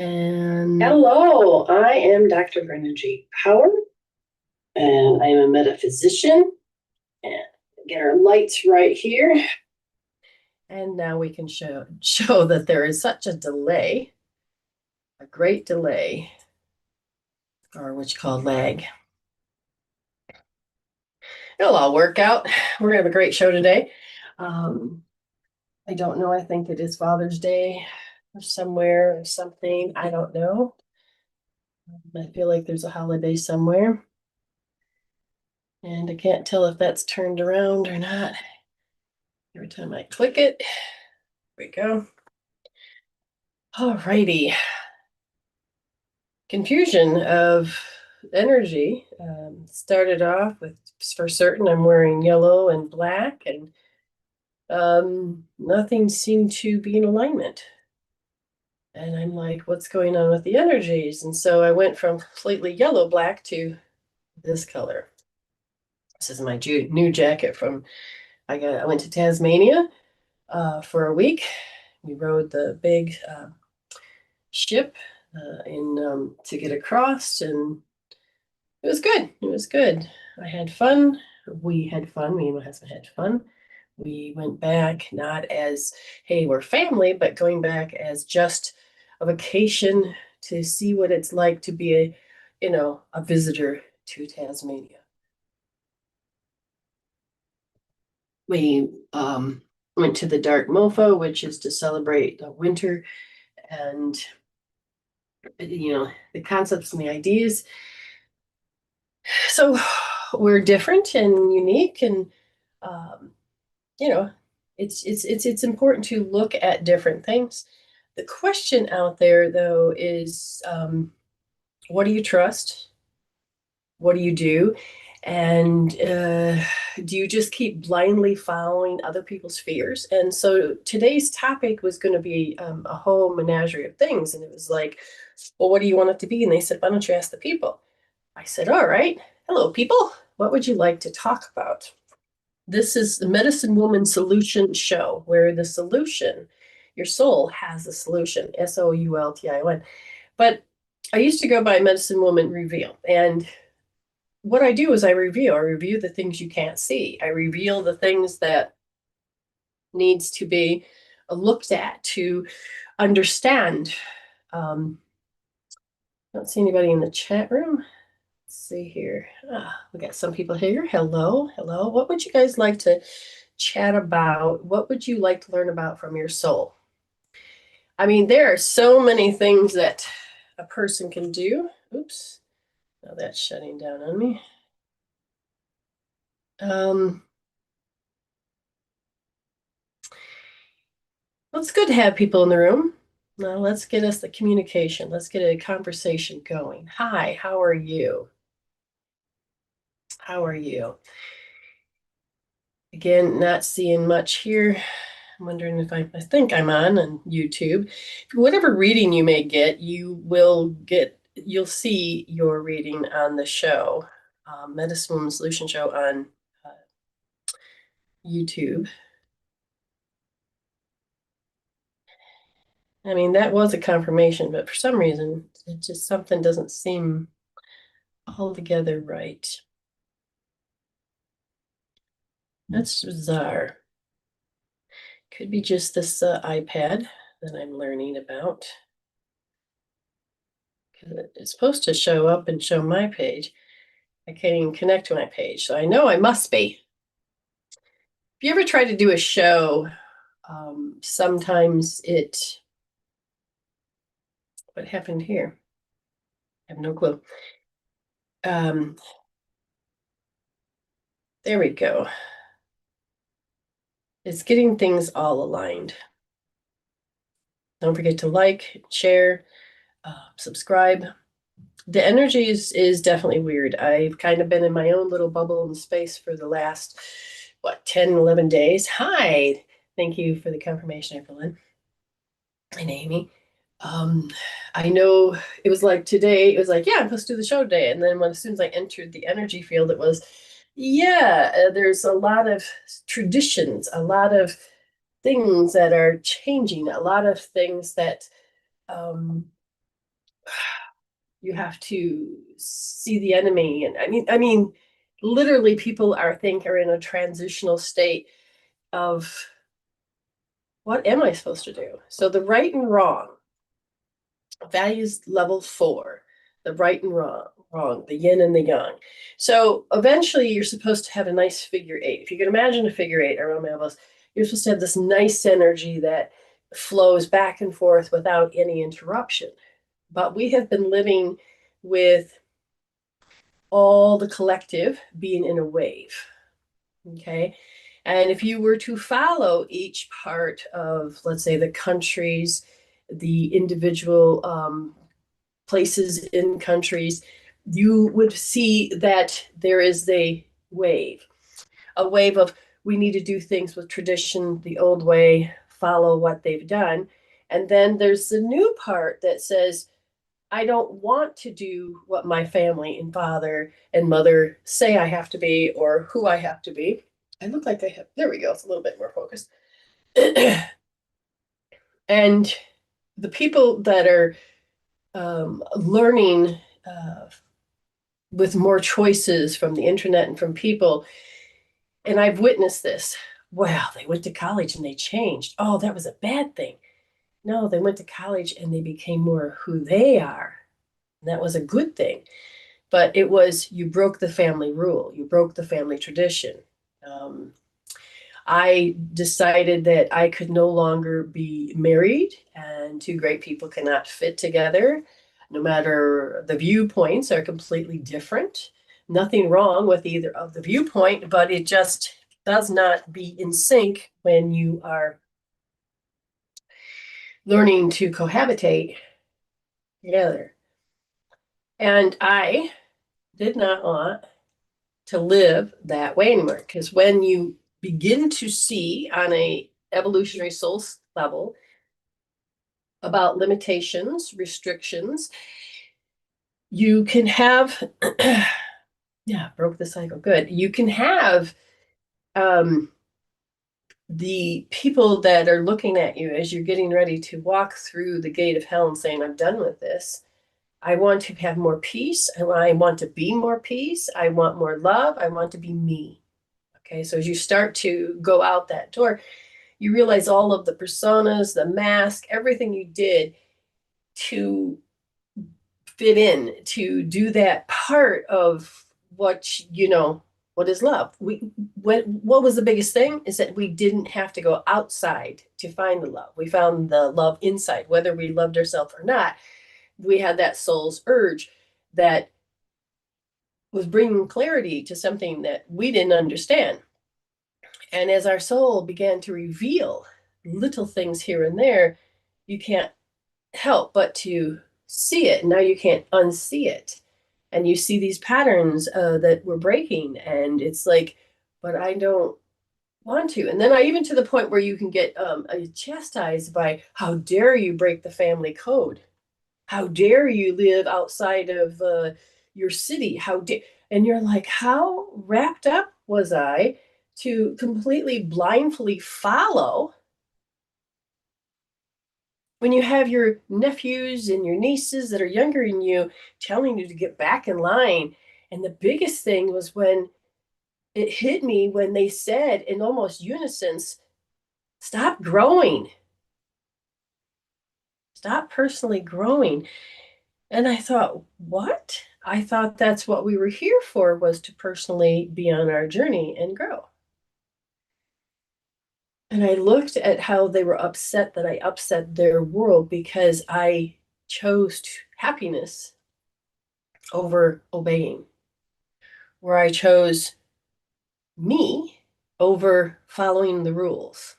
And Hello, I am Dr. Brenda Power, and I am a metaphysician. And get our lights right here. now we can show that there is such a delay, a great delay, or what you call lag. It'll all work out. We're gonna have a great show today. I don't know. I think it is Father's Day or somewhere or something. I don't know. I feel like there's a holiday somewhere. And I can't tell if that's turned around or not. Every time I click it, there we go. All righty. Confusion of energy started off with, for certain, I'm wearing yellow and black, and nothing seemed to be in alignment. And I'm like, what's going on with the energies? And so I went from completely yellow black to this color. This is my new jacket from, I went to Tasmania for a week. We rode the big ship to get across, and it was good. It was good. I had fun. We had fun. Me and my husband had fun. We went back not as, hey, we're family, but going back as just a vacation to see what it's like to be a visitor to Tasmania. We went to the Dark Mofo, which is to celebrate the winter and the concepts and the ideas. So we're different and unique, and um, it's important to look at different things. The question out there, though, is what do you trust? What do you do? And do you just keep blindly following other people's fears? And so today's topic was going to be a whole menagerie of things. And it was like, well, what do you want it to be? And they said, why don't you ask the people? I said, all right. Hello, people. What would you like to talk about? This is the Medicine Woman Soultion show, where the solution, your soul has a solution, Soultion. But I used to go by Medicine Woman Reveal. And what I do is I review the things you can't see. I reveal the things that needs to be looked at to understand. I don't see anybody in the chat room. Let's see here. We got some people here. Hello, hello. What would you guys like to chat about? What would you like to learn about from your soul? I mean, there are so many things that a person can do. Oops. Now that's shutting down on me. It's good to have people in the room. Now let's get us the communication. Let's get a conversation going. Hi, how are you? How are you? Again, not seeing much here. I'm wondering if I think I'm on YouTube. Whatever reading you may get, you'll see your reading on the show, Medicine Woman Soultion show on YouTube. I mean, that was a confirmation, but for some reason, it just something doesn't seem altogether right. That's bizarre. Could be just this iPad that I'm learning about. It's supposed to show up and show my page. I can't even connect to my page, so I know I must be. If you ever try to do a show, sometimes what happened here? I have no clue. There we go. It's getting things all aligned. Don't forget to like, share, subscribe. The energy is definitely weird. I've kind of been in my own little bubble in space for the last, 10, 11 days. Hi. Thank you for the confirmation, Evelyn and Amy. I know it was like today, it was like, yeah, I'm supposed to do the show today. And then as soon as I entered the energy field, it was, yeah, there's a lot of traditions, a lot of things that are changing, a lot of things that You have to see the enemy. And I mean, literally people are in a transitional state of what am I supposed to do? So the right and wrong, values level 4, the right and wrong, the yin and the yang. So eventually you're supposed to have a nice figure eight. If you can imagine a figure eight around Melville's, you're supposed to have this nice energy that flows back and forth without any interruption. But we have been living with all the collective being in a wave. Okay. And if you were to follow each part of, let's say, the countries, the individual places in countries, you would see that there is a wave of we need to do things with tradition, the old way, follow what they've done. And then there's the new part that says, I don't want to do what my family and father and mother say I have to be or who I have to be. I look like I have, there we go, it's a little bit more focused. And the people that are learning with more choices from the internet and from people, and I've witnessed this. Wow, they went to college and they changed. Oh, that was a bad thing. No, they went to college and they became more who they are. And that was a good thing. But it was, you broke the family rule, you broke the family tradition. Um, I decided that I could no longer be married and two great people cannot fit together, no matter the viewpoints are completely different. Nothing wrong with either of the viewpoint, but it just does not be in sync when you are learning to cohabitate together. And I did not want to live that way anymore, because when you begin to see on a evolutionary soul level about limitations, restrictions, you can have yeah, broke the cycle, good, you can have um the people that are looking at you as you're getting ready to walk through the gate of hell and saying, I'm done with this. I want to have more peace. I want to be more peace. I want more love. I want to be me. Okay, so as you start to go out that door, you realize all of the personas, the mask, everything you did to fit in, to do that part of what, what is love. What was the biggest thing is that we didn't have to go outside to find the love. We found the love inside, whether we loved ourselves or not. We had that soul's urge that was bringing clarity to something that we didn't understand. And as our soul began to reveal little things here and there, you can't help but to see it. Now you can't unsee it. And you see these patterns that we're breaking. And it's like, but I don't want to. And then I even to the point where you can get chastised by, how dare you break the family code? How dare you live outside of your city? How dare, and you're like, how wrapped up was I to completely blindly follow when you have your nephews and your nieces that are younger than you telling you to get back in line. And the biggest thing was when it hit me when they said in almost unison, stop growing, stop personally growing. And I thought, what? I thought that's what we were here for, was to personally be on our journey and grow. And I looked at how they were upset that I upset their world because I chose happiness over obeying, where I chose me over following the rules.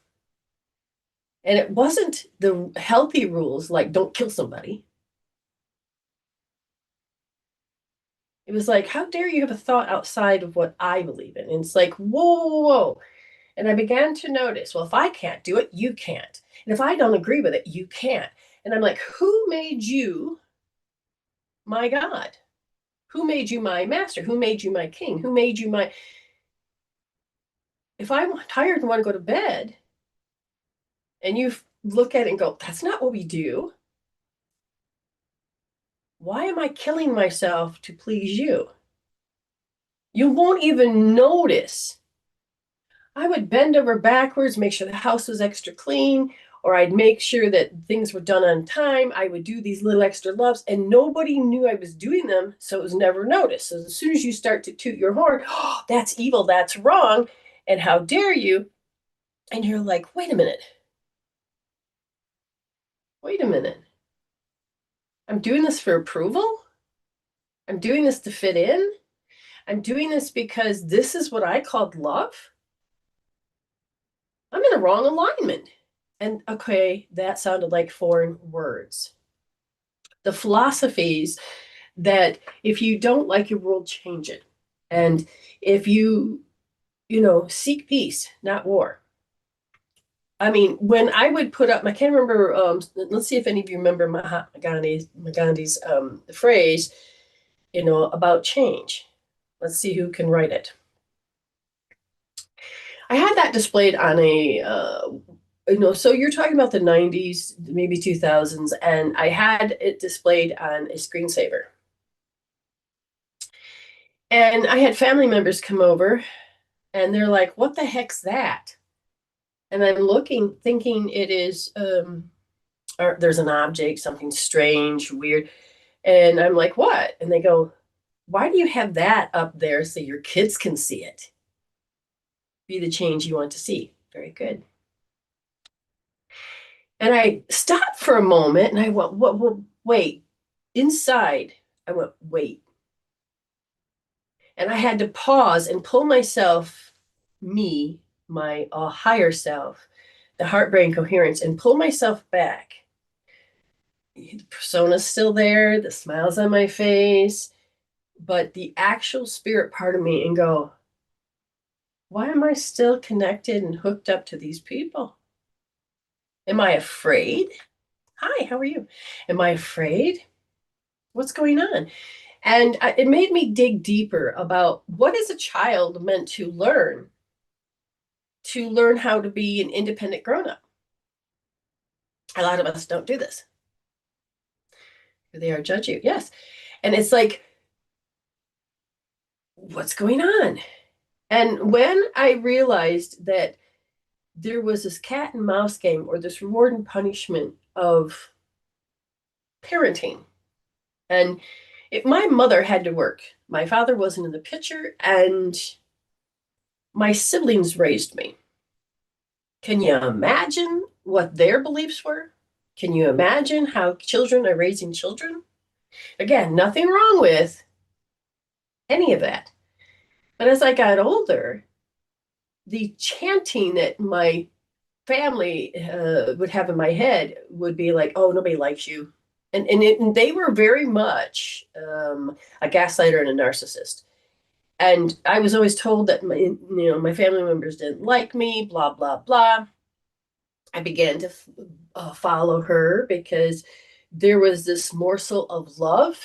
And it wasn't the healthy rules like don't kill somebody. It was like, how dare you have a thought outside of what I believe in? And it's like, whoa, whoa, whoa. And I began to notice, well, if I can't do it, you can't. And if I don't agree with it, you can't. And I'm like, who made you my God? Who made you my master? Who made you my king? Who made you my. If I'm tired and want to go to bed, and you look at it and go, that's not what we do. Why am I killing myself to please you? You won't even notice. I would bend over backwards, make sure the house was extra clean, or I'd make sure that things were done on time. I would do these little extra loves, and nobody knew I was doing them, so it was never noticed. So as soon as you start to toot your horn, oh, that's evil, that's wrong, and how dare you? And you're like, wait a minute. I'm doing this for approval. I'm doing this to fit in. I'm doing this because this is what I called love. I'm in a wrong alignment. And okay, that sounded like foreign words. The philosophies that if you don't like your world, change it. And if seek peace, not war. I mean, when I would put up, I can't remember, let's see if any of you remember Mahatma Gandhi's phrase, about change. Let's see who can write it. I had that displayed on so you're talking about the 90s, maybe 2000s, and I had it displayed on a screensaver. And I had family members come over and they're like, what the heck's that? And I'm looking, thinking it is, or there's an object, something strange, weird. And I'm like, what? And they go, why do you have that up there so your kids can see it? Be the change you want to see. Very good. And I stopped for a moment and I went, what, wait. Inside, I went, wait. And I had to pause and pull myself, me, my higher self, the heart brain coherence, and pull myself back. The persona's still there, the smile's on my face, but the actual spirit part of me and go, why am I still connected and hooked up to these people? Am I afraid? Hi, how are you? Am I afraid? What's going on? And it made me dig deeper about what is a child meant to learn how to be an independent grown-up. A lot of us don't do this. They are judge you, yes. And it's like, what's going on? And when I realized that there was this cat and mouse game or this reward and punishment of parenting, and my mother had to work. My father wasn't in the picture, and my siblings raised me. Can you imagine what their beliefs were? Can you imagine how children are raising children? Again, nothing wrong with any of that. But as I got older, the chanting that my family would have in my head would be like, oh, nobody likes you. And they were very much a gaslighter and a narcissist. And I was always told that my family members didn't like me, blah, blah, blah. I began to follow her because there was this morsel of love.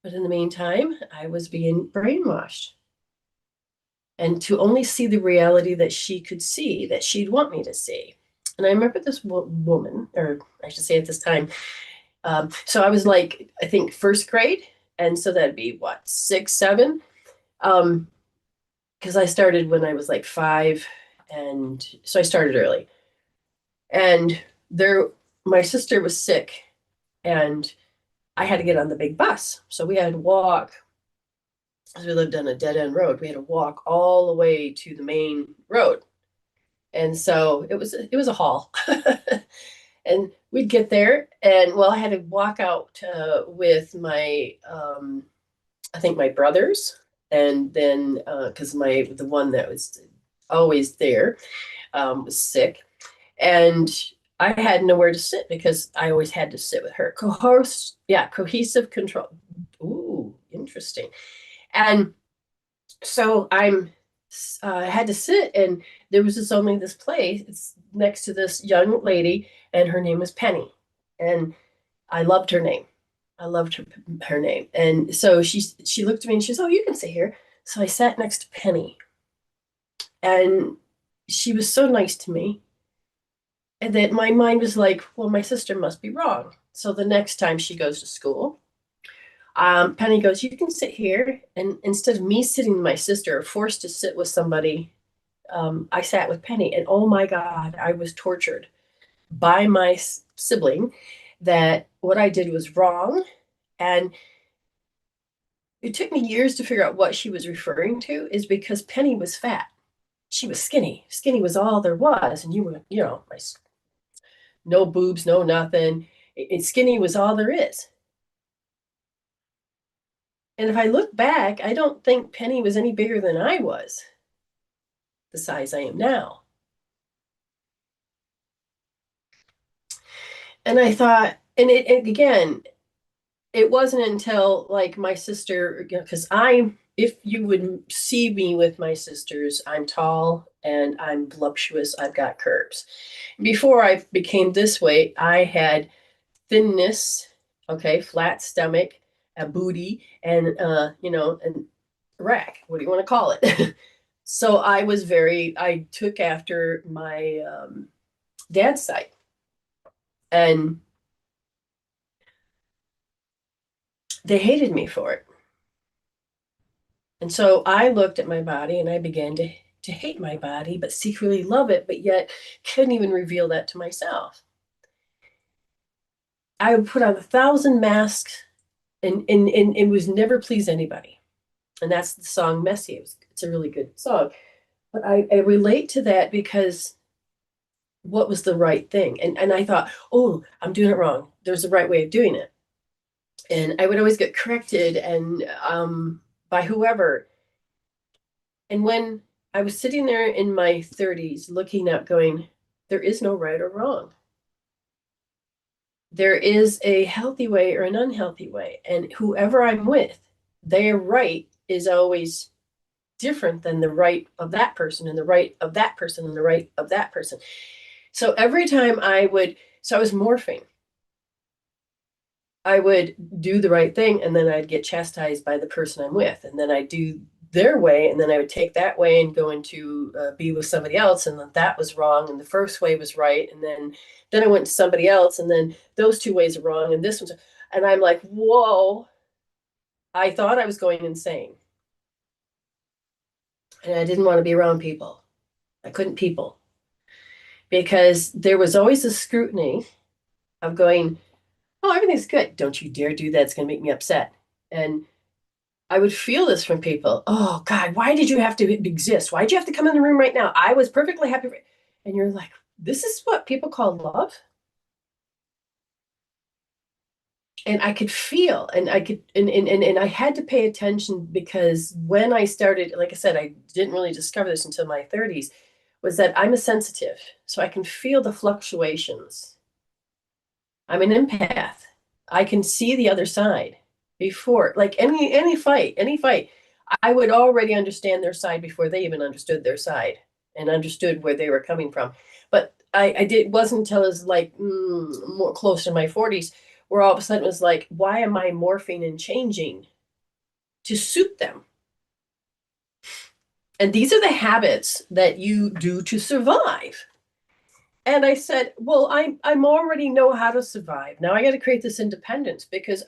But in the meantime, I was being brainwashed. And to only see the reality that she could see, that she'd want me to see. And I remember this woman, or I should say at this time, so I was like, I think first grade. And so that'd be what, 6, 7? Because I started when I was like 5. And so I started early. And my sister was sick and I had to get on the big bus. So we had to walk, as we lived on a dead end road, we had to walk all the way to the main road. And so it was a haul. And we'd get there, and well, I had to walk out with my, I think my brothers, and then because the one that was always there was sick, and I had nowhere to sit because I always had to sit with her. Cohesive control. Ooh, interesting. And so I had to sit, and there was only this place. It's next to this young lady, and her name was Penny, and I loved her name. I loved her name, and so she looked at me and she says, "Oh, you can sit here." So I sat next to Penny, and she was so nice to me, and that my mind was like, "Well, my sister must be wrong." So the next time she goes to school, Penny goes, you can sit here. And instead of me sitting with my sister or forced to sit with somebody, I sat with Penny. And oh my God, I was tortured by my sibling that what I did was wrong. And it took me years to figure out what she was referring to, is because Penny was fat. She was skinny. Skinny was all there was. And you were, no boobs, no nothing. Skinny was all there is. And if I look back, I don't think Penny was any bigger than I was, the size I am now. And I thought, and again, it wasn't until like my sister, because if you would see me with my sisters, I'm tall and I'm voluptuous. I've got curves. Before I became this way, I had thinness, okay, flat stomach, a booty, and and rack. What do you want to call it? So I took after my dad's side, and they hated me for it. And so I looked at my body and I began to hate my body, but secretly love it, but yet couldn't even reveal that to myself. I would put on 1,000 masks and it was never please anybody. And that's the song Messy. It's a really good song. But I relate to that because what was the right thing? And I thought, oh, I'm doing it wrong. There's a right way of doing it. And I would always get corrected and by whoever. And when I was sitting there in my 30s looking up, going, there is no right or wrong. There is a healthy way or an unhealthy way. And whoever I'm with, their right is always different than the right of that person and the right of that person and the right of that person. So every time I was morphing. I would do the right thing and then I'd get chastised by the person I'm with. And then I'd do their way and then I would take that way and go into be with somebody else, and that was wrong and the first way was right, and then I went to somebody else and then those two ways are wrong and this one's, and I'm like, whoa, I thought I was going insane. And I didn't want to be around people. I couldn't people because there was always a scrutiny of going, oh, everything's good. Don't you dare do that. It's going to make me upset. And I would feel this from people. Oh, God, why did you have to exist? Why did you have to come in the room right now? I was perfectly happy. And you're like, this is what people call love. And I could feel, and I could, and I had to pay attention because when I started, like I said, I didn't really discover this until my 30s, was that I'm a sensitive. So I can feel the fluctuations. I'm an empath. I can see the other side before, like any fight, I would already understand their side before they even understood their side and understood where they were coming from. But I did wasn't until I was like more close to my 40s where all of a sudden it was like, why am I morphing and changing to suit them? And these are the habits that you do to survive. And I said, well, I'm already know how to survive. Now I got to create this independence because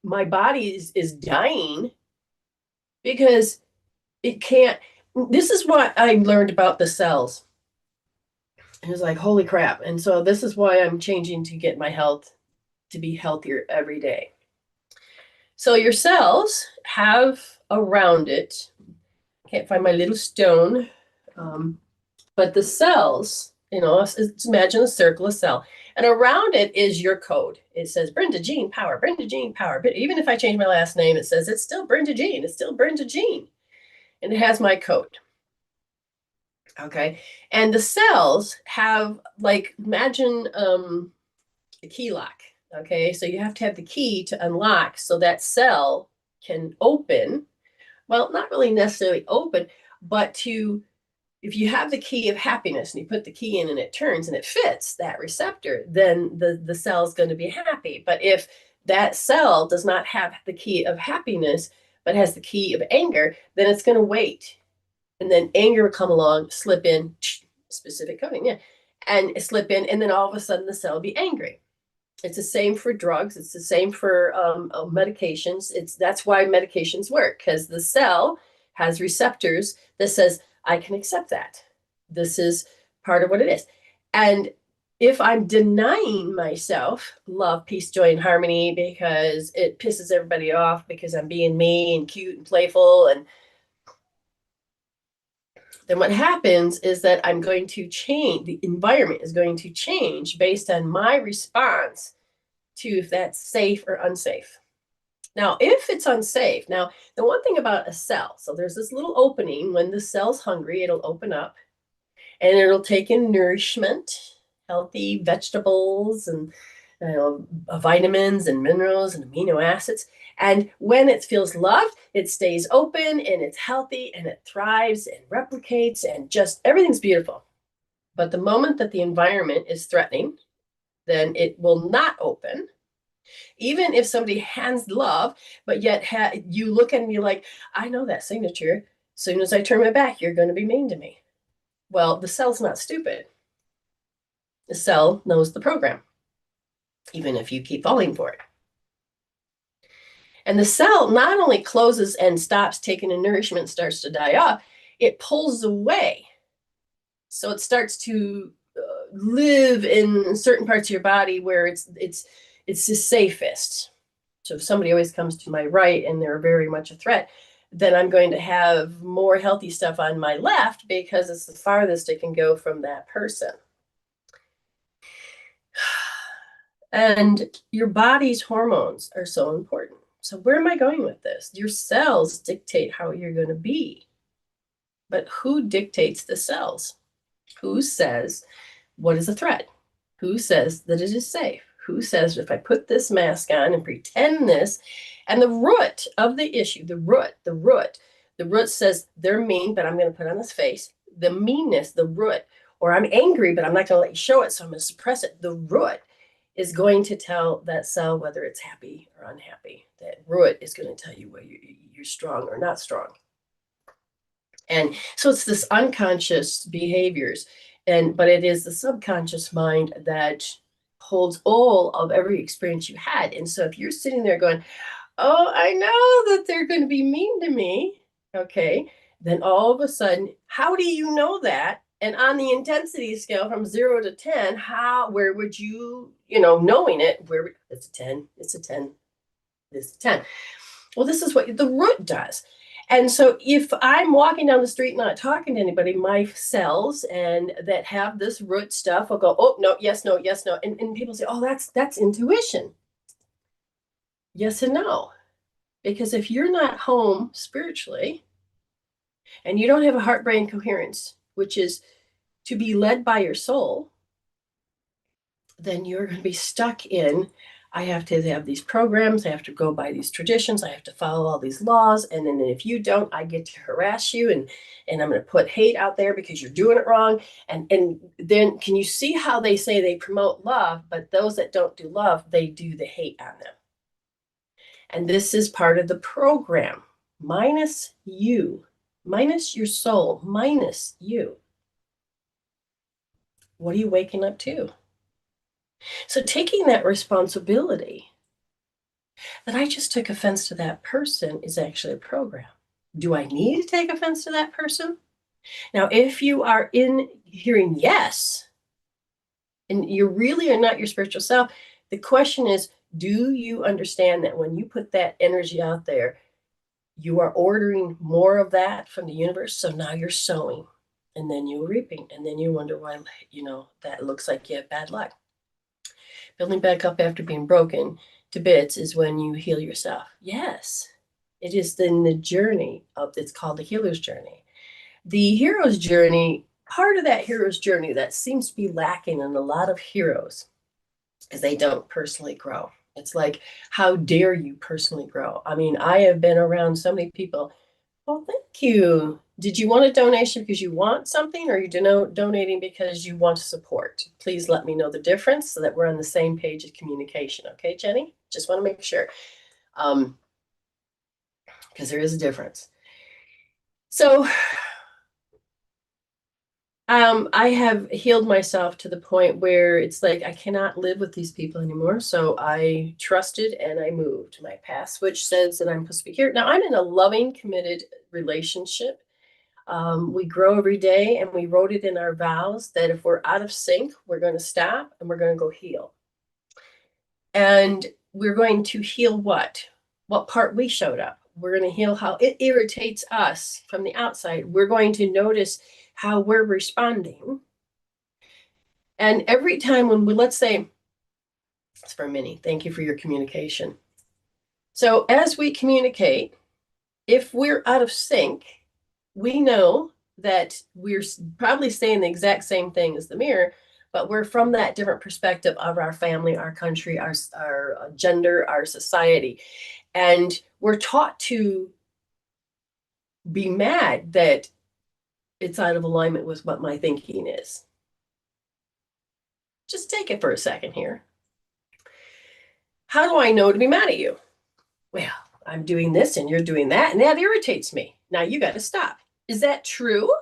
my body is dying because it can't. This is what I learned about the cells. It was like, holy crap. And so this is why I'm changing to get my health to be healthier every day. So your cells have around it, can't find my little stone, but the cells, imagine a circle, a cell, and around it is your code. It says Brenda Jean Power, Brenda Jean Power. But even if I change my last name, it says it's still Brenda Jean, it's still Brenda Jean. And it has my code. Okay. And the cells have, like, imagine a key lock. Okay. So you have to have the key to unlock so that cell can open. Well, not really necessarily open, but if you have the key of happiness and you put the key in and it turns and it fits that receptor, then the cell is going to be happy. But if that cell does not have the key of happiness, but has the key of anger, then it's going to wait. And then anger will come along, slip in, specific coding, yeah, and slip in, and then all of a sudden the cell will be angry. It's the same for drugs. It's the same for medications. That's why medications work, because the cell has receptors that says, I can accept that. This is part of what it is. And if I'm denying myself love, peace, joy, and harmony because it pisses everybody off because I'm being me and cute and playful, and then what happens is that I'm going to change, the environment is going to change based on my response to if that's safe or unsafe. Now, if it's unsafe, now the one thing about a cell, so there's this little opening when the cell's hungry, it'll open up and it'll take in nourishment, healthy vegetables and vitamins and minerals and amino acids. And when it feels loved, it stays open and it's healthy and it thrives and replicates and just everything's beautiful. But the moment that the environment is threatening, then it will not open. Even if somebody hands love, but yet you look at me like, I know that signature. As soon as I turn my back, you're going to be mean to me. Well, the cell's not stupid. The cell knows the program, even if you keep falling for it. And the cell not only closes and stops taking in nourishment, starts to die off, it pulls away. So it starts to live in certain parts of your body where it's the safest. So if somebody always comes to my right and they're very much a threat, then I'm going to have more healthy stuff on my left because it's the farthest it can go from that person. And your body's hormones are so important. So where am I going with this? Your cells dictate how you're going to be. But who dictates the cells? Who says what is a threat? Who says that it is safe? Who says if I put this mask on and pretend this? And the root of the issue, the root says they're mean, but I'm going to put on this face. The meanness, the root, or I'm angry, but I'm not going to let you show it, so I'm going to suppress it. The root is going to tell that cell whether it's happy or unhappy. That root is going to tell you whether you're strong or not strong. And so it's this unconscious behaviors, but it is the subconscious mind that holds all of every experience you had. And so if you're sitting there going, oh, I know that they're going to be mean to me, okay, then all of a sudden, how do you know that? And on the intensity scale from 0 to 10, where would you, knowing it, where it's a 10, it's a 10, it's a 10. Well, this is what the root does. And so if I'm walking down the street not talking to anybody, my cells and that have this root stuff will go, oh, no, yes, no, yes, no. And people say, oh, that's intuition. Yes and no. Because if you're not home spiritually and you don't have a heart-brain coherence, which is to be led by your soul, then you're going to be stuck in, I have to have these programs, I have to go by these traditions, I have to follow all these laws, and then if you don't, I get to harass you, and I'm going to put hate out there because you're doing it wrong. And then can you see how they say they promote love, but those that don't do love, they do the hate on them. And this is part of the program, minus you, minus your soul, minus you. What are you waking up to? So taking that responsibility that I just took offense to that person is actually a program. Do I need to take offense to that person? Now, if you are in hearing yes, and you really are not your spiritual self, the question is, do you understand that when you put that energy out there, you are ordering more of that from the universe? So now you're sowing, and then you're reaping, and then you wonder why, that looks like you have bad luck. Building back up after being broken to bits is when you heal yourself. Yes, it is in the journey it's called the healer's journey. The hero's journey, part of that hero's journey that seems to be lacking in a lot of heroes is they don't personally grow. It's like, how dare you personally grow? I mean, I have been around so many people. Well, thank you. Did you want a donation because you want something, or are you donating because you want to support? Please let me know the difference so that we're on the same page of communication. Okay, Jenny? Just want to make sure. Because there is a difference. So I have healed myself to the point where it's like I cannot live with these people anymore. So I trusted and I moved. My path switch says that I'm supposed to be here. Now I'm in a loving, committed relationship. We grow every day, and we wrote it in our vows that if we're out of sync, we're going to stop and we're going to go heal. And we're going to heal what? What part we showed up. We're going to heal how it irritates us from the outside. We're going to notice how we're responding. And every time when we, let's say, it's for Minnie, thank you for your communication. So as we communicate, if we're out of sync, we know that we're probably saying the exact same thing as the mirror, but we're from that different perspective of our family, our country, our gender, our society. And we're taught to be mad that it's out of alignment with what my thinking is. Just take it for a second here. How do I know to be mad at you? Well, I'm doing this and you're doing that, and that irritates me. Now you got to stop. Is that true?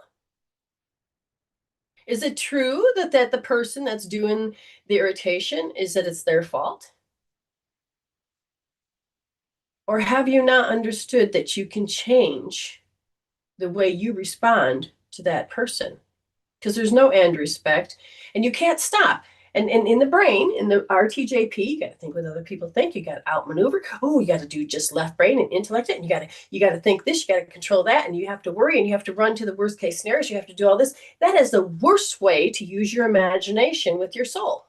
Is it true that the person that's doing the irritation is that it's their fault? Or have you not understood that you can change the way you respond to that person? Because there's no end respect, and you can't stop. And in the brain, in the RTJP, you got to think what other people think. You got to outmaneuver. Oh, you got to do just left brain and intellect it. And you got to think this. You got to control that. And you have to worry. And you have to run to the worst case scenarios. You have to do all this. That is the worst way to use your imagination with your soul.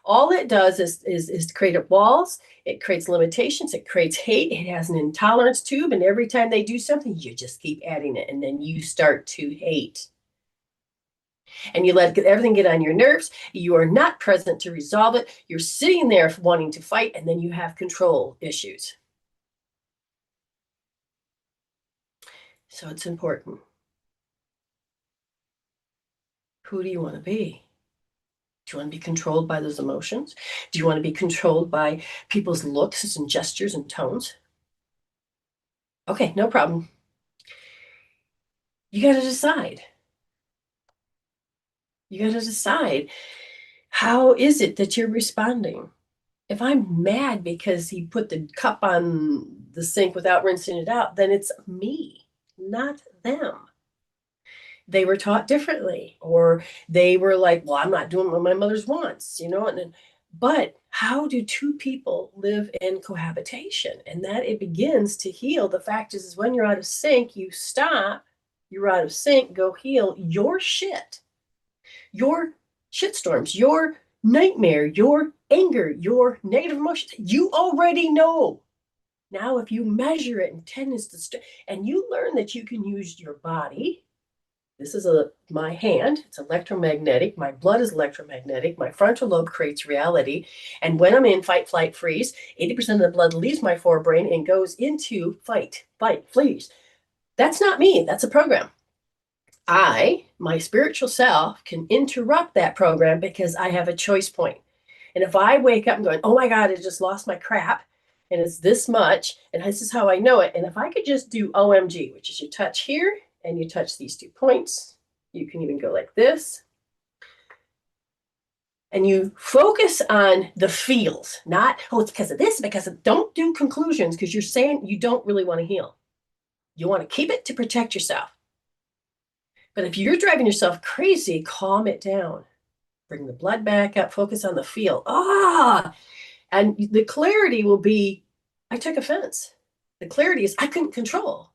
All it does is create walls. It creates limitations. It creates hate. It has an intolerance tube. And every time they do something, you just keep adding it. And then you start to hate. And you let everything get on your nerves. You are not present to resolve it. You're sitting there wanting to fight, and then you have control issues. So it's important. Who do you want to be? Do you want to be controlled by those emotions? Do you want to be controlled by people's looks and gestures and tones? Okay, no problem. You got to decide. You got to decide, how is it that you're responding? If I'm mad because he put the cup on the sink without rinsing it out, then it's me, not them. They were taught differently, or they were like, well, I'm not doing what my mother's wants, but how do two people live in cohabitation? And that it begins to heal. The fact is when you're out of sync, you stop, you're out of sync, go heal your shit, your shitstorms, your nightmare, your anger, your negative emotions. You already know. Now, if you measure it in 10 is and you learn that you can use your body. This is my hand. It's electromagnetic. My blood is electromagnetic. My frontal lobe creates reality. And when I'm in fight, flight, freeze, 80% of the blood leaves my forebrain and goes into fight, freeze. That's not me. That's a program. My spiritual self, can interrupt that program because I have a choice point. And if I wake up and going, oh my God, I just lost my crap, and it's this much, and this is how I know it. And if I could just do OMG, which is you touch here and you touch these 2 points, you can even go like this. And you focus on the feels, not, oh, it's because of this, don't do conclusions, because you're saying you don't really want to heal. You want to keep it to protect yourself. But if you're driving yourself crazy, calm it down. Bring the blood back up, focus on the feel. And the clarity will be, I took offense. The clarity is, I couldn't control.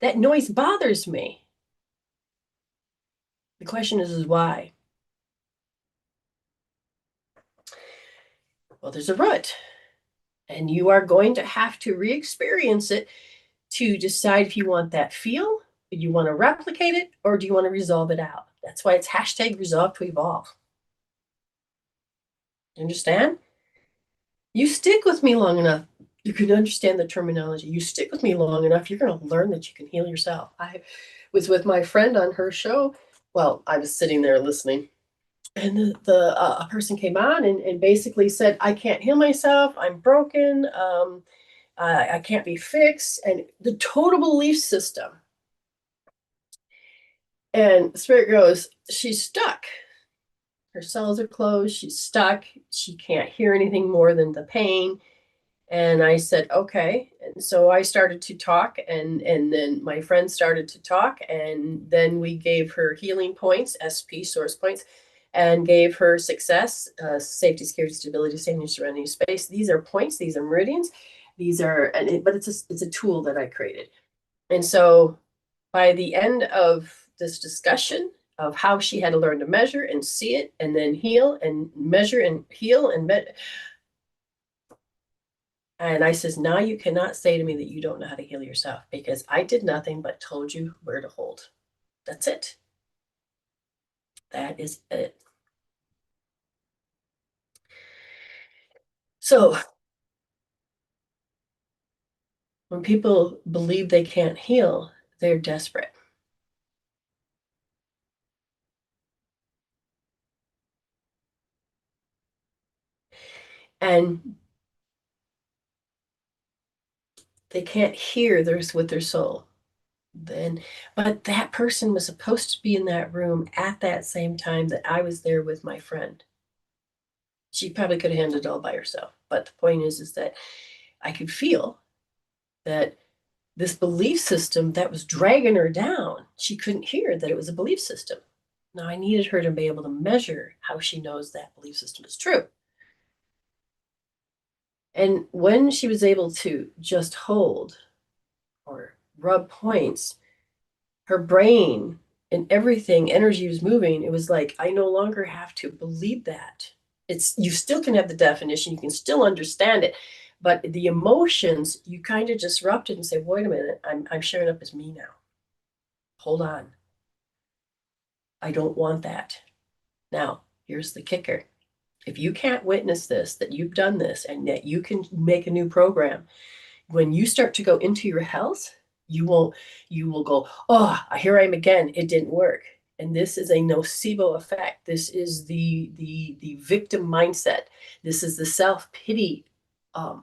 That noise bothers me. The question is why? Well, there's a root. And you are going to have to re-experience it to decide if you want that feel, do you want to replicate it, or do you want to resolve it out? That's why it's #resolve to evolve. Understand? You stick with me long enough, you can understand the terminology. You stick with me long enough, you're going to learn that you can heal yourself. I was with my friend on her show. Well, I was sitting there listening, and a person came on and basically said, I can't heal myself. I'm broken. I can't be fixed. And the total belief system. And Spirit goes, she's stuck. Her cells are closed. She's stuck. She can't hear anything more than the pain. And I said, okay. And so I started to talk, and then my friend started to talk, and then we gave her healing points, SP source points, and gave her success, safety, security, stability, safety, serenity, space. These are points. These are meridians. These are, but it's a tool that I created. And so by the end of this discussion of how she had to learn to measure and see it, and then heal and measure and heal and I says, now you cannot say to me that you don't know how to heal yourself, because I did nothing but told you where to hold. That's it. That is it. So when people believe they can't heal, they're desperate. And they can't hear with their soul. Then, but that person was supposed to be in that room at that same time that I was there with my friend. She probably could have handled it all by herself. But the point is that I could feel that this belief system that was dragging her down, she couldn't hear that it was a belief system. Now I needed her to be able to measure how she knows that belief system is true. And when she was able to just hold or rub points, her brain and everything, energy was moving. It was like, I no longer have to believe that. It's, you still can have the definition, you can still understand it, but the emotions, you kind of disrupted and say, wait a minute, I'm showing up as me now. Hold on. I don't want that. Now, here's the kicker. If you can't witness this, that you've done this, and that you can make a new program, when you start to go into your health, you will go, oh, here I am again. It didn't work. And this is a nocebo effect. This is the victim mindset. This is the self-pity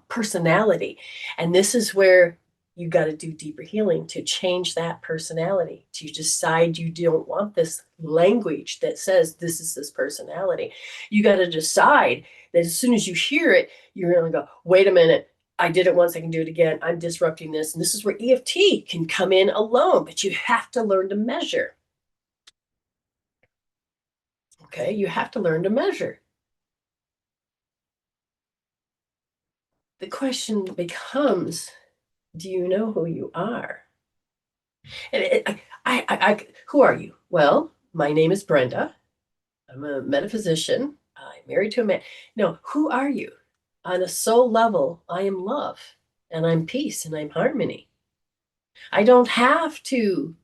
personality. And this is where you got to do deeper healing to change that personality, to decide you don't want this language that says this is this personality. You got to decide that as soon as you hear it, you're going to go, wait a minute, I did it once, I can do it again. I'm disrupting this. And this is where EFT can come in alone, but you have to learn to measure. Okay, you have to learn to measure. The question becomes, do you know who you are? And who are you? Well, my name is Brenda. I'm a metaphysician. I'm married to a man. No, who are you? On a soul level, I am love, and I'm peace, and I'm harmony. I don't have to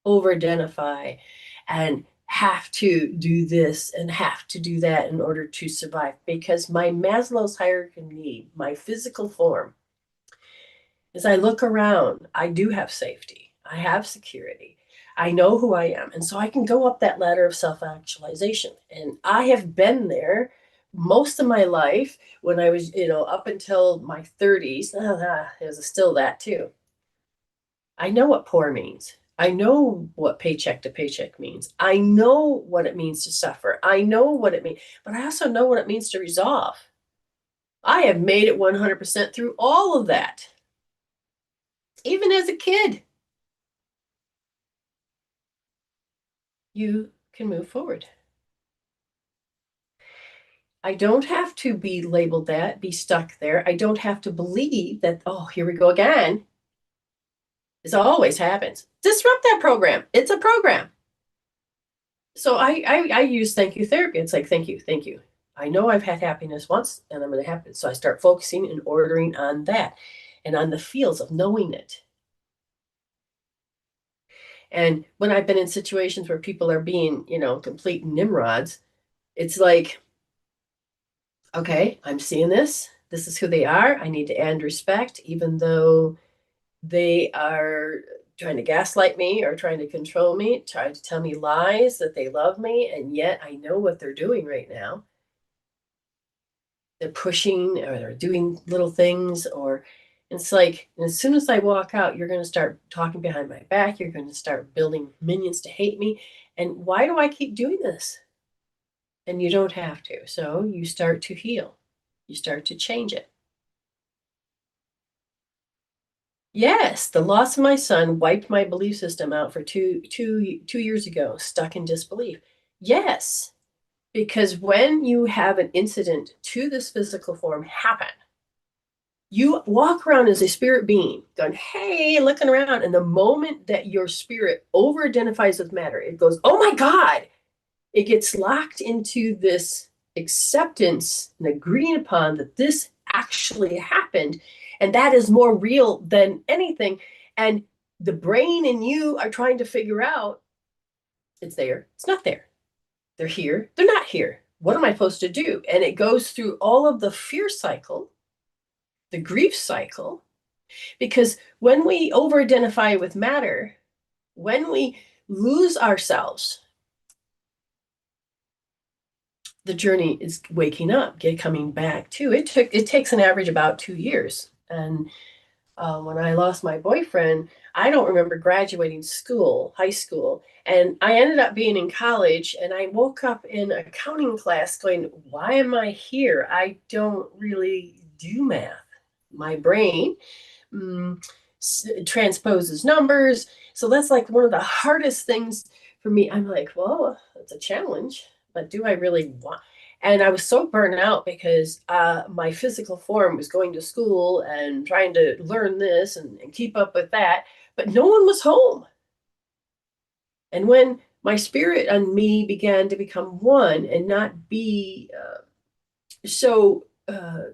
over identify and have to do this and have to do that in order to survive, because my Maslow's hierarchy of need, my physical form, as I look around, I do have safety. I have security. I know who I am. And so I can go up that ladder of self actualization. And I have been there most of my life when I was, up until my 30s. It was still that too. I know what poor means. I know what paycheck to paycheck means. I know what it means to suffer. I know what it means, but I also know what it means to resolve. I have made it 100% through all of that, even as a kid. You can move forward. I don't have to be labeled that, be stuck there. I don't have to believe that, oh, here we go again. This always happens. Disrupt that program. It's a program. So I use thank you therapy. It's like, thank you, thank you. I know I've had happiness once and I'm going to have it. So I start focusing and ordering on that and on the feels of knowing it. And when I've been in situations where people are being, complete nimrods, it's like, okay, I'm seeing this. This is who they are. I need to end respect, even though they are trying to gaslight me or trying to control me, trying to tell me lies that they love me. And yet I know what they're doing right now. They're pushing or they're doing little things, or It's like, as soon as I walk out, you're going to start talking behind my back. You're going to start building minions to hate me. And why do I keep doing this? And you don't have to. So you start to heal. You start to change it. Yes, the loss of my son wiped my belief system out for two years ago, stuck in disbelief. Yes, because when you have an incident to this physical form happen, you walk around as a spirit being going, hey, looking around. And the moment that your spirit over identifies with matter, it goes, oh my God, it gets locked into this acceptance and agreeing upon that this actually happened. And that is more real than anything. And the brain and you are trying to figure out it's there, it's not there. They're here, they're not here. What am I supposed to do? And it goes through all of the fear cycle, the grief cycle, because when we over identify with matter, when we lose ourselves, the journey is waking up, coming back to it. It takes an average about 2 years. And when I lost my boyfriend, I don't remember graduating high school, and I ended up being in college. And I woke up in accounting class, going, "Why am I here? I don't really do math. My brain mm, transposes numbers." So that's like one of the hardest things for me. I'm like, well, it's a challenge, but do I really want? And I was so burnt out because my physical form was going to school and trying to learn this and keep up with that, but no one was home. And when my spirit and me began to become one and not be so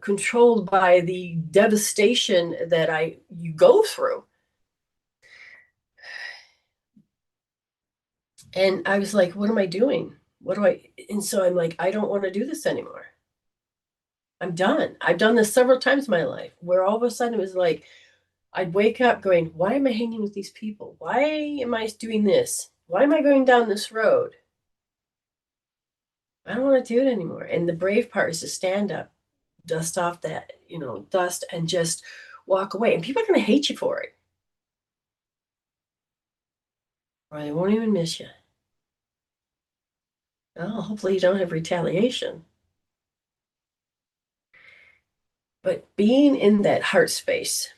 controlled by the devastation that you go through. And I was like, what am I doing? What do I? And so I'm like, I don't want to do this anymore. I'm done. I've done this several times in my life where all of a sudden it was like, I'd wake up going, why am I hanging with these people? Why am I doing this? Why am I going down this road? I don't want to do it anymore. And the brave part is to stand up, dust off that, dust and just walk away. And people are going to hate you for it, or they won't even miss you. Oh, hopefully you don't have retaliation. But being in that heart space,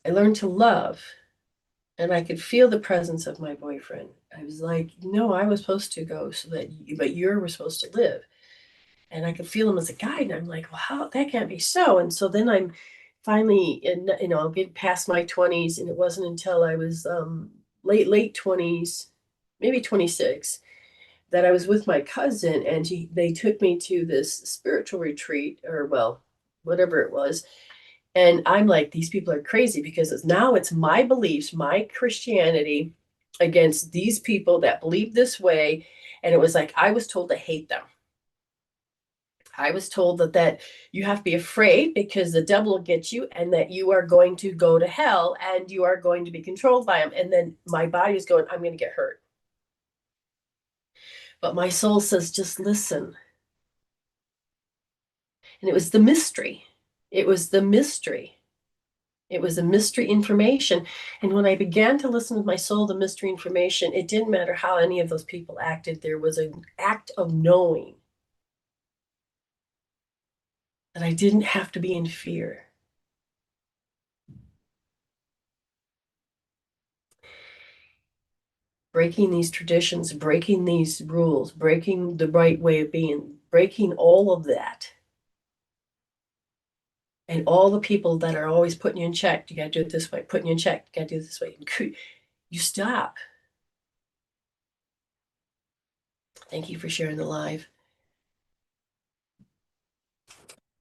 I learned to love, and I could feel the presence of my boyfriend. I was like, no, I was supposed to go so that but you were supposed to live. And I could feel him as a guide. And I'm like, well, how that can't be so. And so then I'm finally getting past my 20s. And it wasn't until I was late 20s, maybe 26, that I was with my cousin, and they took me to this spiritual retreat, or well, whatever it was. And I'm like, these people are crazy, because now it's my beliefs, my Christianity against these people that believe this way. And it was like, I was told to hate them. I was told that you have to be afraid because the devil will get you, and that you are going to go to hell and you are going to be controlled by him. And then my body is going, I'm going to get hurt. But my soul says, just listen. And it was the mystery. It was the mystery. It was a mystery information. And when I began to listen with my soul, the mystery information, it didn't matter how any of those people acted. There was an act of knowing that I didn't have to be in fear. Breaking these traditions, breaking these rules, breaking the right way of being, breaking all of that. And all the people that are always putting you in check, you got to do it this way, putting you in check, you got to do it this way. You stop. Thank you for sharing the live.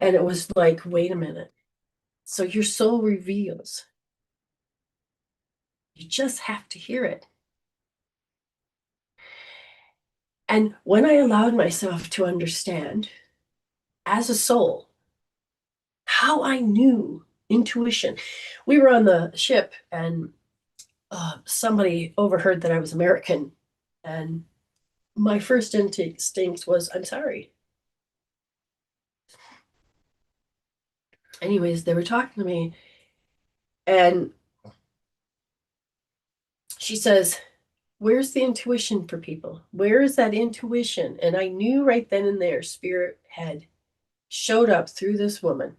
And it was like, wait a minute. So your soul reveals. You just have to hear it. And when I allowed myself to understand as a soul how I knew intuition, we were on the ship, and somebody overheard that I was American. And my first instinct was, I'm sorry. Anyways, they were talking to me, and she says, where's the intuition for people? Where is that intuition? And I knew right then and there, spirit had showed up through this woman.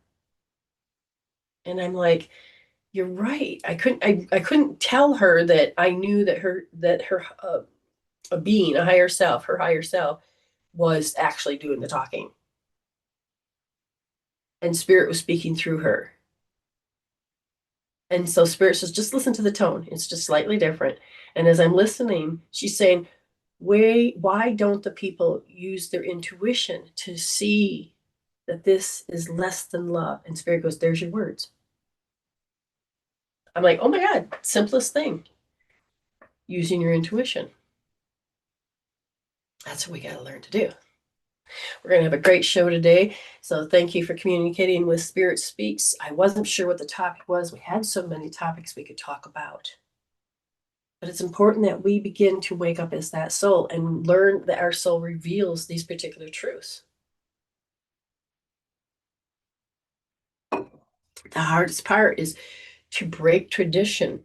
And I'm like, you're right. I couldn't tell her that I knew that her a being, a higher self, her higher self was actually doing the talking. And spirit was speaking through her. And so spirit says, just listen to the tone. It's just slightly different. And as I'm listening, she's saying, why don't the people use their intuition to see that this is less than love? And spirit goes, there's your words. I'm like, oh my God, simplest thing, using your intuition. That's what we got to learn to do. We're going to have a great show today. So thank you for communicating with Spirit Speaks. I wasn't sure what the topic was. We had so many topics we could talk about. But it's important that we begin to wake up as that soul and learn that our soul reveals these particular truths. The hardest part is to break tradition,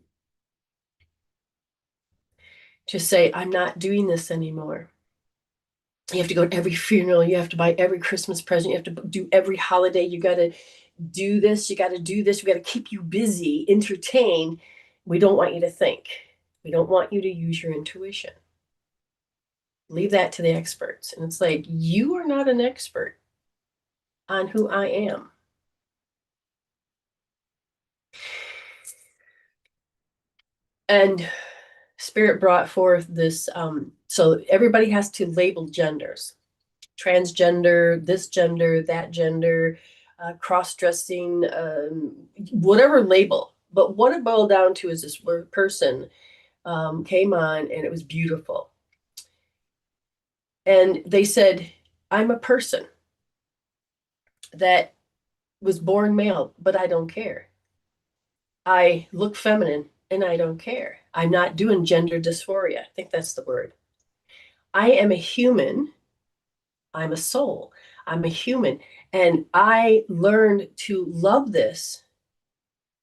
to say, I'm not doing this anymore. You have to go to every funeral. You have to buy every Christmas present. You have to do every holiday. You got to do this. You got to do this. We got to keep you busy, entertained. We don't want you to think. We don't want you to use your intuition. Leave that to the experts. And it's like, you are not an expert on who I am. And Spirit brought forth this. So everybody has to label genders: transgender, this gender, that gender, cross-dressing, whatever label. But what it boiled down to is this person came on, and it was beautiful. And they said, I'm a person that was born male, but I don't care. I look feminine, and I don't care. I'm not doing gender dysphoria. I think that's the word. I am a human. I'm a soul. I'm a human. And I learned to love this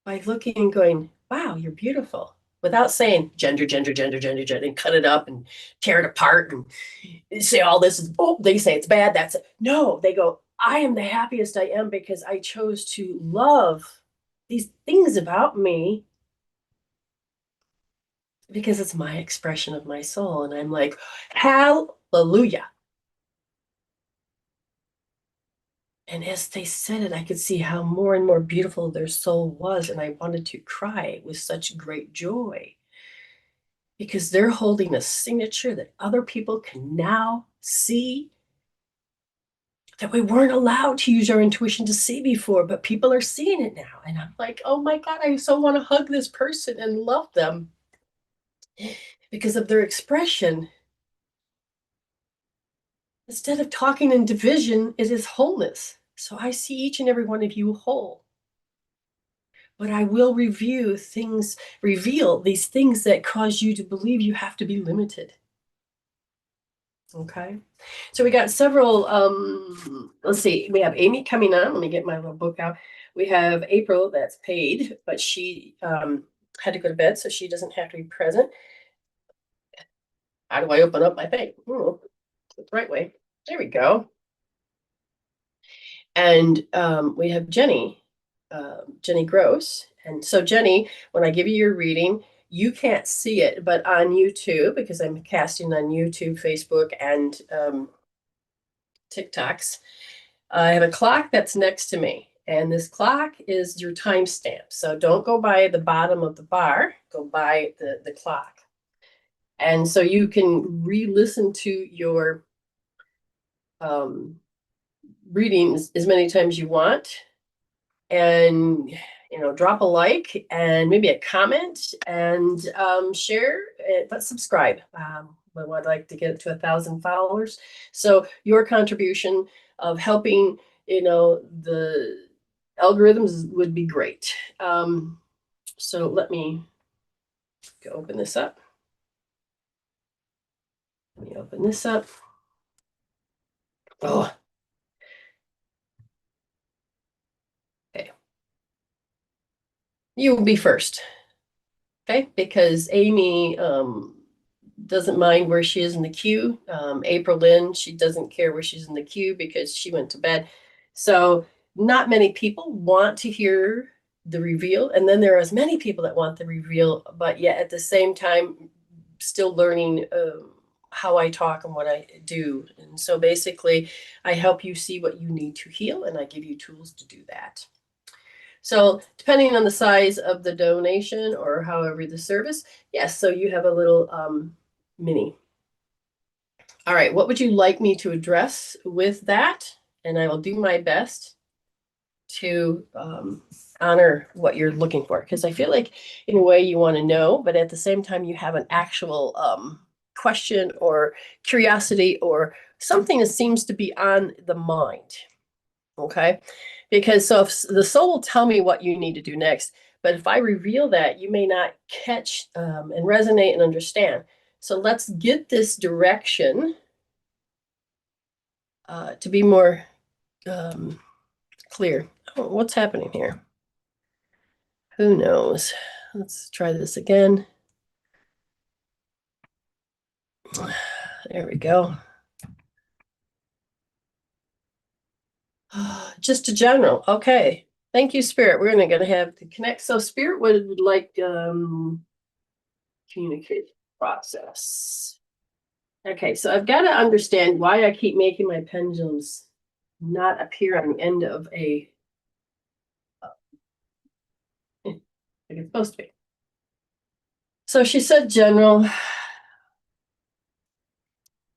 by looking and going, wow, you're beautiful, without saying gender, gender, gender, gender, gender, and cut it up and tear it apart and say all this is, oh, they say it's bad. That's it. No, they go, I am the happiest I am because I chose to love these things about me because it's my expression of my soul. And I'm like, hallelujah. And as they said it, I could see how more and more beautiful their soul was. And I wanted to cry with such great joy because they're holding a signature that other people can now see that we weren't allowed to use our intuition to see before, but people are seeing it now. And I'm like, oh my God, I so want to hug this person and love them because of their expression. Instead of talking in division, it is wholeness. So I see each and every one of you whole. But I will reveal these things that cause you to believe you have to be limited. Okay. So we got several, let's see, we have Amy coming on. Let me get my little book out. We have April that's paid, but she had to go to bed, so she doesn't have to be present. How do I open up my thing? Oh, the right way. There we go. And we have Jenny, Jenny Gross. And so, Jenny, when I give you your reading, you can't see it, but on YouTube, because I'm casting on YouTube, Facebook, and TikToks, I have a clock that's next to me. And this clock is your timestamp. So don't go by the bottom of the bar, go by the clock. And so you can re-listen to your readings as many times you want. And drop a like and maybe a comment and share, but subscribe. We would like to get to 1,000 followers. So your contribution of helping, the algorithms would be great. So let me go open this up. Let me open this up. Oh. Okay. You will be first. Okay, because Amy doesn't mind where she is in the queue. April Lynn, she doesn't care where she's in the queue because she went to bed. So not many people want to hear the reveal. And then there are as many people that want the reveal, but yet at the same time, still learning how I talk and what I do. And so basically, I help you see what you need to heal, and I give you tools to do that. So depending on the size of the donation or however the service, yes, so you have a little mini. All right, what would you like me to address with that? And I will do my best to honor what you're looking for, because I feel like in a way you want to know, but at the same time you have an actual question or curiosity or something that seems to be on the mind. Okay. Because so if the soul will tell me what you need to do next, but if I reveal that, you may not catch and resonate and understand. So let's get this direction to be more clear. Oh, what's happening here? Who knows? Let's try this again. There we go. Just a general. Okay. Thank you, Spirit. We're going to have to connect. So Spirit would like communicate process. Okay, so I've got to understand why I keep making my pendulums not appear on the end of a like it's supposed to be. So she said, General,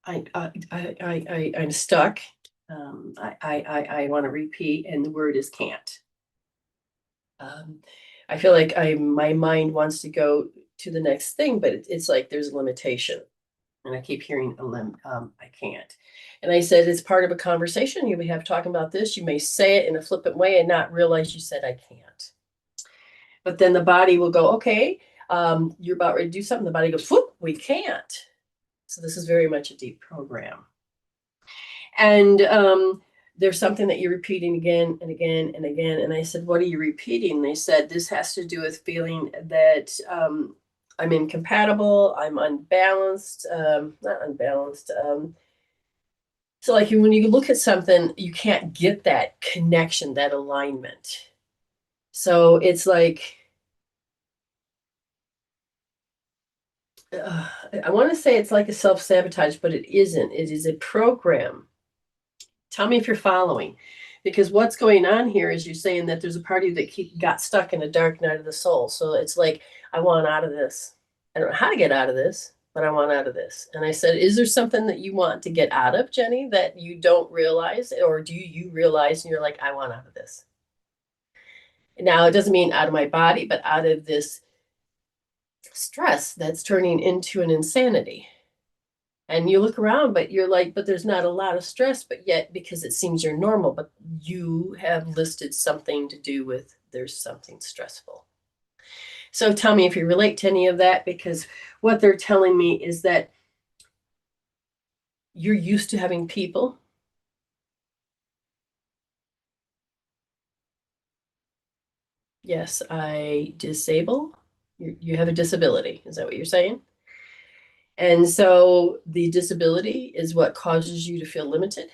I'm stuck. I want to repeat, and the word is can't. I feel like my mind wants to go to the next thing, but it's like there's a limitation. And I keep hearing I can't. And I said, it's part of a conversation you may have talking about this. You may say it in a flippant way and not realize you said I can't. But then the body will go, okay, you're about ready to do something. The body goes, whoop, we can't. So this is very much a deep program. And there's something that you're repeating again and again and again. And I said, what are you repeating? And they said, this has to do with feeling that I'm incompatible, I'm unbalanced, not unbalanced. So like when you look at something, you can't get that connection, that alignment. So it's like, I want to say it's like a self-sabotage, but it isn't. It is a program. Tell me if you're following. Because what's going on here is you're saying that there's a part of you that got stuck in a dark night of the soul. So it's like, I want out of this. I don't know how to get out of this, but I want out of this. And I said, is there something that you want to get out of, Jenny, that you don't realize? Or do you realize and you're like, I want out of this? Now, it doesn't mean out of my body, but out of this stress that's turning into an insanity. And you look around, but you're like, but there's not a lot of stress, but yet because it seems you're normal, but you have listed something to do with there's something stressful. So tell me if you relate to any of that, because what they're telling me is that you're used to having people. Yes, I disable. You have a disability. Is that what you're saying? And so the disability is what causes you to feel limited.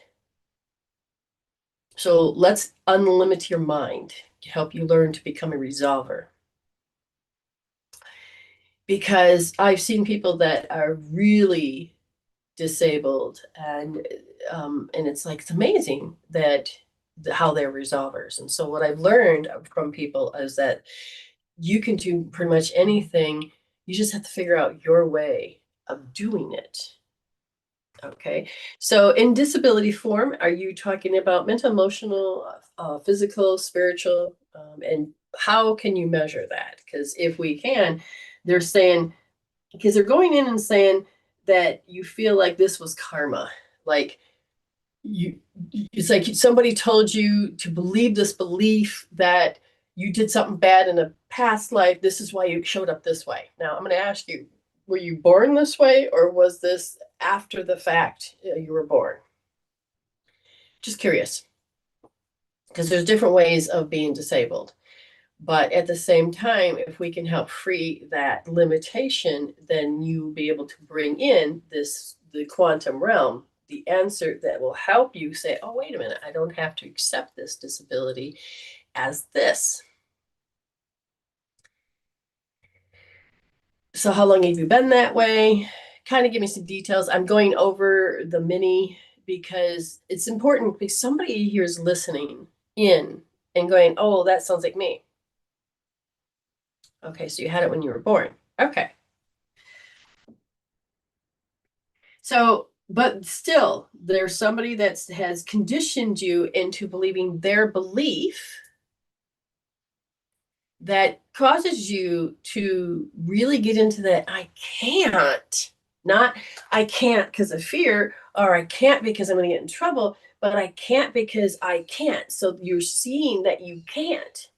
So let's unlimit your mind to help you learn to become a resolver. Because I've seen people that are really disabled, and it's like it's amazing that how they're resolvers. And so what I've learned from people is that you can do pretty much anything. You just have to figure out your way of doing it. Okay. So in disability form, are you talking about mental, emotional, physical, spiritual? And how can you measure that? Because if we can, they're saying, because they're going in and saying that you feel like this was karma. Like you, it's like somebody told you to believe this belief that you did something bad in a past life. This is why you showed up this way. Now I'm going to ask you, were you born this way, or was this after the fact you were born? Just curious, because there's different ways of being disabled. But at the same time, if we can help free that limitation, then you'll be able to bring in the quantum realm, the answer that will help you say, oh, wait a minute, I don't have to accept this disability as this. So how long have you been that way? Kind of give me some details. I'm going over the mini because it's important, because somebody here is listening in and going, oh, that sounds like me. Okay, so you had it when you were born. Okay. So, but still, there's somebody that has conditioned you into believing their belief that causes you to really get into that I can't, not I can't because of fear, or I can't because I'm going to get in trouble, but I can't because I can't. So you're seeing that you can't.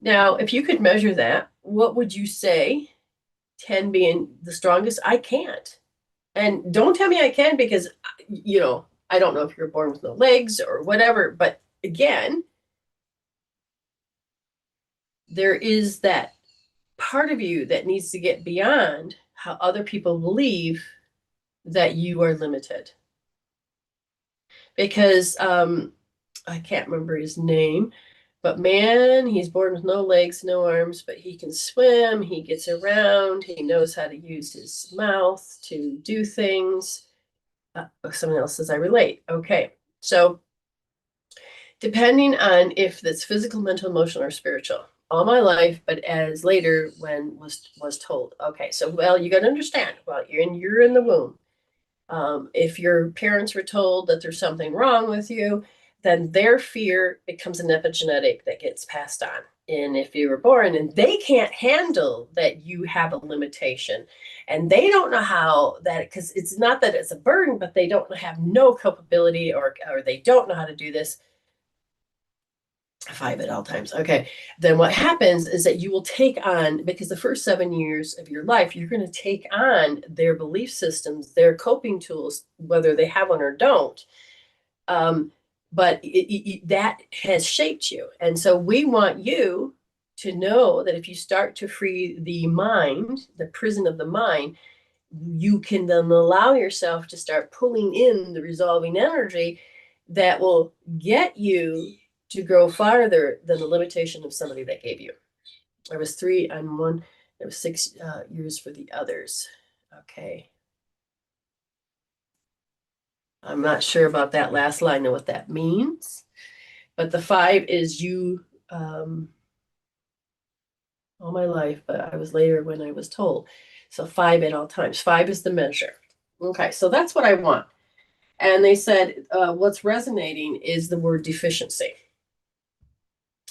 Now, if you could measure that, what would you say? 10 being the strongest, I can't. And don't tell me I can, because, I don't know if you're born with no legs or whatever, but again, there is that part of you that needs to get beyond how other people believe that you are limited. Because I can't remember his name, but man, he's born with no legs, no arms, but he can swim, he gets around, he knows how to use his mouth to do things. Someone else says I relate. Okay, so depending on if that's physical, mental, emotional, or spiritual. All my life, but as later when was told. Okay, so well, you got to understand. Well, you're in the womb. If your parents were told that there's something wrong with you, then their fear becomes an epigenetic that gets passed on. And if you were born and they can't handle that you have a limitation, and they don't know how that, because it's not that it's a burden, but they don't have no culpability, or they don't know how to do this. 5 at all times. Okay. Then what happens is that you will take on, because the first 7 years of your life, you're going to take on their belief systems, their coping tools, whether they have one or don't. But that has shaped you. And so we want you to know that if you start to free the mind, the prison of the mind, you can then allow yourself to start pulling in the resolving energy that will get you to grow farther than the limitation of somebody that gave you. I was 3 on one, it was 6 years for the others. Okay. I'm not sure about that last line and what that means, but the 5 is you, all my life, but I was later when I was told. So 5 at all times. 5 is the measure. Okay, so that's what I want. And they said, what's resonating is the word deficiency.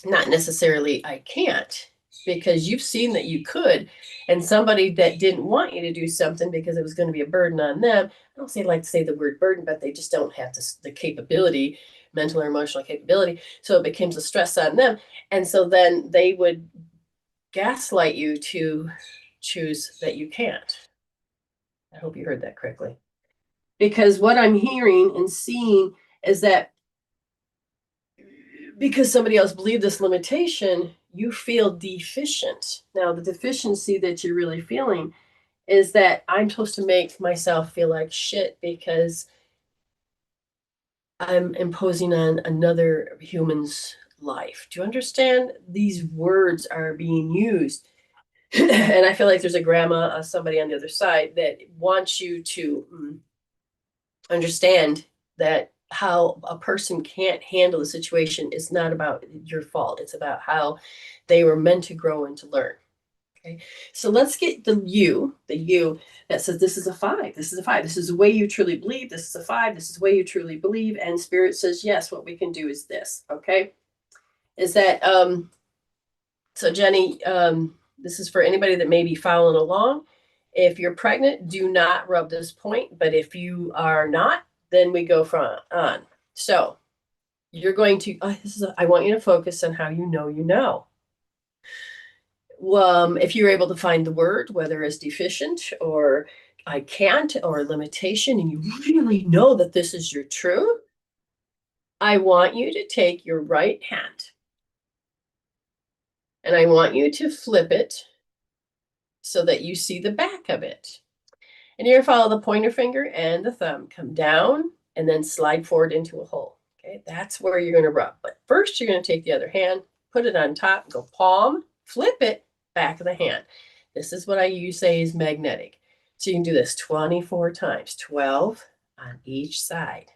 Not necessarily I can't, because you've seen that you could, and somebody that didn't want you to do something because it was going to be a burden on them. I don't like to say the word burden, but they just don't have the capability, mental or emotional capability. So it becomes a stress on them. And so then they would gaslight you to choose that you can't. I hope you heard that correctly. Because what I'm hearing and seeing is that because somebody else believed this limitation, you feel deficient. Now, the deficiency that you're really feeling is that I'm supposed to make myself feel like shit because I'm imposing on another human's life. Do you understand? These words are being used. And I feel like there's a grandma, somebody on the other side that wants you to understand that how a person can't handle the situation is not about your fault. It's about how they were meant to grow and to learn. Okay. So let's get the you that says this is a 5. This is a 5. This is the way you truly believe. This is a 5. This is the way you truly believe. And spirit says, yes, what we can do is this. Okay. Is that, so Jenny, this is for anybody that may be following along. If you're pregnant, do not rub this point. But if you are not, then we go on. So you're going to, I want you to focus on how you know you know. If you're able to find the word, whether it's deficient or I can't or limitation, and you really know that this is your truth, I want you to take your right hand And I want you to flip it so that you see the back of it. And you're going to follow the pointer finger and the thumb. Come down and then slide forward into a hole. Okay, that's where you're going to rub. But first, you're going to take the other hand, put it on top, go palm, flip it, back of the hand. This is what I say is magnetic. So you can do this 24 times, 12 on each side.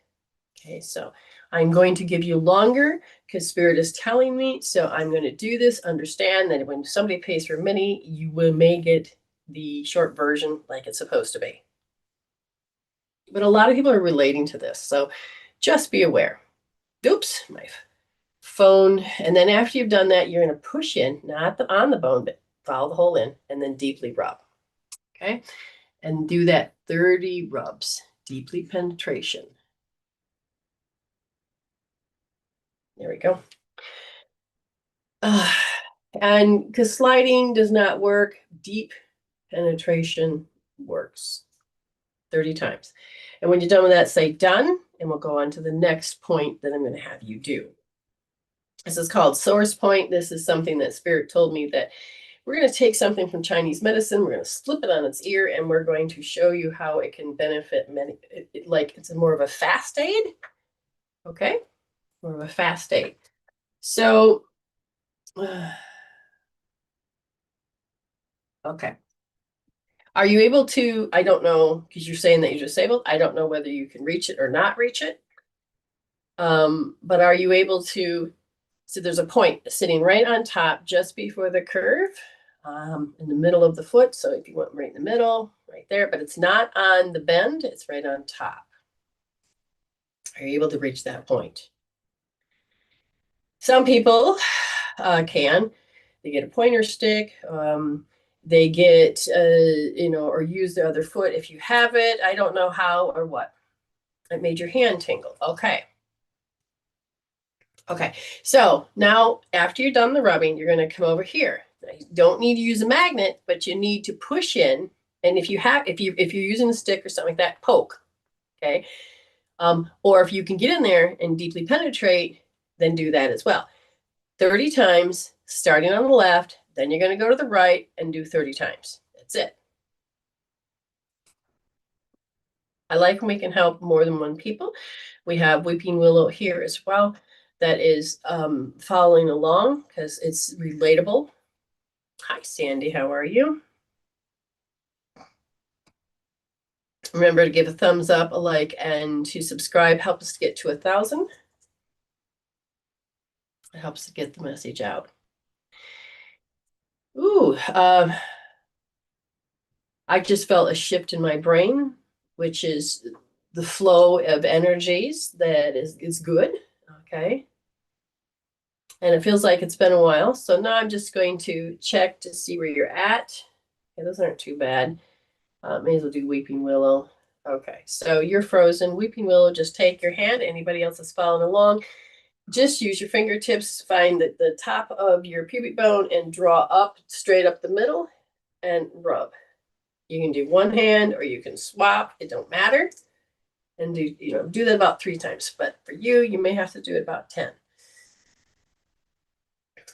Okay, so I'm going to give you longer because Spirit is telling me. So I'm going to do this. Understand that when somebody pays for mini, you may get the short version like it's supposed to be. But a lot of people are relating to this. So just be aware. Oops, my phone. And then after you've done that, you're going to push in, not on the bone, but follow the hole in and then deeply rub. Okay. And do that 30 rubs, deeply penetration. There we go. And because sliding does not work, deep penetration works 30 times. And when you're done with that, say done, and we'll go on to the next point that I'm going to have you do. This is called source point. This is something that Spirit told me that we're going to take something from Chinese medicine, we're going to slip it on its ear, and we're going to show you how it can benefit many, like it's more of a fast aid. Okay, more of a fast aid. So, okay. Are you able to, I don't know, because you're saying that you're disabled. I don't know whether you can reach it or not reach it. But are you able to, so there's a point sitting right on top just before the curve, in the middle of the foot. So if you want right in the middle, right there, but it's not on the bend, it's right on top. Are you able to reach that point? Some people can. They get a pointer stick. They get, or use the other foot if you have it. I don't know how or what. It made your hand tingle. Okay. Okay. So now after you're done the rubbing, you're going to come over here. Now, you don't need to use a magnet, but you need to push in. And if you're using a stick or something like that, poke. Okay. Or if you can get in there and deeply penetrate, then do that as well. 30 times, starting on the left, then you're going to go to the right and do 30 times. That's it. I like when we can help more than one people. We have Weeping Willow here as well that is following along because it's relatable. Hi, Sandy. How are you? Remember to give a thumbs up, a like, and to subscribe. Help us to get to 1,000. It helps to get the message out. Ooh, I just felt a shift in my brain, which is the flow of energies that is good. Okay. And it feels like it's been a while. So now I'm just going to check to see where you're at. Okay, those aren't too bad. May as well do Weeping Willow. Okay, so you're frozen. Weeping Willow, just take your hand. Anybody else that's following along, just use your fingertips, find the top of your pubic bone and draw up, straight up the middle and rub. You can do one hand or you can swap. It don't matter. And do that about 3 times. But for you, you may have to do it about 10.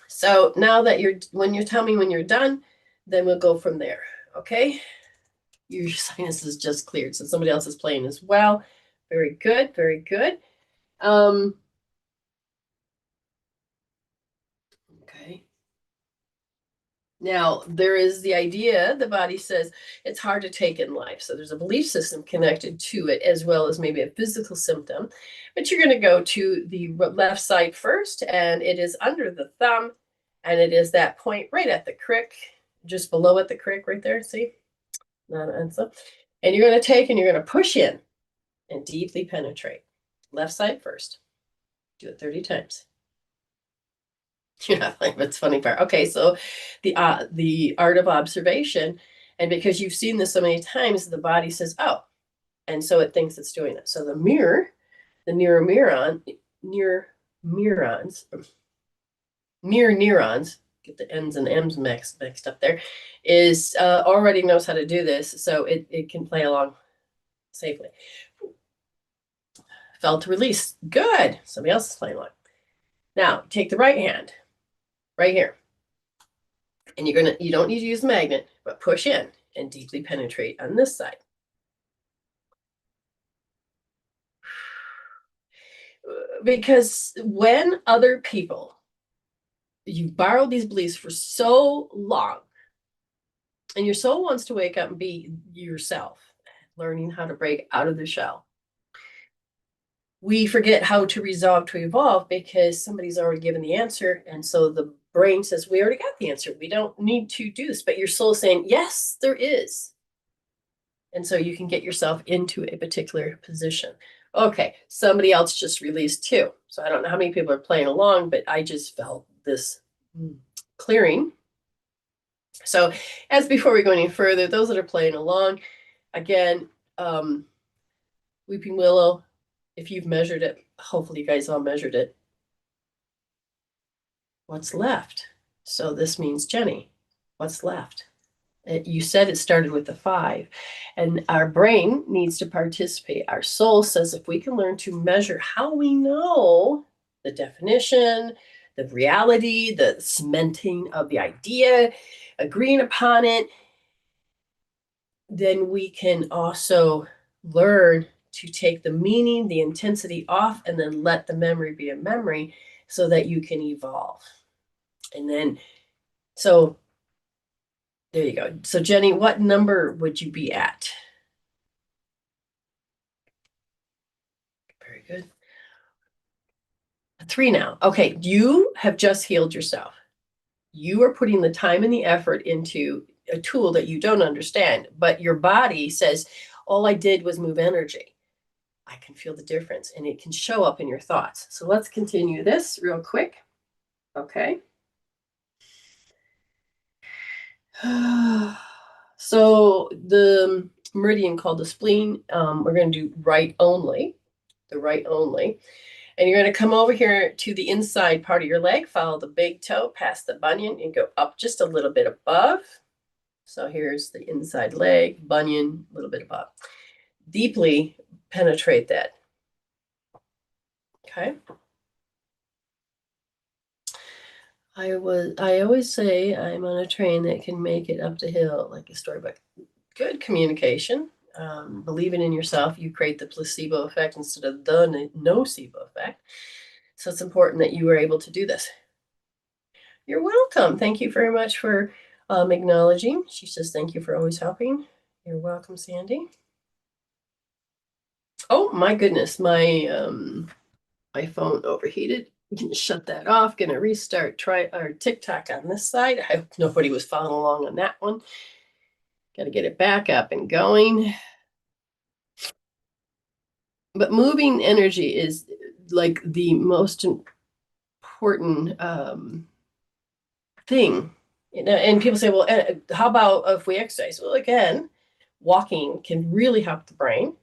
So now that when you tell me when you're done, then we'll go from there. Okay. Your sinus is just cleared. So somebody else is playing as well. Very good. Very good. Okay. Now, there is the idea, the body says it's hard to take in life. So there's a belief system connected to it, as well as maybe a physical symptom. But you're going to go to the left side first, and it is under the thumb, and it is that point right at the crick, just below at the crick right there. See? And you're going to take and you're going to push in and deeply penetrate. Left side first. Do it 30 times. Yeah, like that's funny part. Okay, so the art of observation, and because you've seen this so many times, the body says, "Oh," and so it thinks it's doing it. So the mirror neurons, get the N's and M's mixed up there, is already knows how to do this, so it can play along safely. Felt release. Good. Somebody else is playing along. Now take the right hand. Right here. And you don't need to use the magnet, but push in and deeply penetrate on this side. Because when other people, you've borrowed these beliefs for so long, and your soul wants to wake up and be yourself, learning how to break out of the shell. We forget how to resolve to evolve because somebody's already given the answer. And so the brain says, we already got the answer. We don't need to do this. But your soul's saying, yes, there is. And so you can get yourself into a particular position. Okay, somebody else just released too. So I don't know how many people are playing along, but I just felt this clearing. So as before we go any further, those that are playing along, again, Weeping Willow, if you've measured it, hopefully you guys all measured it. What's left? So this means Jenny. What's left? You said it started with a 5, and our brain needs to participate. Our soul says if we can learn to measure how we know the definition, the reality, the cementing of the idea, agreeing upon it, then we can also learn to take the meaning, the intensity off, and then let the memory be a memory so that you can evolve. And then, so there you go. So Jenny, what number would you be at? Very good. A 3 now. Okay, you have just healed yourself. You are putting the time and the effort into a tool that you don't understand, but your body says, all I did was move energy. I can feel the difference, and it can show up in your thoughts. So let's continue this real quick. Okay. So the meridian called the spleen, we're going to do right only, the right only. And you're going to come over here to the inside part of your leg, follow the big toe past the bunion and go up just a little bit above. So here's the inside leg, bunion, a little bit above. Deeply penetrate that. Okay. I always say I'm on a train that can make it up the hill like a storybook. Good communication. Believing in yourself, you create the placebo effect instead of the nocebo effect. So it's important that you were able to do this. You're welcome. Thank you very much for acknowledging. She says, thank you for always helping. You're welcome, Sandy. Oh my goodness, my phone overheated. Can shut that off. Gonna restart our TikTok on this side. I hope nobody was following along on that one. Got to get it back up and going. But moving energy is like the most important thing. You know, and people say, well, how about if we exercise? Well, again, walking can really help the brain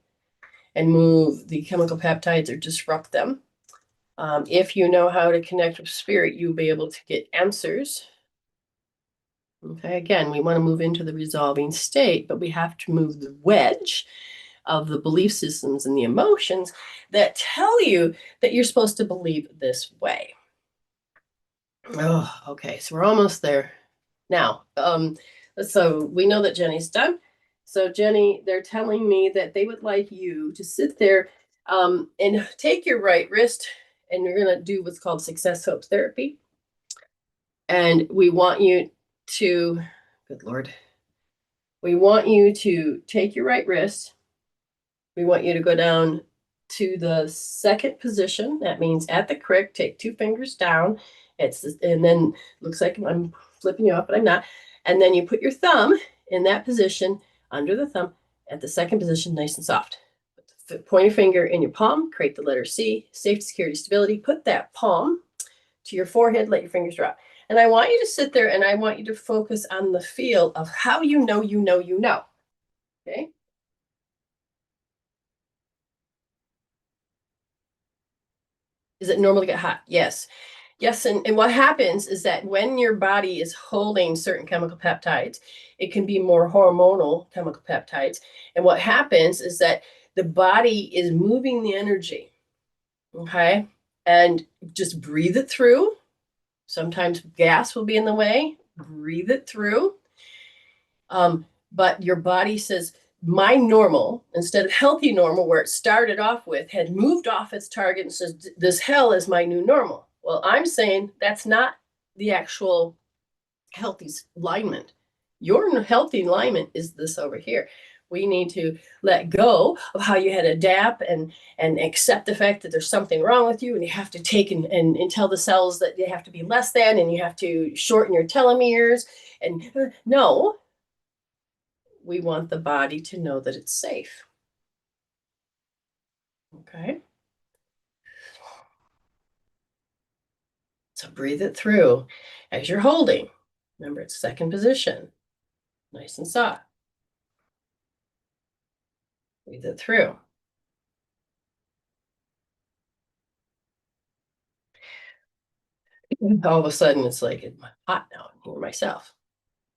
and move the chemical peptides or disrupt them. If you know how to connect with spirit, you'll be able to get answers. Okay, again, we want to move into the resolving state, but we have to move the wedge of the belief systems and the emotions that tell you that you're supposed to believe this way. Oh, okay, so we're almost there. Now, so we know that Jenny's done. So Jenny, they're telling me that they would like you to sit there and take your right wrist, and you're going to do what's called success hope therapy. And we want you to, good Lord, we want you to take your right wrist. We want you to go down to the second position. That means at the crick, take 2 fingers down. And then looks like I'm flipping you off, but I'm not. And then you put your thumb in that position under the thumb at the second position, nice and soft. Point your finger in your palm, create the letter C, safety, security, stability. Put that palm to your forehead, let your fingers drop. And I want you to sit there and I want you to focus on the feel of how you know, you know, you know. Okay. Does it normally get hot? Yes. Yes, and what happens is that when your body is holding certain chemical peptides, it can be more hormonal chemical peptides. And what happens is that the body is moving the energy, okay? And just breathe it through. Sometimes gas will be in the way. breathe it through. But your body says, my normal, instead of healthy normal, where it started off with, had moved off its target and says, this hell is my new normal. Well, I'm saying that's not the actual healthy alignment. Your healthy alignment is this over here. We need to let go of how you had to adapt and accept the fact that there's something wrong with you, and you have to take and tell the cells that they have to be less than, and you have to shorten your telomeres. And no, we want the body to know that it's safe. Okay. So breathe it through as you're holding. Remember, it's second position, nice and soft. Breathe it through. All of a sudden, it's like it's hot now. I hear myself.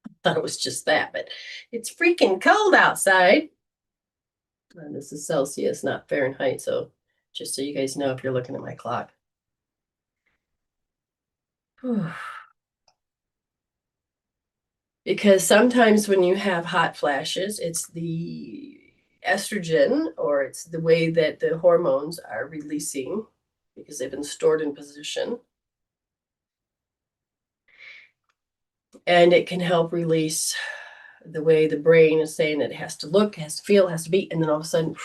I thought it was just that, but it's freaking cold outside. And this is Celsius, not Fahrenheit. So just so you guys know, if you're looking at my clock. Because sometimes when you have hot flashes, it's the estrogen, or it's the way that the hormones are releasing because they've been stored in position. And it can help release the way the brain is saying it has to look, has to feel, has to be, and then all of a sudden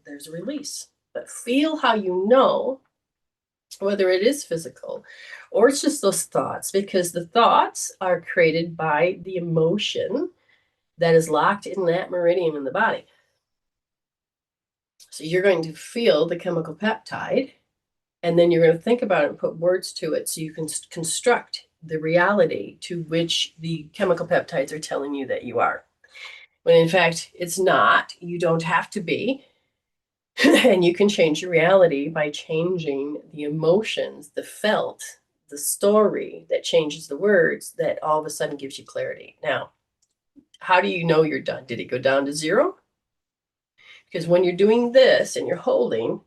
there's a release. But feel how you know whether it is physical or it's just those thoughts, because the thoughts are created by the emotion that is locked in that meridian in the body. So you're going to feel the chemical peptide, and then you're going to think about it and put words to it so you can construct the reality to which the chemical peptides are telling you that you are. When in fact, it's not. You don't have to be. And you can change your reality by changing the emotions, the felt, the story that changes the words that all of a sudden gives you clarity. Now, how do you know you're done? Did it go down to zero? Because when you're doing this and you're holding,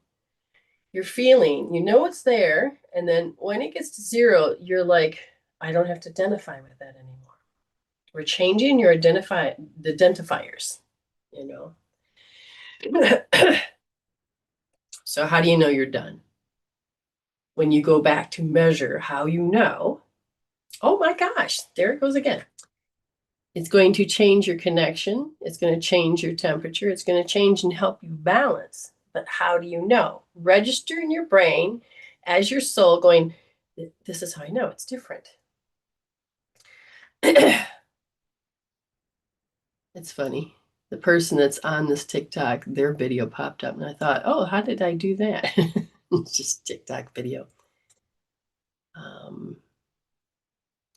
you're feeling, you know it's there. And then when it gets to zero, you're like, I don't have to identify with that anymore. We're changing your identifiers, you know. So how do you know you're done? When you go back to measure how you know, oh my gosh, there it goes again. It's going to change your connection. It's going to change your temperature. It's going to change and help you balance. But how do you know? Register in your brain as your soul going, this is how I know it's different. It's funny. The person that's on this TikTok, their video popped up, and I thought, oh, how did I do that? It's just TikTok video.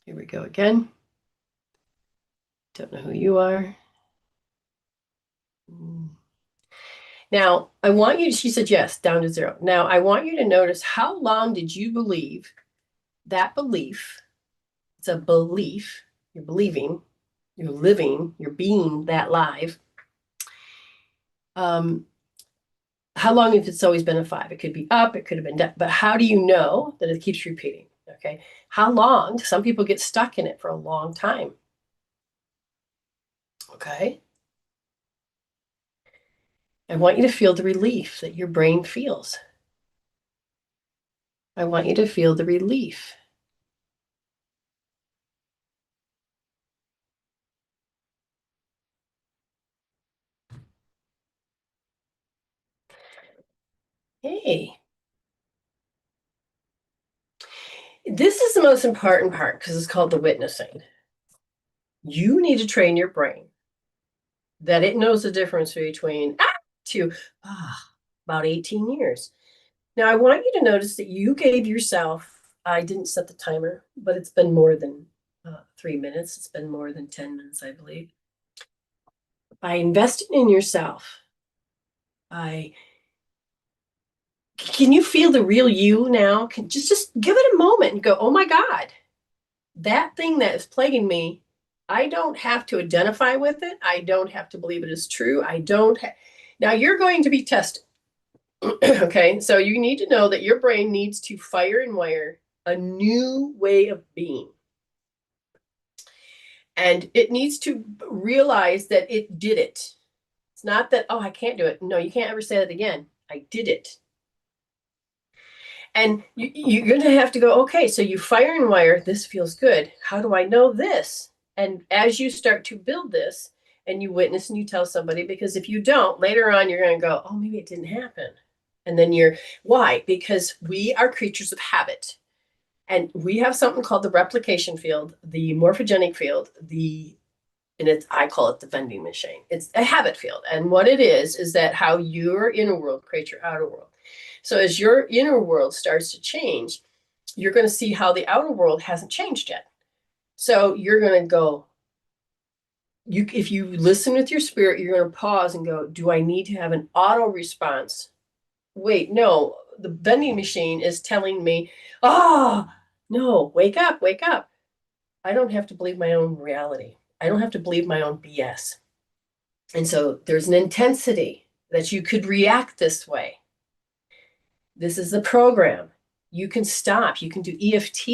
Here we go again. Don't know who you are. Now, I want you, she said yes, down to zero. Now, I want you to notice, how long did you believe that belief? It's a belief. You're believing, you're living, you're being that live. How long if it's always been a 5? It could be up, it could have been down, but how do you know that it keeps repeating? Okay. How long? Some people get stuck in it for a long time. Okay. I want you to feel the relief that your brain feels. I want you to feel the relief. Hey. This is the most important part because it's called the witnessing. You need to train your brain that it knows the difference between to about 18 years. Now, I want you to notice that you gave yourself, I didn't set the timer, but it's been more than 3 minutes. It's been more than 10 minutes, I believe. By investing in yourself, can you feel the real you now? Just give it a moment and go, oh my God, that thing that is plaguing me, I don't have to identify with it. I don't have to believe it is true. Now you're going to be tested. Okay, so you need to know that your brain needs to fire and wire a new way of being. And it needs to realize that it did it. It's not that, oh, I can't do it. No, you can't ever say that again. I did it. And you're going to have to go, okay, so you fire and wire, this feels good. How do I know this? And as you start to build this and you witness and you tell somebody, because if you don't, later on, you're going to go, oh, maybe it didn't happen. And then why? Because we are creatures of habit. And we have something called the replication field, the morphogenic field, I call it the vending machine. It's a habit field. And what it is that how your inner world creates your outer world. So as your inner world starts to change, you're going to see how the outer world hasn't changed yet. So you're going to go, if you listen with your spirit, you're going to pause and go, do I need to have an auto response? Wait, no, the vending machine is telling me, no, wake up, wake up. I don't have to believe my own reality. I don't have to believe my own BS. And so there's an intensity that you could react this way. This is the program. You can stop. You can do EFT.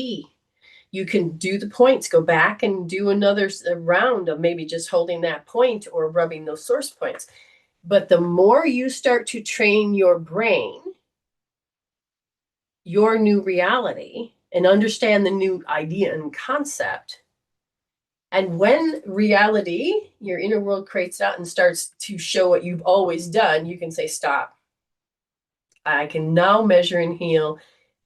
You can do the points, go back and do another round of maybe just holding that point or rubbing those source points. But the more you start to train your brain, your new reality, and understand the new idea and concept, and when reality, your inner world creates out and starts to show what you've always done, you can say, stop. I can now measure and heal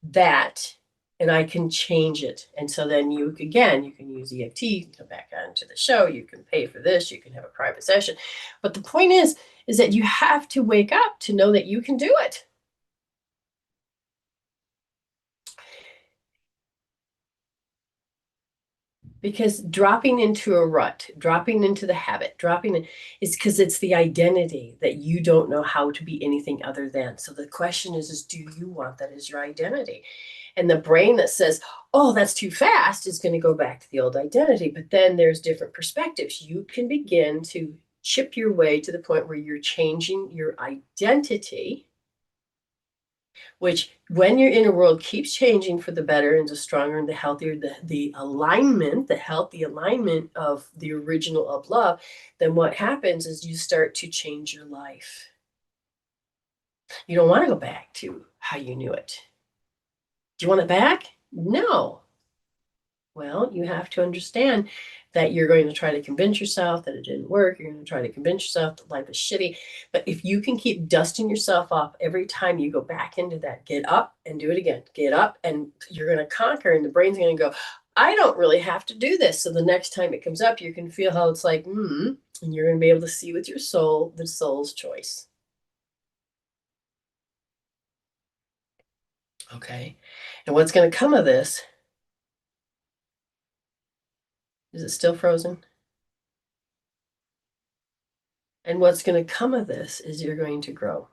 that, and I can change it. And so then you can use EFT, you can come back onto the show, you can pay for this, you can have a private session. But the point is that you have to wake up to know that you can do it. Because dropping into a rut, dropping into the habit, is because it's the identity that you don't know how to be anything other than. So the question is do you want that as your identity? And the brain that says, oh, that's too fast is going to go back to the old identity. But then there's different perspectives. You can begin to chip your way to the point where you're changing your identity, which when your inner world keeps changing for the better and the stronger and the healthier, the alignment, the alignment of the original of love, then what happens is you start to change your life. You don't want to go back to how you knew it. Do you want it back? No. Well, you have to understand that you're going to try to convince yourself that it didn't work. You're going to try to convince yourself that life is shitty. But if you can keep dusting yourself off every time you go back into that, get up and do it again. Get up and you're going to conquer. And the brain's going to go, I don't really have to do this. So the next time it comes up, you can feel how it's like, and you're going to be able to see with your soul, the soul's choice. Okay. And what's going to come of this? Is it still frozen? And what's going to come of this is you're going to grow.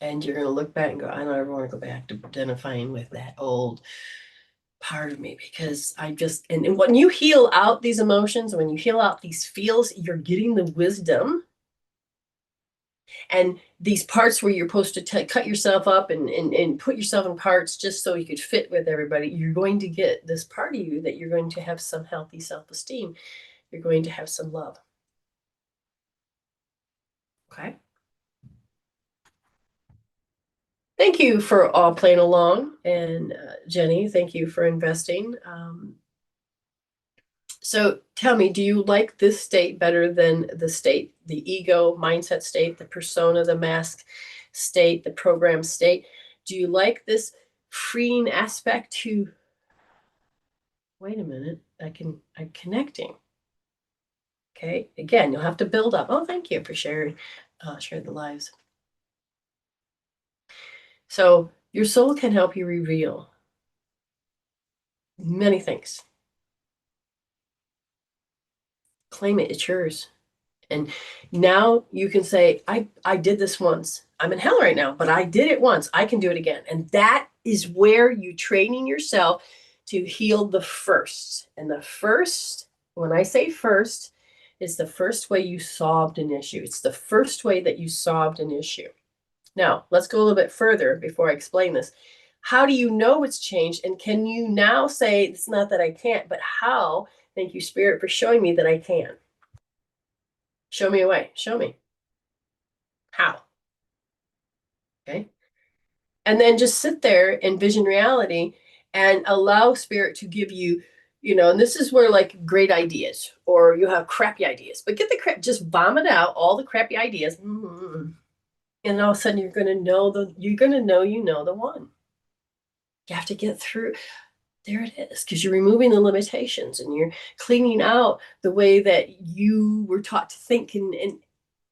And you're going to look back and go, I don't ever want to go back to identifying with that old part of me, because and when you heal out these emotions, when you heal out these feels, you're getting the wisdom. And these parts where you're supposed to cut yourself up and put yourself in parts just so you could fit with everybody, you're going to get this part of you that you're going to have some healthy self-esteem. You're going to have some love. Okay. Thank you for all playing along. And Jenny, thank you for investing. So tell me, do you like this state better than the state, the ego mindset state, the persona, the mask state, the program state? Do you like this freeing aspect to, wait a minute, I'm connecting. Okay, again, you'll have to build up. Oh, thank you for sharing the lives. So your soul can help you reveal many things. Claim it, it's yours. And now you can say, I did this once. I'm in hell right now, but I did it once. I can do it again. And that is where you training yourself to heal the first. And the first, when I say first, is the first way you solved an issue. It's the first way that you solved an issue. Now, let's go a little bit further before I explain this. How do you know it's changed? And can you now say, it's not that I can't, but how Thank you, Spirit, for showing me that I can. Show me a way. Show me. How? Okay. And then just sit there, envision reality, and allow Spirit to give you, and this is where like great ideas, or you have crappy ideas, but get the crap, just vomit out all the crappy ideas. And all of a sudden you're going to know the one. You have to get through. There it is, because you're removing the limitations and you're cleaning out the way that you were taught to think.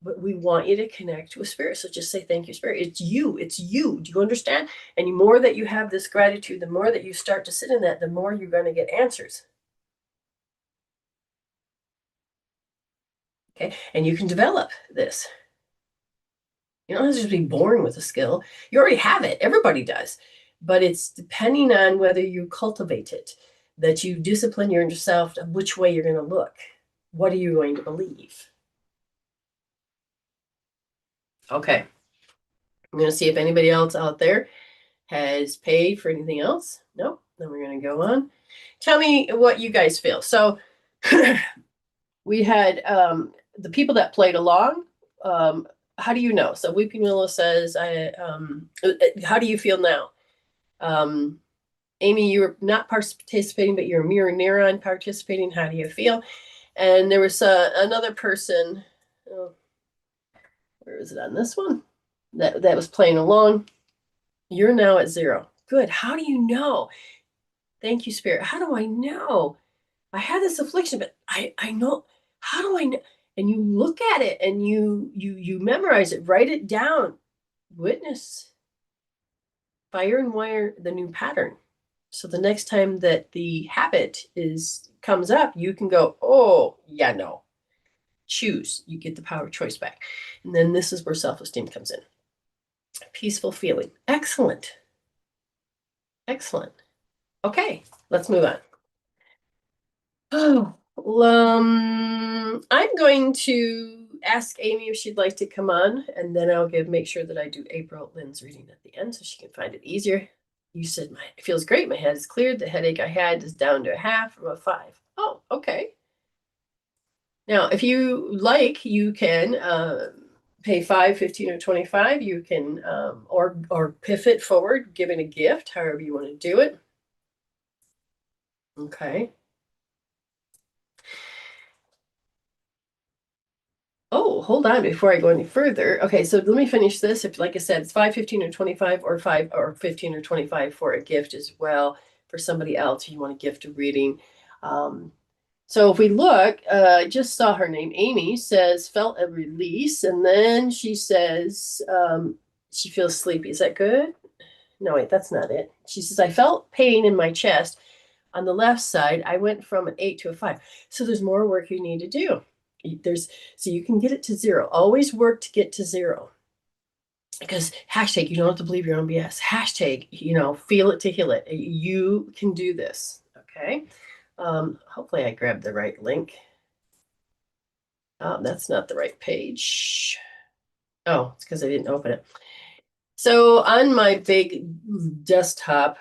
But we want you to connect with Spirit. So just say, thank you, Spirit. It's you. It's you. Do you understand? And the more that you have this gratitude, the more that you start to sit in that, the more you're going to get answers. Okay. And you can develop this. You don't have to just be born with a skill. You already have it. Everybody does. But it's depending on whether you cultivate it, that you discipline yourself of which way you're going to look. What are you going to believe? Okay. I'm going to see if anybody else out there has paid for anything else. Nope. Then we're going to go on. Tell me what you guys feel. So we had the people that played along. How do you know? So Weeping Willow says, how do you feel now? Amy, you were not participating, but you're a mirror neuron participating. How do you feel? And there was another person, where is it on this one? That was playing along. You're now at 0. Good. How do you know? Thank you, Spirit. How do I know? I had this affliction, but I know. How do I know? And you look at it and you memorize it, write it down, witness, fire and wire the new pattern. So the next time that the habit comes up, you can go, oh, yeah, no. Choose. You get the power of choice back. And then this is where self-esteem comes in. Peaceful feeling. Excellent. Excellent. Okay, let's move on. Oh, I'm going to ask Amy if she'd like to come on, and then I'll make sure that I do April Lynn's reading at the end so she can find it easier. You said it feels great. My head is cleared. The headache I had is down to a half from a 5. Oh, okay. Now, if you like, you can pay 5, 15, or 25. You can or pivot forward, giving a gift, however you want to do it. Okay. Oh, hold on before I go any further. Okay, so let me finish this. If, like I said, it's 5, 15, or 25, or 5 or 15 or 25 for a gift as well for somebody else you want to gift a reading. So if we look, I just saw her name. Amy says, felt a release. And then she says, she feels sleepy. Is that good? No, wait, that's not it. She says, I felt pain in my chest on the left side. I went from an 8 to a 5. So there's more work you need to do. So you can get it to 0. Always work to get to 0. Because hashtag, you don't have to believe your own BS. Hashtag, feel it to heal it. You can do this. Okay. Hopefully I grabbed the right link. That's not the right page. Oh, it's because I didn't open it. So on my big desktop,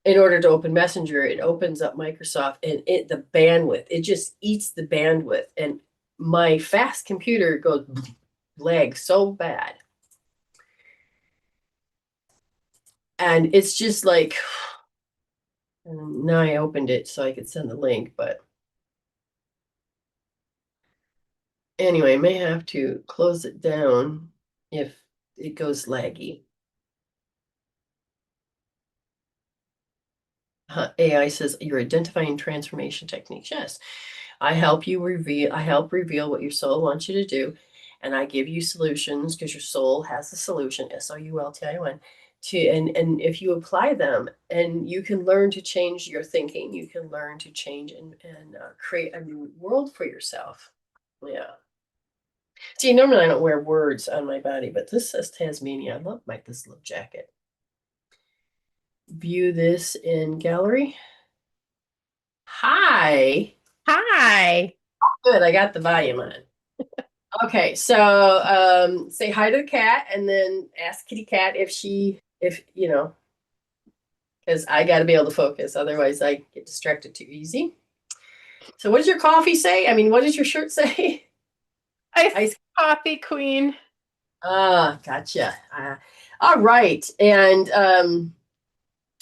in order to open Messenger, it opens up Microsoft, and the bandwidth, it just eats the bandwidth. And my fast computer goes lag so bad. And it's just like, and now I opened it so I could send the link, but anyway, I may have to close it down if it goes laggy. AI says you're identifying transformation techniques. Yes, I help reveal what your soul wants you to do, and I give you solutions because your soul has the solution, SOULTION, and if you apply them, and you can learn to change your thinking, you can learn to change and create a new world for yourself. Yeah. See, normally I don't wear words on my body, but this says Tasmania. I love this little jacket. View this in gallery. Hi. Hi. Good, I got the volume on. Okay, so say hi to the cat and then ask kitty cat if because I got to be able to focus. Otherwise, I get distracted too easy. So, what does your coffee say? I mean, what does your shirt say? Iced Ice. coffee queen. Ah, gotcha. All right, and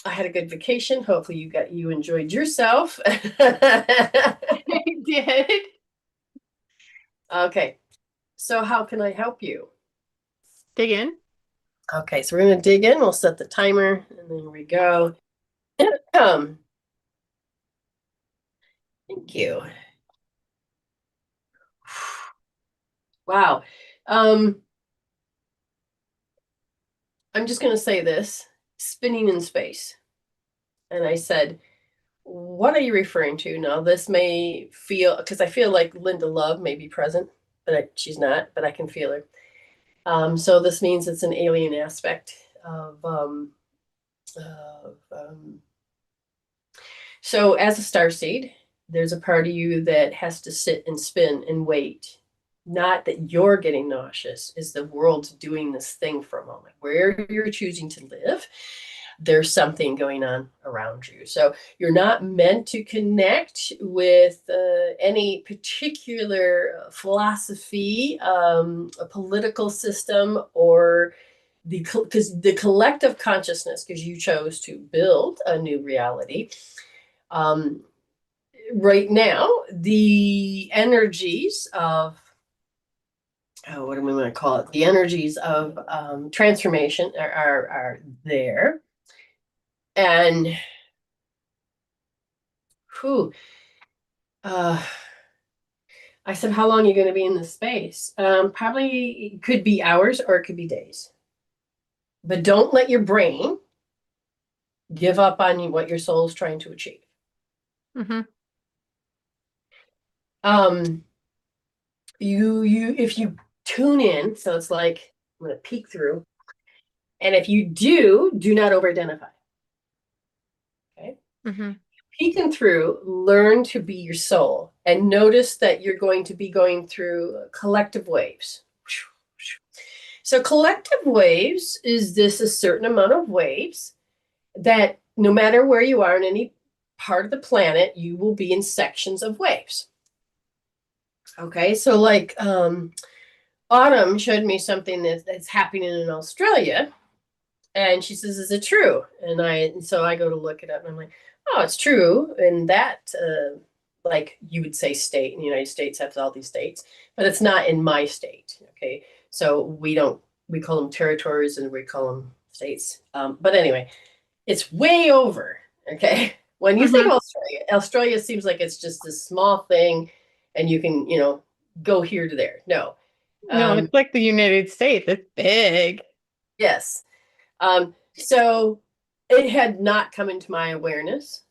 I had a good vacation. Hopefully, you enjoyed yourself. I did. Okay, so how can I help you? Dig in. Okay, so we're gonna dig in. We'll set the timer, and there we go. Um, thank you. Wow. I'm just gonna say this, spinning in space. And I said, what are you referring to? Now, this may feel, because I feel like Linda Love may be present, but she's not, but I can feel her. So this means it's an alien aspect of so as a starseed, there's a part of you that has to sit and spin and wait. Not that you're getting nauseous, is the world's doing this thing for a moment. Where you're choosing to live, there's something going on around you. So you're not meant to connect with any particular philosophy, a political system, or because the collective consciousness, because you chose to build a new reality. Right now, the energies of what do we want to call it? The energies of transformation are there. And whew, I said, how long are you going to be in this space? Probably it could be hours or it could be days. But don't let your brain give up on what your soul is trying to achieve. Mm-hmm. If you tune in, so it's like I'm going to peek through, and if you do not over-identify. Okay. Mm-hmm. Peeking through, learn to be your soul and notice that you're going to be going through collective waves. So collective waves is this a certain amount of waves that no matter where you are in any part of the planet, you will be in sections of waves. Okay, so like Autumn showed me something that's happening in Australia. And she says, is it true? And so I go to look it up and I'm like, oh, it's true. And that, like you would say state in the United States has all these states, but it's not in my state. Okay. So we call them territories and we call them states. But anyway, it's way over. Okay. When you think of Australia seems like it's just this small thing and you can, go here to there. No. No, it's like the United States. It's big. Yes. So it had not come into my awareness.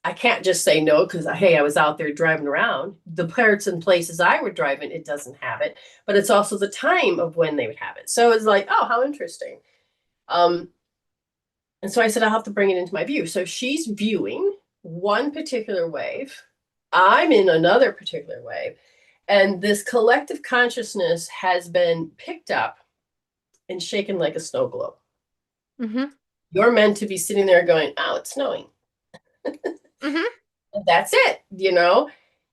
I can't just say no because, hey, I was out there driving around. The parts and places I would drive in, it doesn't have it, but it's also the time of when they would have it. So it's like, oh, how interesting. And so I said, I'll have to bring it into my view. So she's viewing one particular wave. I'm in another particular wave. And this collective consciousness has been picked up and shaken like a snow globe. Mm-hmm. You're meant to be sitting there going, oh, it's snowing. Mm-hmm. That's it,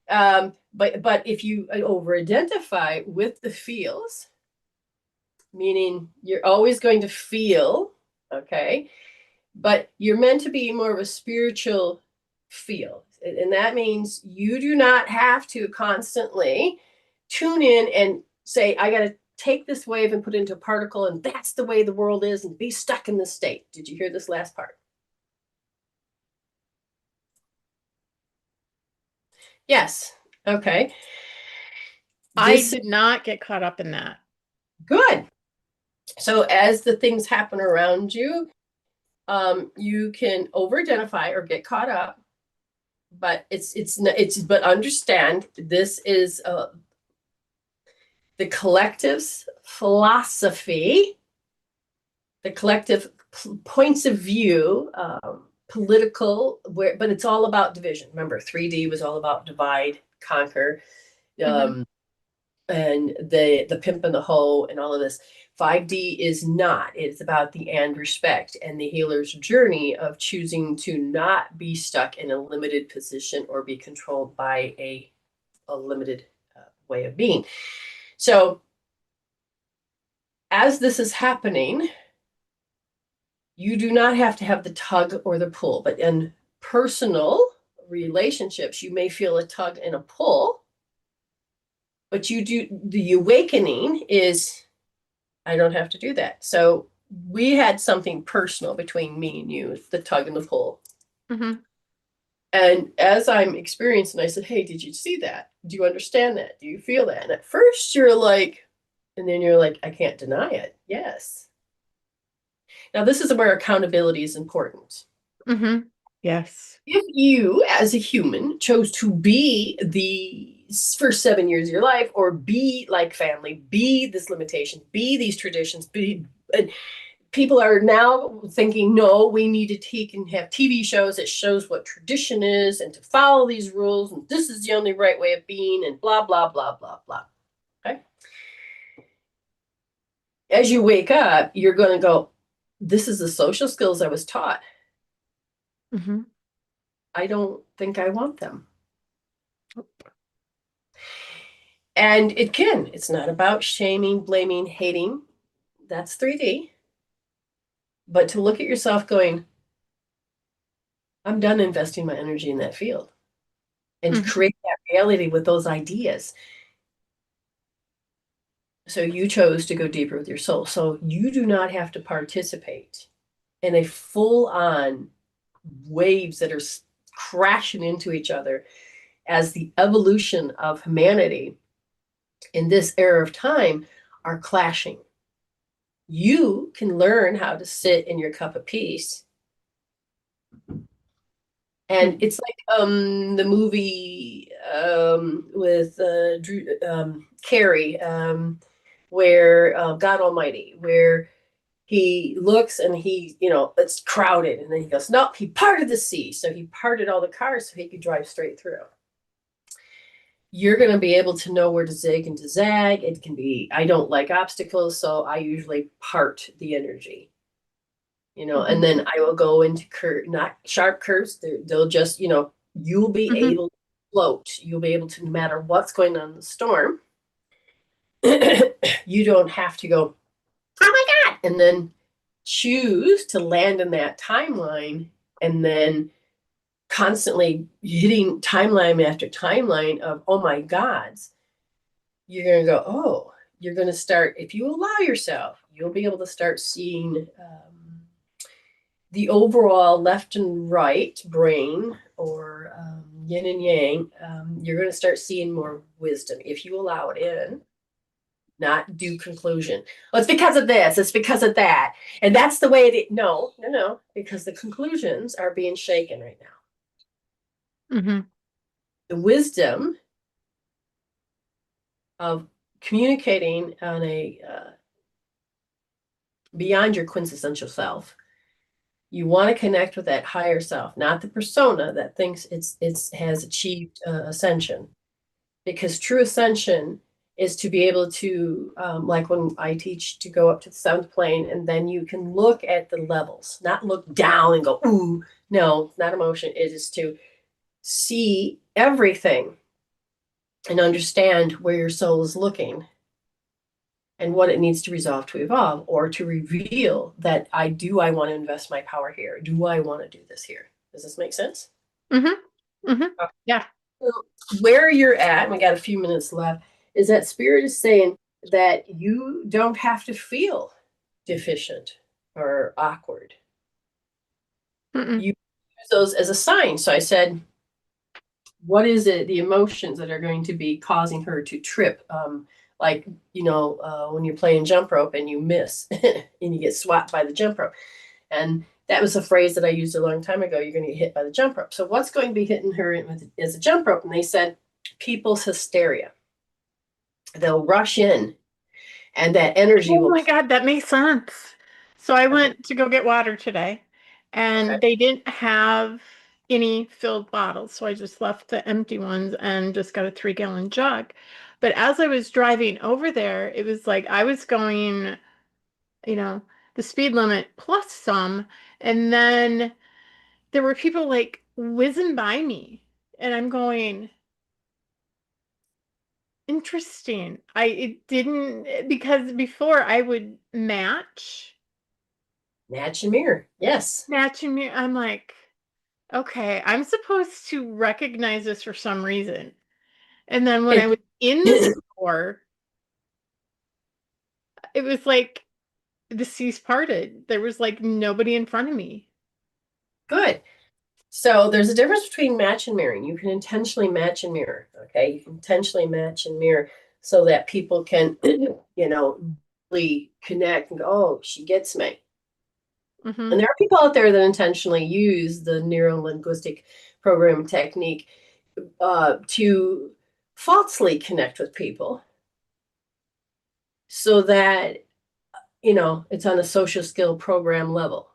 but if you over-identify with the feels, meaning you're always going to feel, okay, but you're meant to be more of a spiritual feel. And that means you do not have to constantly tune in and say, I got to take this wave and put it into a particle, and that's the way the world is, and be stuck in this state. Did you hear this last part? Yes. Okay. I did not get caught up in that. Good. So as the things happen around you, you can over-identify or get caught up, but but understand this is the collective's philosophy, the collective points of view, political, but it's all about division. Remember, 3D was all about divide, conquer, and the pimp and the hoe and all of this. 5D is not. It's about the and respect and the healer's journey of choosing to not be stuck in a limited position or be controlled by a limited way of being. So as this is happening, you do not have to have the tug or the pull, but in personal relationships, you may feel a tug and a pull, but you do, the awakening is, I don't have to do that. So we had something personal between me and you, the tug and the pull. Mm-hmm. And as I'm experiencing, I said, hey, did you see that? Do you understand that? Do you feel that? And at first you're like, and then you're like, I can't deny it. Yes. Now, this is where accountability is important. Mm-hmm. Yes. If you, as a human, chose to be the first 7 years of your life, or be like family, be this limitation, be these traditions, be, people are now thinking, no, we need to take and have TV shows that shows what tradition is and to follow these rules, and this is the only right way of being, and blah, blah, blah, blah, blah. Okay. As you wake up, you're going to go, this is the social skills I was taught. Mm-hmm. I don't think I want them. And it's not about shaming, blaming, hating. That's 3D. But to look at yourself going, I'm done investing my energy in that field, and to create that reality with those ideas. So you chose to go deeper with your soul. So you do not have to participate in a full-on waves that are crashing into each other as the evolution of humanity in this era of time are clashing. You can learn how to sit in your cup of peace. And it's like the movie with Drew Carey, where God Almighty, where he looks and he, it's crowded, and then he goes, nope, he parted the sea. So he parted all the cars so he could drive straight through. You're going to be able to know where to zig and to zag. It can be, I don't like obstacles, so I usually part the energy. And then I will go into not sharp curves. They'll just, you'll be able to float. You'll be able to, no matter what's going on in the storm, you don't have to go, oh my God, and then choose to land in that timeline, and then constantly hitting timeline after timeline of, oh my gods. You're going to go, oh, you're going to start, if you allow yourself, you'll be able to start seeing the overall left and right brain, or yin and yang. You're going to start seeing more wisdom if you allow it in, not do conclusion. Well, it's because of this, it's because of that. And that's the way it, no, because the conclusions are being shaken right now. Mm-hmm. The wisdom of communicating on a beyond your quintessential self. You want to connect with that higher self, not the persona that thinks it's has achieved ascension. Because true ascension is to be able to, like when I teach, to go up to the seventh plane, and then you can look at the levels, not look down and go, ooh, no, not emotion. It is to see everything and understand where your soul is looking and what it needs to resolve to evolve, or to reveal that I want to invest my power here? Do I want to do this here? Does this make sense? Mm-hmm. Mm-hmm. Okay. Yeah. So where you're at, and we got a few minutes left, is that Spirit is saying that you don't have to feel deficient or awkward. Mm-mm. You use those as a sign. So I said, what is it, the emotions that are going to be causing her to trip? Like, when you're playing jump rope and you miss and you get swapped by the jump rope. And that was a phrase that I used a long time ago. You're going to get hit by the jump rope. So what's going to be hitting her is a jump rope? And they said, people's hysteria. They'll rush in, and that energy will. Oh my God, that makes sense. So I went to go get water today, and they didn't have any filled bottles. So I just left the empty ones and just got a 3-gallon jug. But as I was driving over there, it was like I was going the speed limit plus some. And then there were people like whizzing by me, and I'm going, interesting. It didn't, because before I would match Match and mirror. Yes. me. I'm like, okay, I'm supposed to recognize this for some reason. And then when I was in the store, it was like the seas parted. There was like nobody in front of me. Good. So there's a difference between match and mirroring. You can intentionally match and mirror. Okay. You can intentionally match and mirror so that people can, really connect and go, oh, she gets me. Mm-hmm. And there are people out there that intentionally use the neuro-linguistic programming technique to falsely connect with people so that, it's on a social skill program level.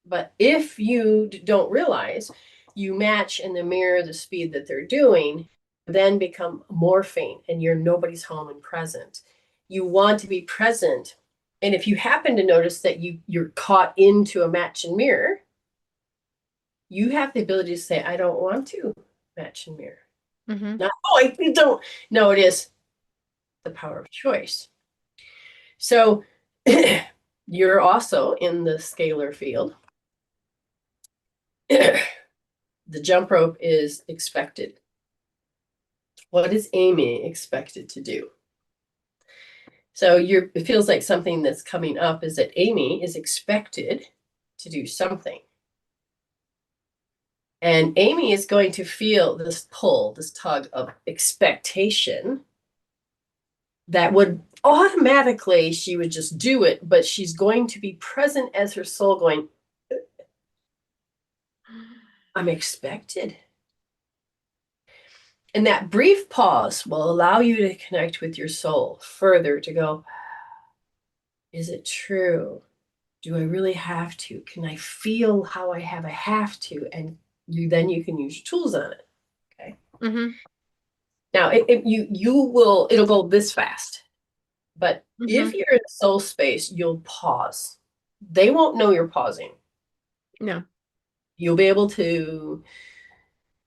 But if you don't realize, you match in the mirror the speed that they're doing, then become morphing and you're nobody's home and present. You want to be present. And if you happen to notice that you're caught into a match and mirror, you have the ability to say, I don't want to match and mirror. Mm-hmm. Not, oh, I don't. No, it is the power of choice. So you're also in the scalar field. The jump rope is expected. What is Amy expected to do? So it feels like something that's coming up is that Amy is expected to do something. And Amy is going to feel this pull, this tug of expectation that would automatically, she would just do it, but she's going to be present as her soul going, I'm expected. And that brief pause will allow you to connect with your soul further to go, is it true? Do I really have to? Can I feel how I have to? And you can use your tools on it. Okay. Mm-hmm. Now it'll go this fast. But if you're in soul space, you'll pause. They won't know you're pausing. No. You'll be able to,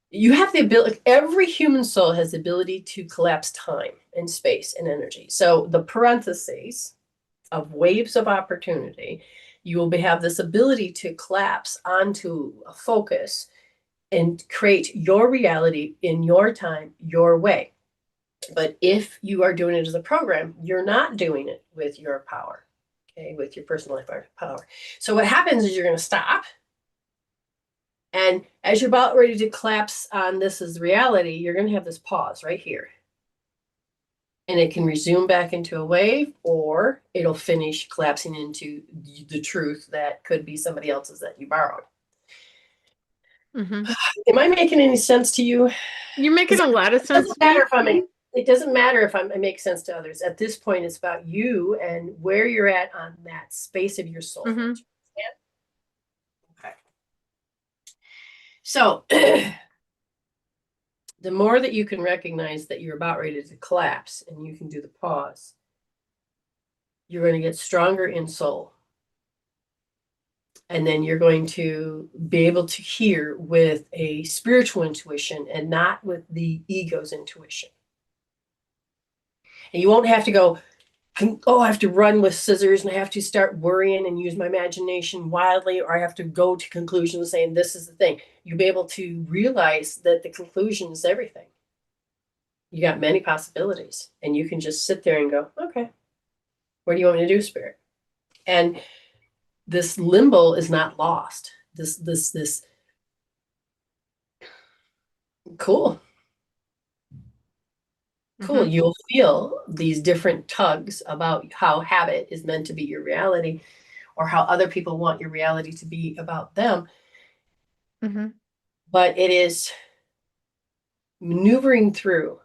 you have the ability, every human soul has the ability to collapse time and space and energy. So the parentheses of waves of opportunity, you will have this ability to collapse onto a focus and create your reality in your time, your way. But if you are doing it as a program, you're not doing it with your power, okay, with your personal life power. So what happens is you're going to stop. And as you're about ready to collapse on this as reality, you're going to have this pause right here. And it can resume back into a wave, or it'll finish collapsing into the truth that could be somebody else's that you borrowed. Mm-hmm. Am I making any sense to you? You're making a lot of sense. It doesn't matter if I make sense to others. At this point, it's about you and where you're at on that space of your soul. Mm-hmm. Okay. So the more that you can recognize that you're about ready to collapse and you can do the pause, you're going to get stronger in soul. And then you're going to be able to hear with a spiritual intuition and not with the ego's intuition. And you won't have to go, I have to run with scissors and I have to start worrying and use my imagination wildly, or I have to go to conclusions saying this is the thing. You'll be able to realize that the conclusion is everything. You got many possibilities, and you can just sit there and go, okay, what do you want me to do, Spirit? And this limbo is not lost. This cool. Cool. Mm-hmm. You'll feel these different tugs about how habit is meant to be your reality, or how other people want your reality to be about them. Mm-hmm. But it is maneuvering through.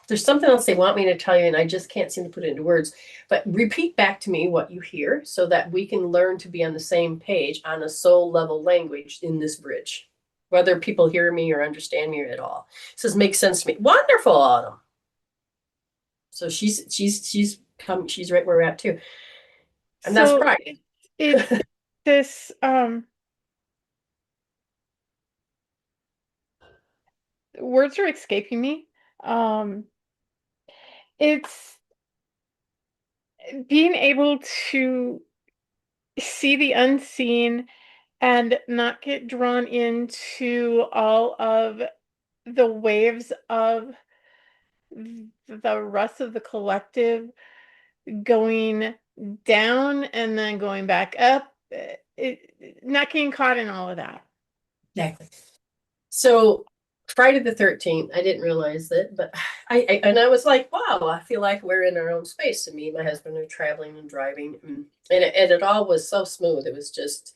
There's something else they want me to tell you, and I just can't seem to put it into words. But repeat back to me what you hear so that we can learn to be on the same page on a soul level language in this bridge. Whether people hear me or understand me at all. This makes sense to me. Wonderful, Autumn. So she's right where we're at too. I'm not So surprised. it's this words are escaping me. Um, it's being able to see the unseen and not get drawn into all of the waves of the rest of the collective going down and then going back up. Not getting caught in all of that. Exactly. So Friday the 13th, I didn't realize that, but I was like, wow, I feel like we're in our own space. And me and my husband are traveling and driving, and it all was so smooth. It was just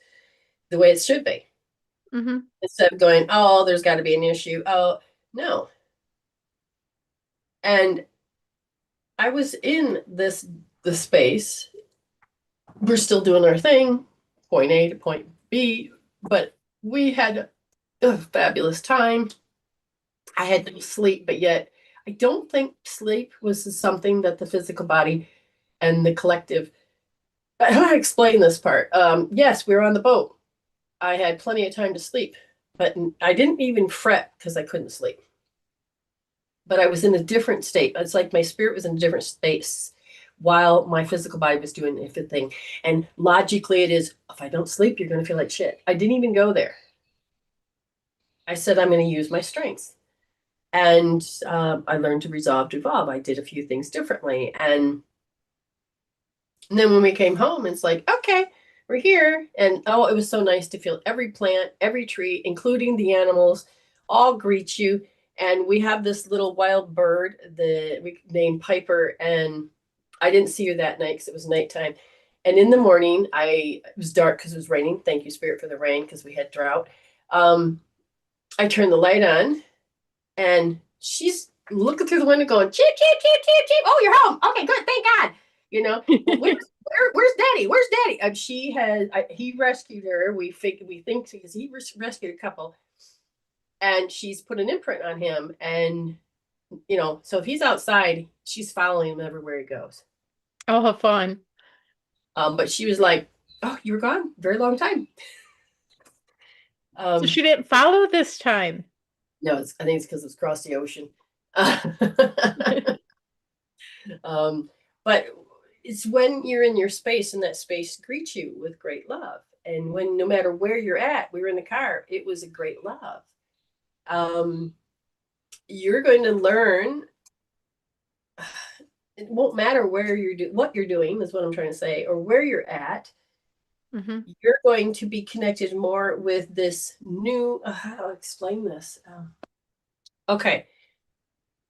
the way it should be. Mm-hmm. Instead of going, oh, there's got to be an issue. Oh, no. And I was in the space. We're still doing our thing, point A to point B, but we had a fabulous time. I had no sleep, but yet I don't think sleep was something that the physical body and the collective. How do I explain this part? Yes, we were on the boat. I had plenty of time to sleep, but I didn't even fret because I couldn't sleep. But I was in a different state. It's like my spirit was in a different space while my physical body was doing a thing. And logically, it is if I don't sleep, you're going to feel like shit. I didn't even go there. I said, I'm going to use my strengths. And I learned to resolve to evolve. I did a few things differently. And then when we came home, it's like, okay, we're here. And oh, it was so nice to feel every plant, every tree, including the animals, all greet you. And we have this little wild bird that we named Piper. And I didn't see her that night because it was nighttime. And in the morning, it was dark because it was raining. Thank you, Spirit, for the rain because we had drought. I turned the light on and she's looking through the window going, cheep, cheep, cheep, cheep, cheep. Oh, you're home. Okay, good. Thank God. Well, where's Daddy? Where's Daddy? And he rescued her. We think because he rescued a couple, and she's put an imprint on him. And so if he's outside, she's following him everywhere he goes. Oh, how fun! But she was like, "Oh, you were gone very long time." So she didn't follow this time. No, I think it's because it's across the ocean. But it's when you're in your space and that space greets you with great love. And when no matter where you're at, we were in the car, it was a great love. You're going to learn. It won't matter where what you're doing is what I'm trying to say, or where you're at. Mm-hmm. You're going to be connected more with this new. How do I explain this? Okay,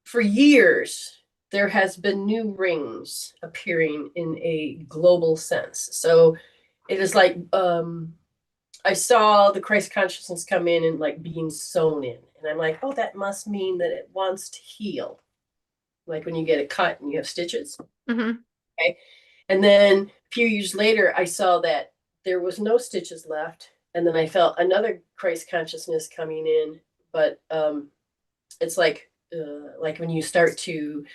for years there has been new rings appearing in a global sense. So it is like I saw the Christ consciousness come in and like being sewn in. And I'm like, oh, that must mean that it wants to heal. Like when you get a cut and you have stitches. Mm-hmm. Okay. And then a few years later, I saw that there was no stitches left. And then I felt another Christ consciousness coming in. But it's like when you start to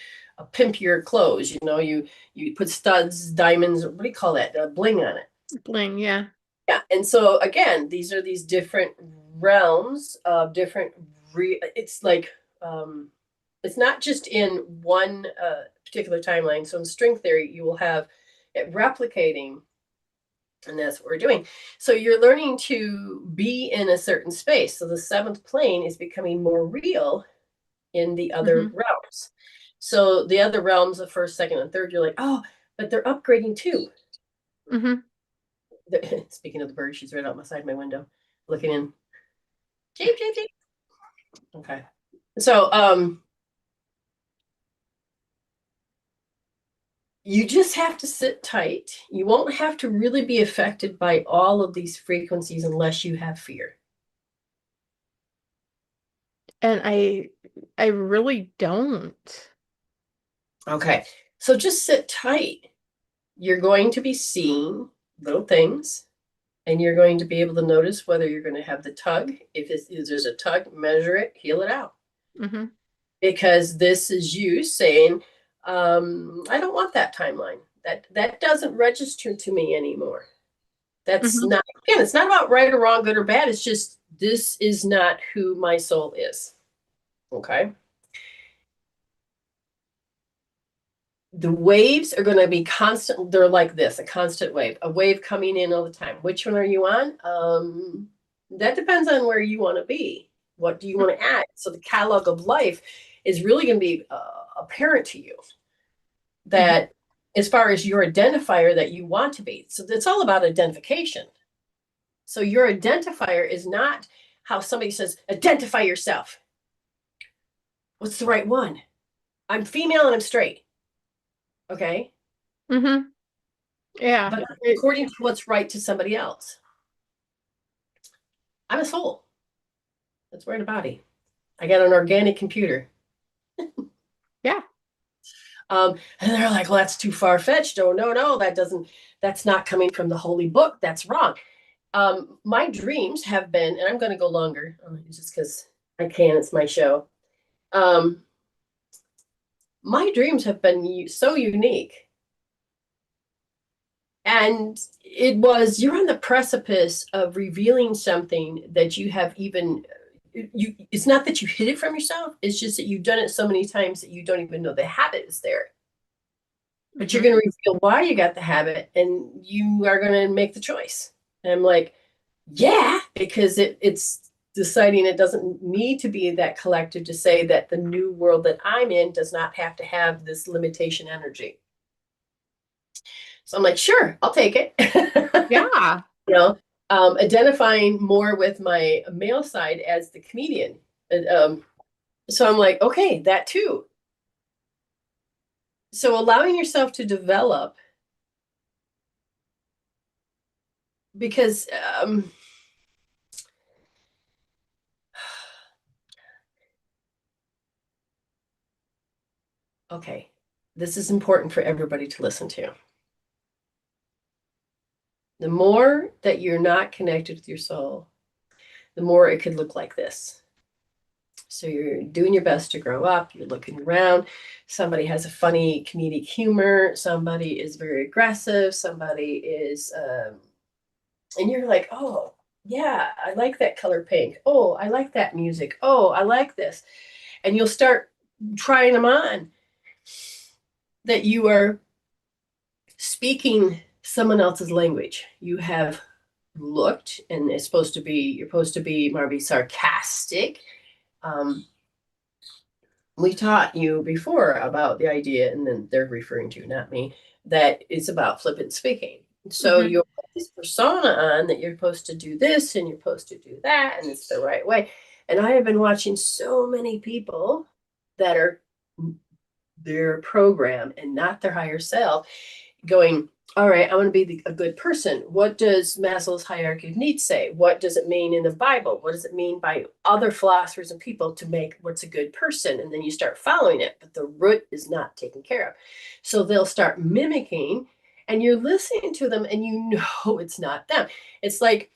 pimp your clothes, you put studs, diamonds, what do you call that? Bling on it. Bling, yeah. Yeah. And so again, these are these different realms of different it's like it's not just in one particular timeline. So in string theory, you will have it replicating, and that's what we're doing. So you're learning to be in a certain space. So the seventh plane is becoming more real in the other Mm-hmm. realms. So the other realms, the first, second, and third, you're like, oh, but they're upgrading too. Mm-hmm. Speaking of the bird, she's right outside my window looking in. Cheep, cheep, cheep. Okay. So you just have to sit tight. You won't have to really be affected by all of these frequencies unless you have fear. And I really don't. Okay. So just sit tight. You're going to be seeing little things, and you're going to be able to notice whether you're going to have the tug. If there's a tug, measure it, heal it out. Mm-hmm. Because this is you saying, I don't want that timeline. That doesn't register to me anymore. That's Mhm. not, again, it's not about right or wrong, good or bad. It's just, this is not who my soul is. Okay. The waves are going to be constant. They're like this, a constant wave, a wave coming in all the time. Which one are you on? That depends on where you want to be. What do you want to add? So the catalog of life is really going to be apparent to you, Mhm. that as far as your identifier that you want to be. So it's all about identification. So your identifier is not how somebody says, identify yourself. What's the right one? I'm female and I'm straight. Okay. Mhm. Yeah. But according to what's right to somebody else. I'm a soul. That's wearing a body. I got an organic computer. Yeah. And they're like, well, that's too far-fetched. Oh, no, that's not coming from the holy book. That's wrong. My dreams have been, and I'm going to go longer just because I can, it's my show. My dreams have been so unique. And it was, you're on the precipice of revealing something that you have even, it's not that you hid it from yourself, it's just that you've done it so many times that you don't even know the habit is there. But you're Mhm. going to reveal why you got the habit, and you are going to make the choice. And I'm like, yeah, because it's deciding it doesn't need to be that collective to say that the new world that I'm in does not have to have this limitation energy. So I'm like, sure, I'll take it. Yeah. You know, identifying more with my male side as the comedian. And, so I'm like, okay, that too. So allowing yourself to develop, because okay, this is important for everybody to listen to. The more that you're not connected with your soul, the more it could look like this. So you're doing your best to grow up, you're looking around, somebody has a funny comedic humor, somebody is very aggressive, somebody is, and you're like, oh, yeah, I like that color pink. Oh, I like that music. Oh, I like this. And you'll start trying them on, that you are speaking someone else's language. You have looked, and it's supposed to be, you're supposed to be maybe sarcastic. Um, we taught you before about the idea, and then they're referring to, not me, that it's about flippant speaking. So Mhm. you're this persona on that you're supposed to do this and you're supposed to do that, and it's the right way. And I have been watching so many people that are their program and not their higher self, going, all right, I want to be a good person. What does Maslow's hierarchy of needs say? What does it mean in the Bible? What does it mean by other philosophers and people to make what's a good person? And then you start following it, but the root is not taken care of. So they'll start mimicking, and you're listening to them and you know it's not them. It's like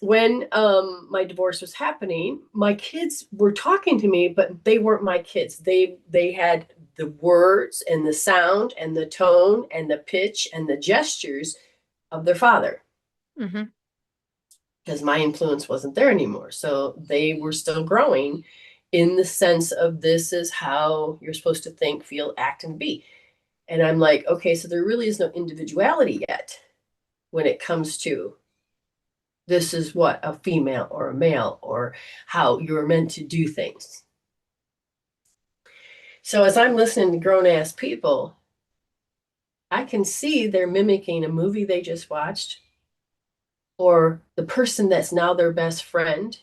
when my divorce was happening, my kids were talking to me, but they weren't my kids. They had the words and the sound and the tone and the pitch and the gestures of their father, Mhm. because my influence wasn't there anymore. So they were still growing in the sense of, this is how you're supposed to think, feel, act, and be. And I'm like, okay, so there really is no individuality yet when it comes to, this is what a female or a male, or how you're meant to do things. So as I'm listening to grown ass people, I can see they're mimicking a movie they just watched, or the person that's now their best friend,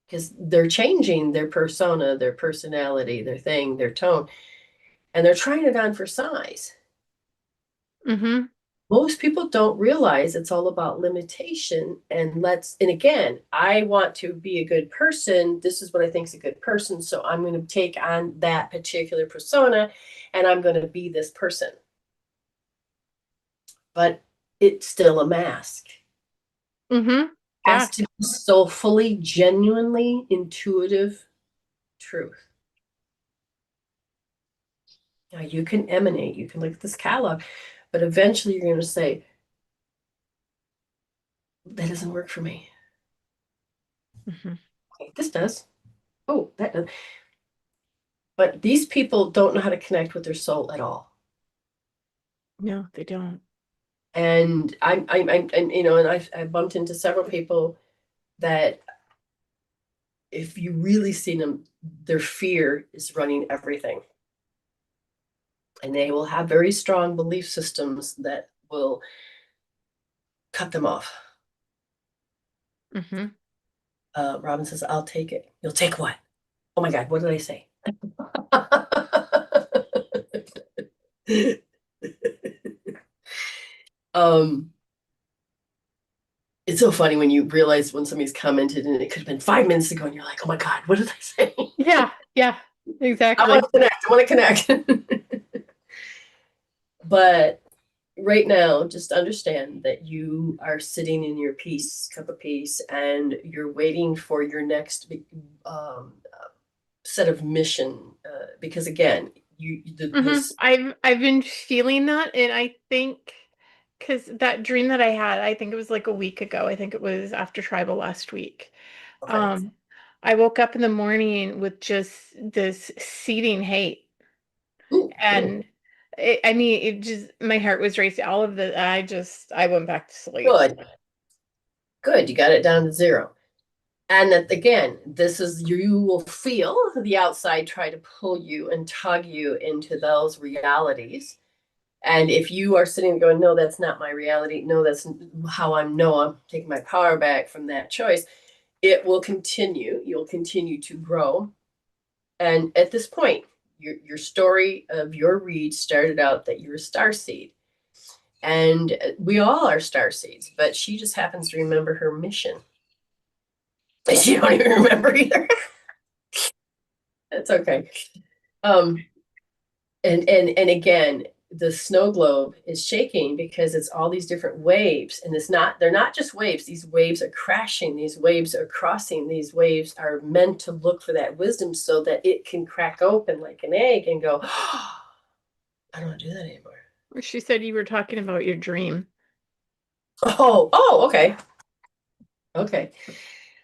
because they're changing their persona, their personality, their thing, their tone, and they're trying it on for size. Mhm. Most people don't realize it's all about limitation. And again, I want to be a good person. This is what I think is a good person. So I'm going to take on that particular persona, and I'm going to be this person. But it's still a mask. Mhm. It Yeah. has to be soulfully, genuinely intuitive truth. Now you can emanate, you can look at this catalog, but eventually you're going to say, that doesn't work for me. Okay, this does. Oh, that does. But these people don't know how to connect with their soul at all. No, they don't. And I'm you know, and I bumped into several people that if you really see them, their fear is running everything. And they will have very strong belief systems that will cut them off. Robin says, I'll take it. You'll take what? Oh my God, what did I say? um, it's so funny when you realize when somebody's commented and it could have been 5 minutes ago and you're like, oh my God, what did I say? Yeah, I exactly. want to connect. But right now, just understand that you are sitting in your peace, cup of peace, and you're waiting for your next set of mission. Because again, this. I've been feeling that, and I think because that dream that I had, I think it was like a week ago. I think it was after tribal last week. Okay. I woke up in the morning with just this seething hate. Ooh, And I mean, it just, my heart was racing. All of the, I went back to sleep. good. You got it down to 0. And that again, this is, you will feel the outside try to pull you and tug you into those realities. And if you are sitting going, no, that's not my reality. No, that's how I'm taking my power back from that choice. It will continue. You'll continue to grow. And at this point, your story of your read started out that you're a star seed. And we all are star seeds, but she just happens to remember her mission. And she don't even remember either. That's okay. And again, the snow globe is shaking because it's all these different waves, and they're not just waves. These waves are crashing, these waves are crossing, these waves are meant to look for that wisdom so that it can crack open like an egg and go, oh, I don't want to do that anymore. She said you were talking about your dream. Okay. Okay.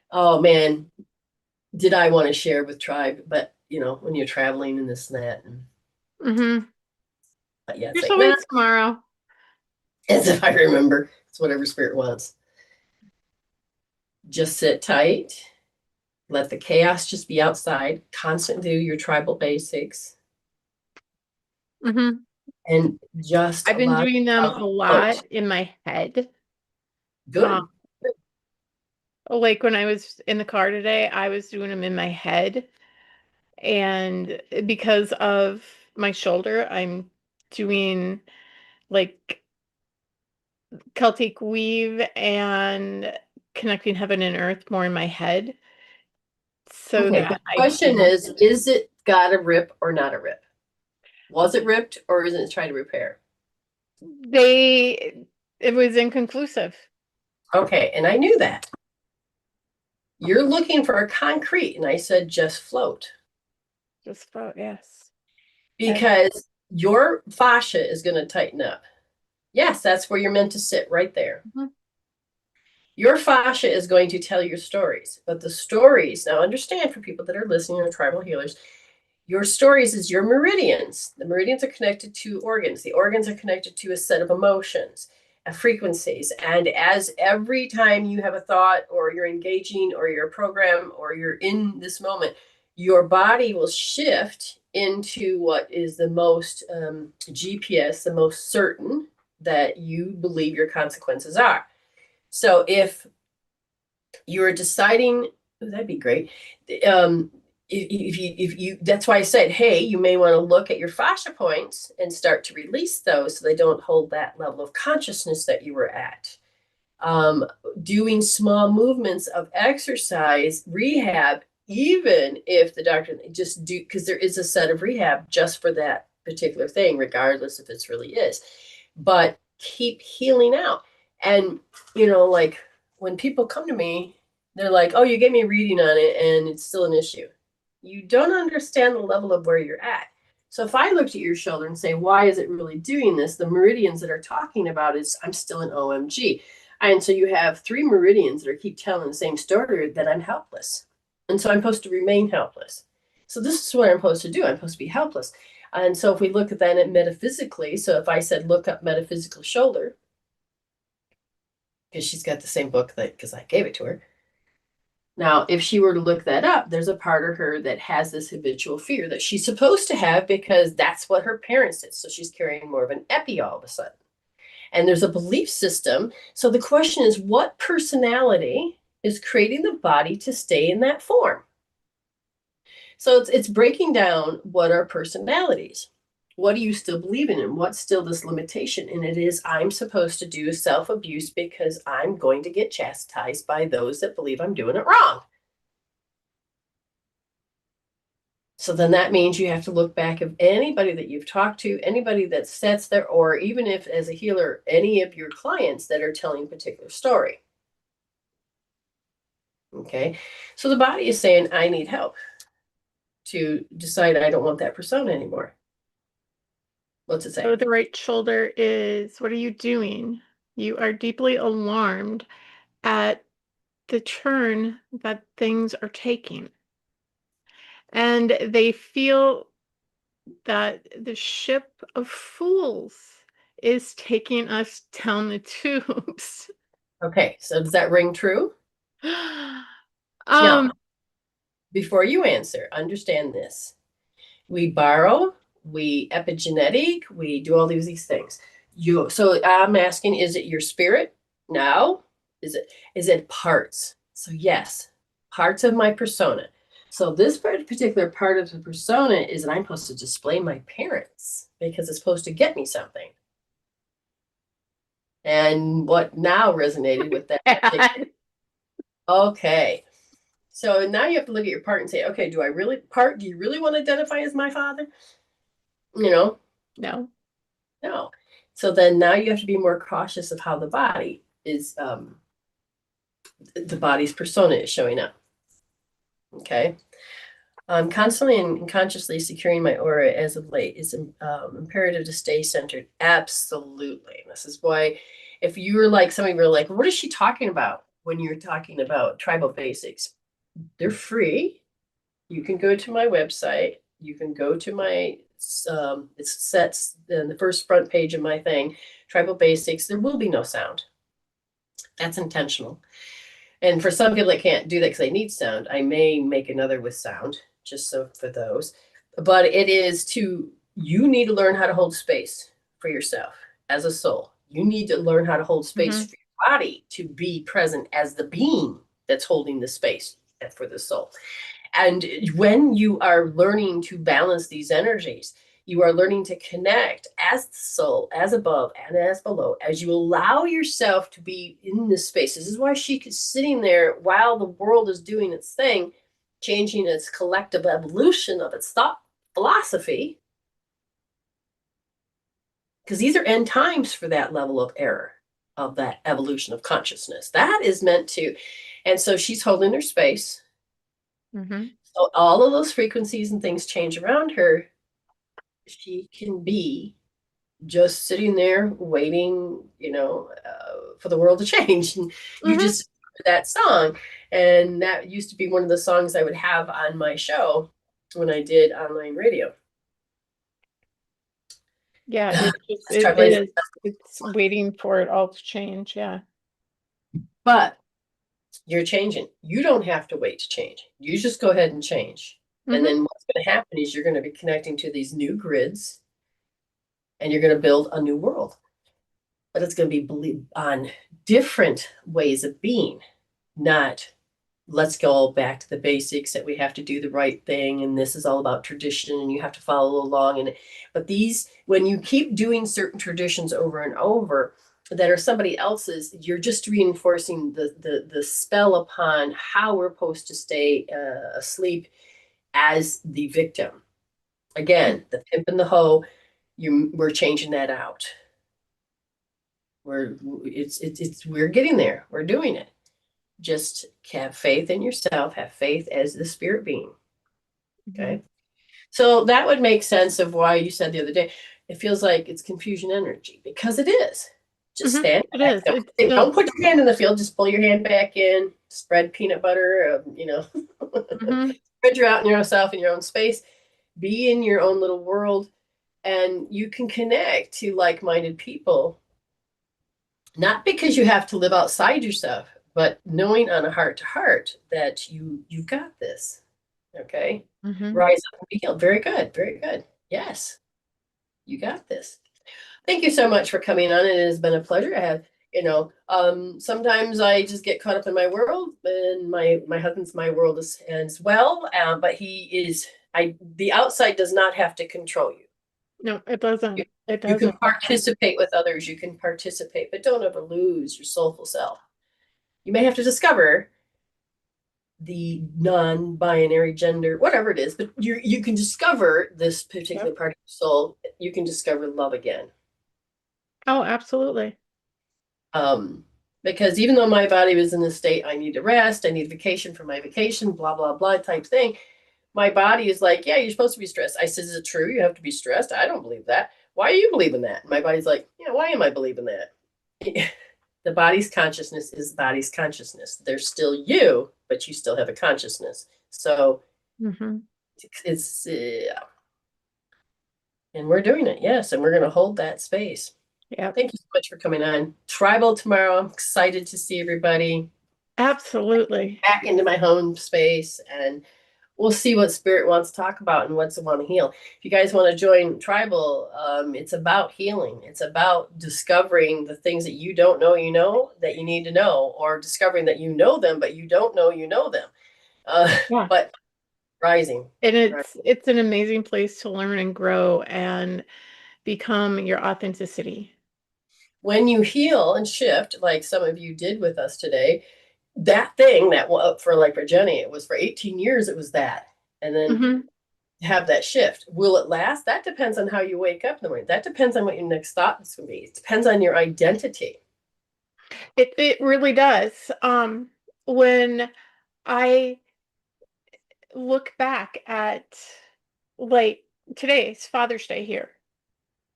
Oh man, did I want to share with Tribe, but when you're traveling and this and that. But yeah, it's There's like, nah, always tomorrow. as if I remember. It's whatever spirit wants. Just sit tight. Let the chaos just be outside. Constantly do your tribal basics. And just I've been allow doing them yourself a to lot float. in my head. Good. Like when I was in the car today, I was doing them in my head. And because of my shoulder, I'm doing like Celtic weave and connecting heaven and earth more in my head. So Okay. that The question is it got a rip or not a rip? Was it ripped or is it trying to repair? it was inconclusive. Okay. And I knew that. You're looking for a concrete. And I said, just float. Just about, yes. Because your fascia is going to tighten up. Yes, that's where you're meant to sit, right there. Your fascia is going to tell your stories, but the stories, now understand for people that are listening or tribal healers, your stories is your meridians. The meridians are connected to organs. The organs are connected to a set of emotions, frequencies. And as every time you have a thought or you're engaging or you're a program or you're in this moment, your body will shift into what is the most GPS, the most certain that you believe your consequences are. So if you're deciding, that'd be great. If you, that's why I said, hey, you may want to look at your fascia points and start to release those so they don't hold that level of consciousness that you were at. Doing small movements of exercise, rehab, even if the doctor just do, because there is a set of rehab just for that particular thing, regardless if it's really is, but keep healing out. And, like when people come to me, they're like, oh, you gave me a reading on it and it's still an issue. You don't understand the level of where you're at. So if I looked at your shoulder and say, why is it really doing this? The meridians that are talking about is I'm still an OMG. And so you have 3 meridians that are keep telling the same story, that I'm helpless. And so I'm supposed to remain helpless. So this is what I'm supposed to do. I'm supposed to be helpless. And so if we look at that at metaphysically, so if I said, look up metaphysical shoulder, because she's got the same book that, because I gave it to her. Now, if she were to look that up, there's a part of her that has this habitual fear that she's supposed to have because that's what her parents did. So she's carrying more of an epi all of a sudden. And there's a belief system. So the question is, what personality is creating the body to stay in that form? So it's breaking down what are personalities. What do you still believe in? What's still this limitation? And it is, I'm supposed to do self-abuse because I'm going to get chastised by those that believe I'm doing it wrong. So then that means you have to look back of anybody that you've talked to, anybody that sets there, or even if as a healer, any of your clients that are telling a particular story. Okay, so the body is saying, I need help to decide I don't want that persona anymore. What's it say? So the right shoulder is, what are you doing? You are deeply alarmed at the turn that things are taking. And they feel that the ship of fools is taking us down the tubes. Okay, so does that ring true? um Now, before you answer, understand this. We borrow, we epigenetic, we do all these things. So I'm asking, is it your spirit? No. Is it parts? So yes, parts of my persona. So this particular part of the persona is that I'm supposed to display my parents because it's supposed to get me something. And what now resonated with that? Okay. So now you have to look at your part and say, okay, do you really want to identify as my father? No. No. So then now you have to be more cautious of how the body is, the body's persona is showing up. Okay. I'm constantly and consciously securing my aura as of late. It's imperative to stay centered. Absolutely. This is why if you were like, somebody were like, what is she talking about when you're talking about tribal basics? They're free. You can go to my website. You can go to my, it sets the first front page of my thing, tribal basics. There will be no sound. That's intentional. And for some people that can't do that because they need sound, I may make another with sound just so for those. But it is you need to learn how to hold space for yourself as a soul. You need to learn how to hold space for your body to be present as the being that's holding the space for the soul. And when you are learning to balance these energies, you are learning to connect as the soul, as above and as below, as you allow yourself to be in this space. This is why she is sitting there while the world is doing its thing, changing its collective evolution of its thought philosophy. Because these are end times for that level of error, of that evolution of consciousness. That is meant to, and so she's holding her space. So all of those frequencies and things change around her. She can be just sitting there waiting, for the world to change. And you just that song, and that used to be one of the songs I would have on my show when I did online radio. Yeah, it's waiting for it all to change. Yeah. But you're changing. You don't have to wait to change. You just go ahead and change. And then what's going to happen is you're going to be connecting to these new grids and you're going to build a new world. But it's going to be on different ways of being, not let's go back to the basics that we have to do the right thing. And this is all about tradition and you have to follow along. But when you keep doing certain traditions over and over that are somebody else's, you're just reinforcing the spell upon how we're supposed to stay asleep as the victim. Again, the pimp and the hoe, we're changing that out. We're getting there. We're doing it. Just have faith in yourself, have faith as the spirit being. Okay. So that would make sense of why you said the other day, it feels like it's confusion energy, because it is. Just stand It back. is. Don't, It's still. don't put your hand in the field. Just pull your hand back in. Spread peanut butter. Mhm. Spread you out in yourself in your own space. Be in your own little world, and you can connect to like-minded people. Not because you have to live outside yourself, but knowing on a heart to heart that you've got this. Okay, Mhm. rise up and be healed. Very good. Very good. Yes, you got this. Thank you so much for coming on. It has been a pleasure. I have, sometimes I just get caught up in my world, and my husband's my world as well. But he is, the outside does not have to control you. No, it doesn't. It You can doesn't. participate with others. You can participate, but don't ever lose your soulful self. You may have to discover the non-binary gender, whatever it is, but you can discover this particular Yep. part of your soul. You can discover love again. Oh, absolutely. Um, because even though my body was in the state, I need to rest, I need vacation for my vacation, blah, blah, blah type thing. My body is like, yeah, you're supposed to be stressed. I said, is it true? You have to be stressed? I don't believe that. Why are you believing that? My body's like, yeah, why am I believing that? The body's consciousness is the body's consciousness. There's still you, but you still have a consciousness. So Mhm. it's, and we're doing it. Yes. And we're going to hold that space. Yep. Thank you so much for coming on. Tribal tomorrow. I'm excited to see everybody Absolutely. back into my home space, and we'll see what spirit wants to talk about and what's want to heal. If you guys want to join tribal, it's about healing. It's about discovering the things that you don't know, that you need to know, or discovering that you know them, but you don't know you know them. Yeah. But rising. And Right. it's an amazing place to learn and grow and become your authenticity. When you heal and shift, like some of you did with us today, that thing that for Jenny, it was for 18 years, it was that. And then Mhm. have that shift. Will it last? That depends on how you wake up in the morning. That depends on what your next thought is going to be. It depends on your identity. It really does. When I look back at, like, today's Father's Day here.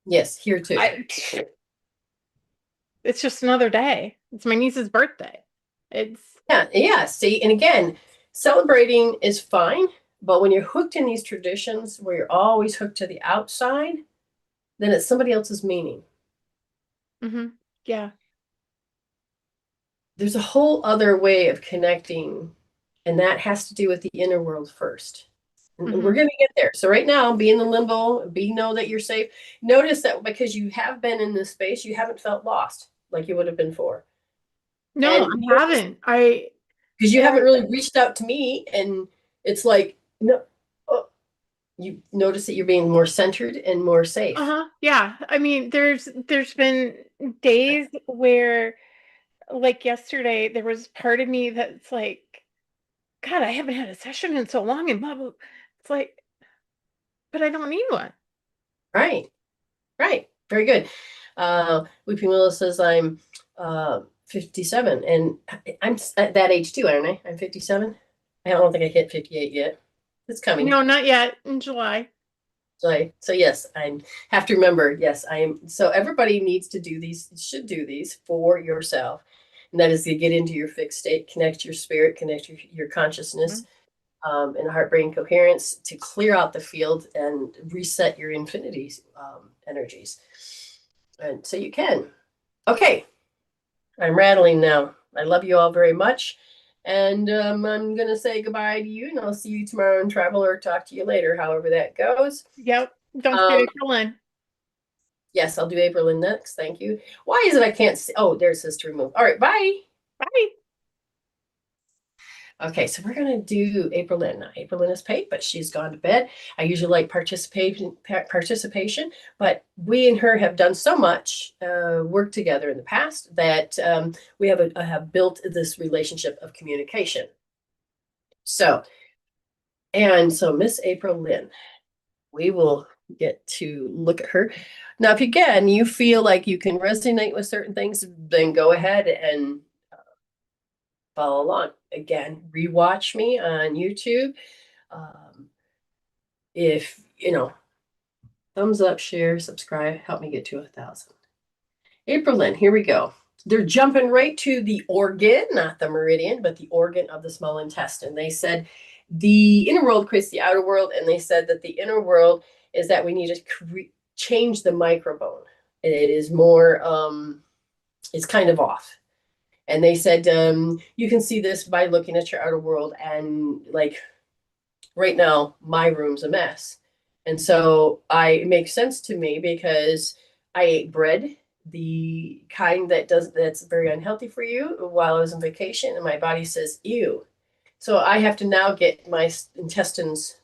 Yes, here too. I It's just another day. It's my niece's birthday. It's Yeah, yeah. See, and again, celebrating is fine, but when you're hooked in these traditions where you're always hooked to the outside, then it's somebody else's meaning. yeah. There's a whole other way of connecting, and that has to do with the inner world first. And we're Mhm. going to get there. So right now, be in the limbo, know that you're safe. Notice that because you have been in this space, you haven't felt lost like you would have been for. No, And I haven't. because you haven't And really reached out to me, and it's like, no, oh, you notice that you're being more centered and more safe. uh-huh. Yeah. I mean, there's been days where, like yesterday, there was part of me that's like, God, I haven't had a session in so long, and blah blah. It's like, but I don't need one. Right, right. Very good. Weeping Willow says I'm 57, and I'm at that age too, aren't I? I'm 57. I don't think I hit 58 yet. It's coming. No, not yet. In July. So yes, I have to remember. Yes, I am. So everybody needs to do these, should do these for yourself. And that is to get into your fixed state, connect your spirit, connect your consciousness, and heart brain coherence to clear out the field and reset your infinity energies. And so you can. Okay, I'm rattling now. I love you all very much. And I'm going to say goodbye to you, and I'll see you tomorrow in travel or talk to you later, however that goes. Yep. Don't forget Um, April in. yes, I'll do April next. Thank you. Why is it I can't see? Oh, there it says to remove. All right, bye. Bye. Okay, so we're gonna do April Lynn. Now, April Lynn is paid, but she's gone to bed. I usually like participation, but we and her have done so much work together in the past that we have built this relationship of communication. So, Miss April Lynn, we will get to look at her. Now, if again you feel like you can resonate with certain things, then go ahead and follow along. Again, rewatch me on YouTube. Um, if thumbs up, share, subscribe, help me get to 1,000. April Lynn, here we go. They're jumping right to the organ, not the meridian, but the organ of the small intestine. They said the inner world creates the outer world, and they said that the inner world is that we need to change the microbiome. It is more, it's kind of off. And they said you can see this by looking at your outer world, and like right now, my room's a mess. And so it makes sense to me because I ate bread, the kind that's very unhealthy for you, while I was on vacation, and my body says, ew. So I have to now get my intestines,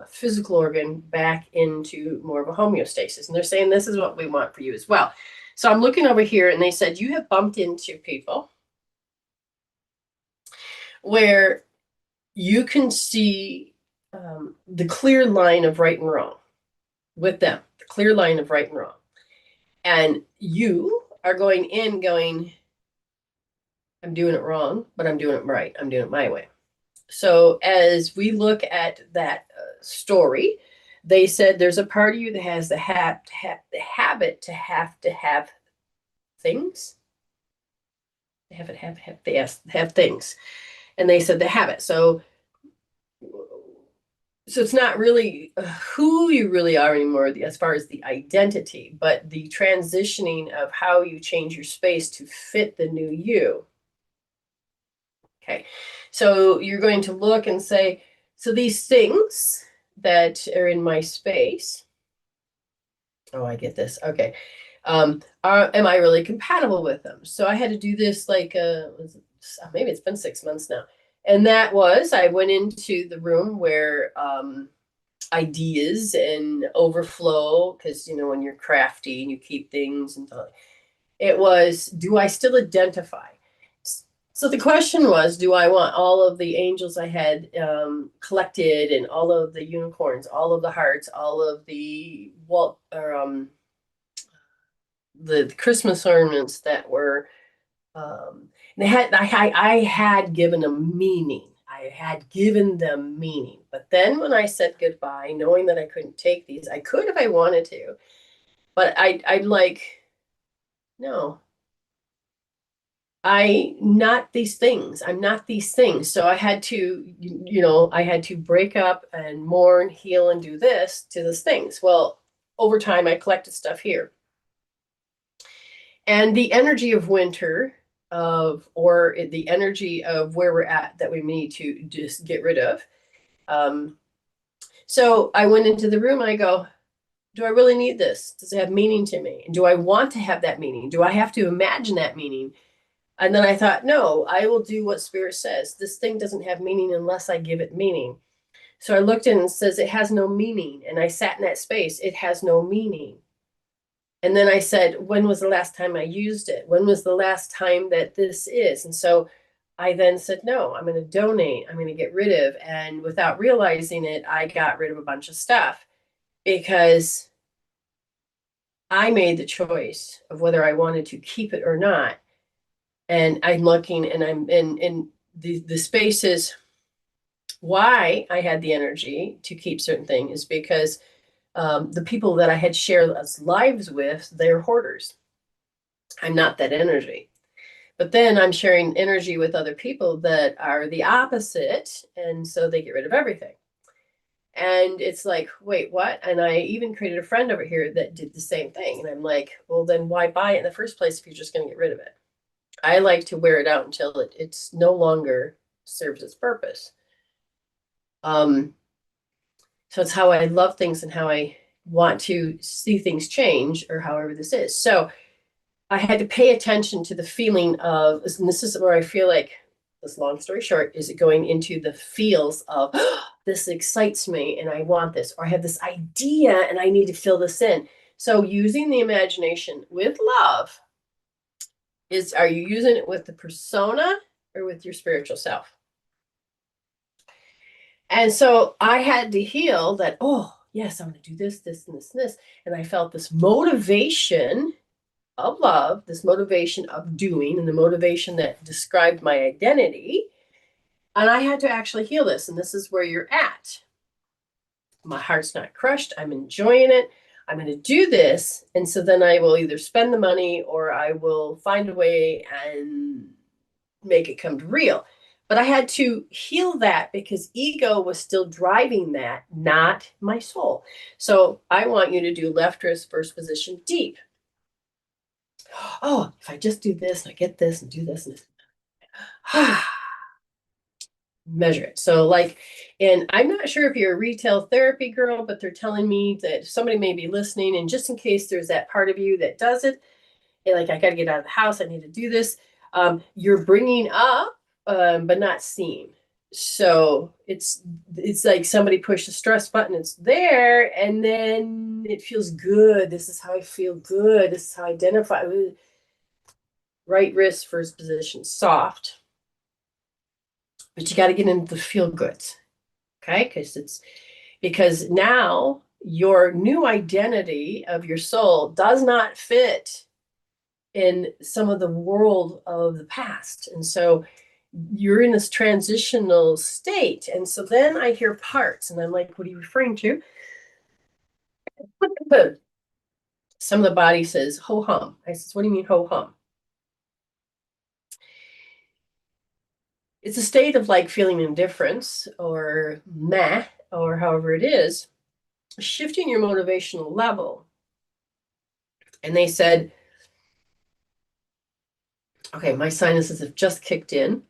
physical organ, back into more of a homeostasis. And they're saying this is what we want for you as well. So I'm looking over here, and they said you have bumped into people where you can see the clear line of right and wrong with them, the clear line of right and wrong. And you are going in going, I'm doing it wrong, but I'm doing it right. I'm doing it my way. So as we look at that story, they said there's a part of you that has the habit to have things. Have things. And they said the habit. So it's not really who you really are anymore as far as the identity, but the transitioning of how you change your space to fit the new you. Okay, so you're going to look and say, so these things that are in my space, oh, I get this. Okay. Am I really compatible with them? So I had to do this like, maybe it's been 6 months now. And that was, I went into the room where ideas and overflow, because, when you're crafty and you keep things and it was, do I still identify? So the question was, do I want all of the angels I had collected, and all of the unicorns, all of the hearts, all of the the Christmas ornaments that were I had given them meaning. I had given them meaning. But then when I said goodbye, knowing that I couldn't take these, I could if I wanted to, but I'd like, no, I'm not these things. So I had to, I had to break up and mourn, heal, and do this to those things. Well, over time, I collected stuff here. And the energy of winter, or the energy of where we're at that we need to just get rid of. So I went into the room and I go, do I really need this? Does it have meaning to me? And do I want to have that meaning? Do I have to imagine that meaning? And then I thought, no, I will do what Spirit says. This thing doesn't have meaning unless I give it meaning. So I looked in and it says it has no meaning. And I sat in that space. It has no meaning. And then I said, when was the last time I used it? When was the last time that this is? And so I then said, no, I'm going to donate. I'm going to get rid of. And without realizing it, I got rid of a bunch of stuff because I made the choice of whether I wanted to keep it or not. And I'm looking, and I'm in the spaces. Why I had the energy to keep certain things is because the people that I had shared lives with, they're hoarders. I'm not that energy. But then I'm sharing energy with other people that are the opposite. And so they get rid of everything. And it's like, wait, what? And I even created a friend over here that did the same thing. And I'm like, well, then why buy it in the first place if you're just going to get rid of it? I like to wear it out until it's no longer serves its purpose. So it's how I love things and how I want to see things change, or however this is. So I had to pay attention to the feeling of, and this is where I feel like, this long story short, is it going into the feels of, oh, this excites me and I want this, or I have this idea and I need to fill this in. So using the imagination with love are you using it with the persona or with your spiritual self? And so I had to heal that, oh, yes, I'm going to do this, this, and this, and this. And I felt this motivation of love, this motivation of doing, and the motivation that described my identity. And I had to actually heal this. And this is where you're at. My heart's not crushed. I'm enjoying it. I'm going to do this. And so then I will either spend the money or I will find a way and make it come to real. But I had to heal that because ego was still driving that, not my soul. So I want you to do left wrist, first position, deep. Oh, if I just do this, and I get this and do this and this. Measure it. So like, and I'm not sure if you're a retail therapy girl, but they're telling me that somebody may be listening. And just in case there's that part of you that does it, and like, I got to get out of the house. I need to do this. You're bringing up, but not seeing. So it's like somebody pushed the stress button. It's there, and then it feels good. This is how I feel good. This is how I identify. Right wrist, first position, soft. But you got to get into the feel goods, okay? Because now your new identity of your soul does not fit in some of the world of the past. And so you're in this transitional state. And so then I hear parts, and I'm like, what are you referring to? Some of the body says, ho hum. I says, what do you mean, ho hum? It's a state of like feeling indifference or meh, or however it is, shifting your motivational level. And they said, okay, my sinuses have just kicked in.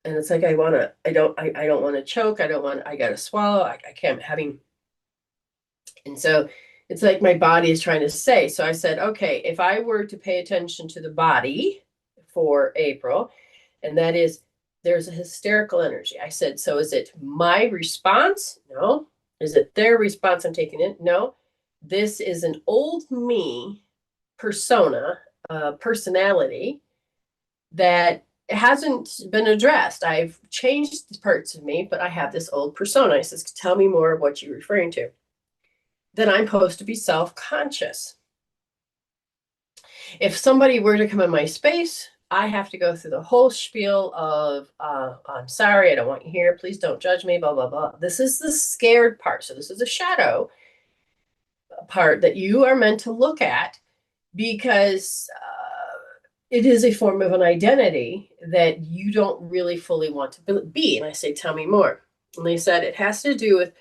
And it's like, I don't want to choke. I got to swallow. I can't having. And so it's like my body is trying to say. So I said, okay, if I were to pay attention to the body for April, and that is, there's a hysterical energy. I said, so is it my response? No. Is it their response I'm taking in? No. This is an old me persona, personality that hasn't been addressed. I've changed parts of me, but I have this old persona. I says, tell me more of what you're referring to. Then I'm supposed to be self-conscious. If somebody were to come in my space, I have to go through the whole spiel of, I'm sorry, I don't want you here. Please don't judge me, blah, blah, blah. This is the scared part. So this is a shadow part that you are meant to look at because it is a form of an identity that you don't really fully want to be. And I say, tell me more. And they said it has to do with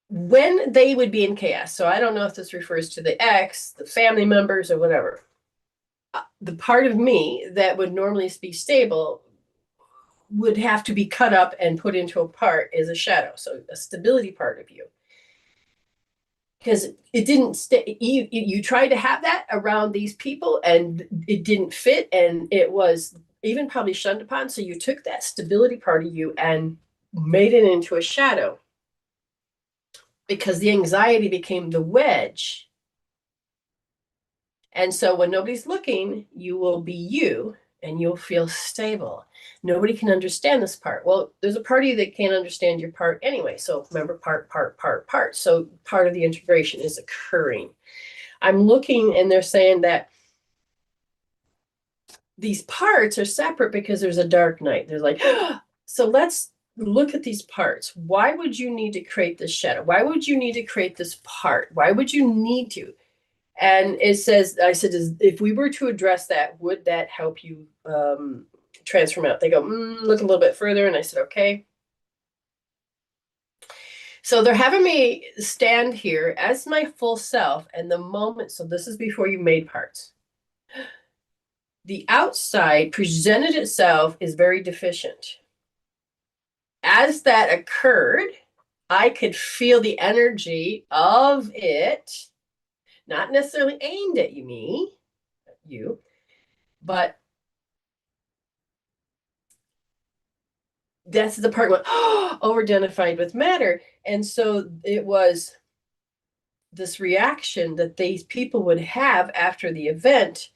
when they would be in chaos. So I don't know if this refers to the ex, the family members, or whatever. The part of me that would normally be stable would have to be cut up and put into a part as a shadow. So a stability part of you. Because it didn't stay, you tried to have that around these people and it didn't fit, and it was even probably shunned upon. So you took that stability part of you and made it into a shadow because the anxiety became the wedge. And so when nobody's looking, you will be you and you'll feel stable. Nobody can understand this part. Well, there's a part of you that can't understand your part anyway. So remember, part. So part of the integration is occurring. I'm looking and they're saying that these parts are separate because there's a dark night. There's like, so let's look at these parts. Why would you need to create this shadow? Why would you need to create this part? Why would you need to? And it says, I said, if we were to address that, would that help you transform out? They go, look a little bit further. And I said, okay. So they're having me stand here as my full self. And the moment, so this is before you made parts. The outside presented itself as very deficient. As that occurred, I could feel the energy of it, not necessarily aimed at you, but that's the part where over-identified with matter. And so it was this reaction that these people would have after the event.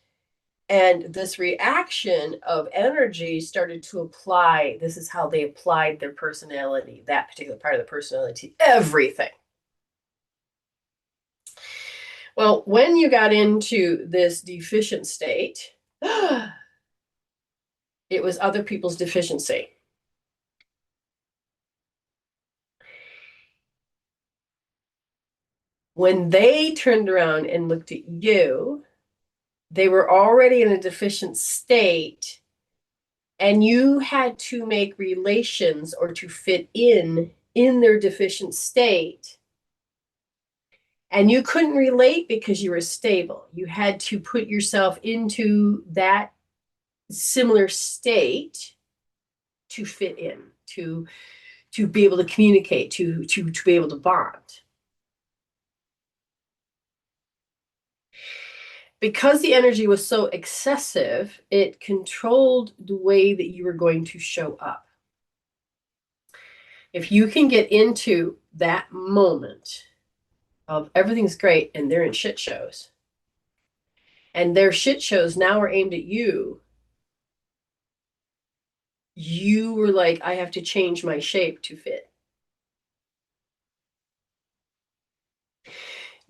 And this reaction of energy started to apply. This is how they applied their personality, that particular part of the personality, to everything. Well, when you got into this deficient state, it was other people's deficiency. When they turned around and looked at you, they were already in a deficient state, and you had to make relations or to fit in their deficient state. And you couldn't relate because you were stable. You had to put yourself into that similar state to fit in, to be able to communicate, to be able to bond. Because the energy was so excessive, it controlled the way that you were going to show up. If you can get into that moment of everything's great and they're in shit shows, and their shit shows now are aimed at you, you were like, I have to change my shape to fit.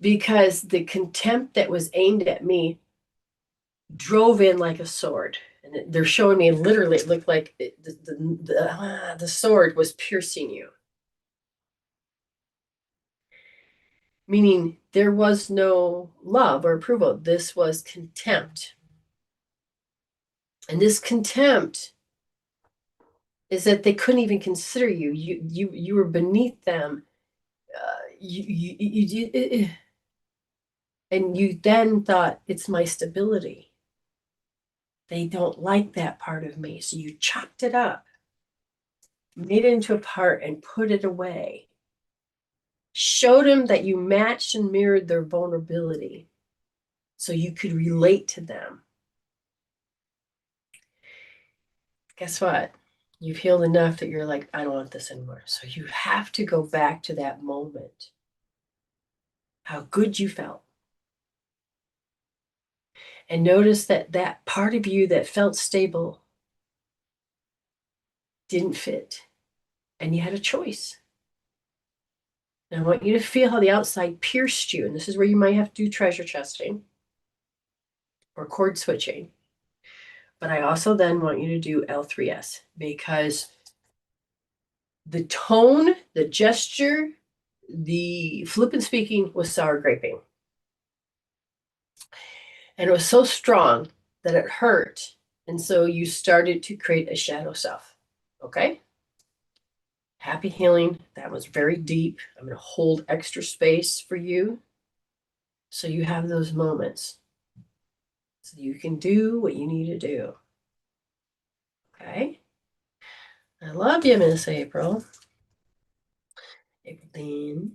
Because the contempt that was aimed at me drove in like a sword. And they're showing me literally, it looked like the sword was piercing you. Meaning there was no love or approval. This was contempt. And this contempt is that they couldn't even consider you. You were beneath them. And you then thought, it's my stability. They don't like that part of me. So you chopped it up, made it into a part, and put it away. Showed them that you matched and mirrored their vulnerability so you could relate to them. Guess what? You've healed enough that you're like, I don't want this anymore. So you have to go back to that moment. How good you felt. And notice that that part of you that felt stable didn't fit. And you had a choice. Now I want you to feel how the outside pierced you. And this is where you might have to do treasure chesting or cord switching. But I also then want you to do L3S, because the tone, the gesture, the flippant speaking was sour graping. And it was so strong that it hurt. And so you started to create a shadow self. Okay? Happy healing. That was very deep. I'm going to hold extra space for you so you have those moments. So you can do what you need to do. Okay? I love you, Miss April. April.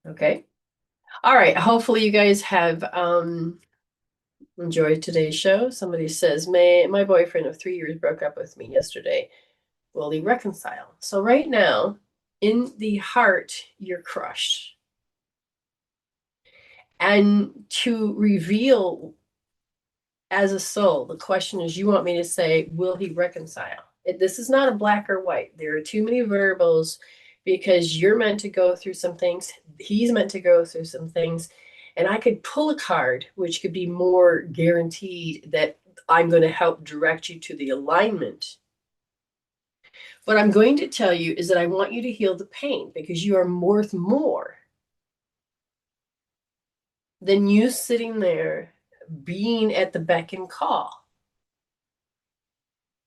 Okay. All right. Hopefully you guys have enjoyed today's show. Somebody says, my boyfriend of 3 years broke up with me yesterday. Will he reconcile? So right now, in the heart, you're crushed. And to reveal as a soul, the question is, you want me to say, will he reconcile? This is not a black or white. There are too many variables, because you're meant to go through some things. He's meant to go through some things. And I could pull a card, which could be more guaranteed that I'm going to help direct you to the alignment. What I'm going to tell you is that I want you to heal the pain, because you are worth more than you sitting there being at the beck and call.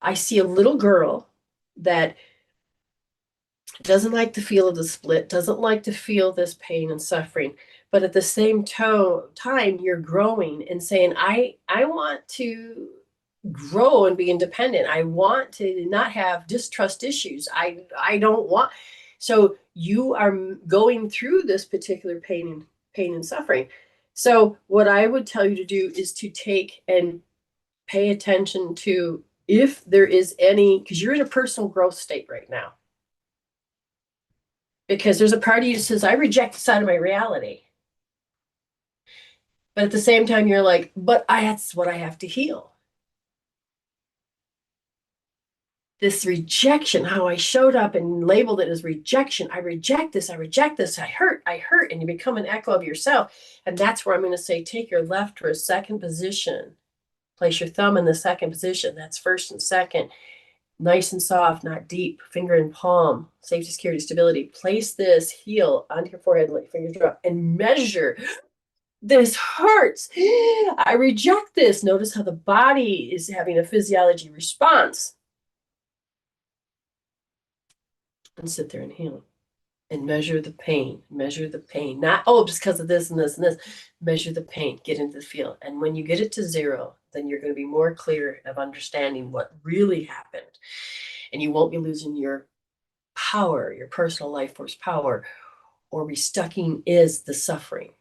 I see a little girl that doesn't like the feel of the split, doesn't like to feel this pain and suffering, but at the same time, you're growing and saying, I want to grow and be independent. I want to not have distrust issues. I don't want. So you are going through this particular pain and suffering. So what I would tell you to do is to take and pay attention to if there is any, because you're in a personal growth state right now. Because there's a part of you that says, I reject this out of my reality. But at the same time, you're like, but that's what I have to heal. This rejection, how I showed up and labeled it as rejection. I reject this. I reject this. I hurt. And you become an echo of yourself. And that's where I'm going to say, take your left for a second position. Place your thumb in the second position. That's first and second. Nice and soft, not deep. Finger and palm, safety, security, stability. Place this heel onto your forehead, let your fingers drop, and measure. This hurts. I reject this. Notice how the body is having a physiology response. And sit there and heal. And measure the pain. Measure the pain. Not, oh, just because of this and this and this. Measure the pain. Get into the field. And when you get it to 0, then you're going to be more clear of understanding what really happened. And you won't be losing your power, your personal life force power, or restucking is the suffering.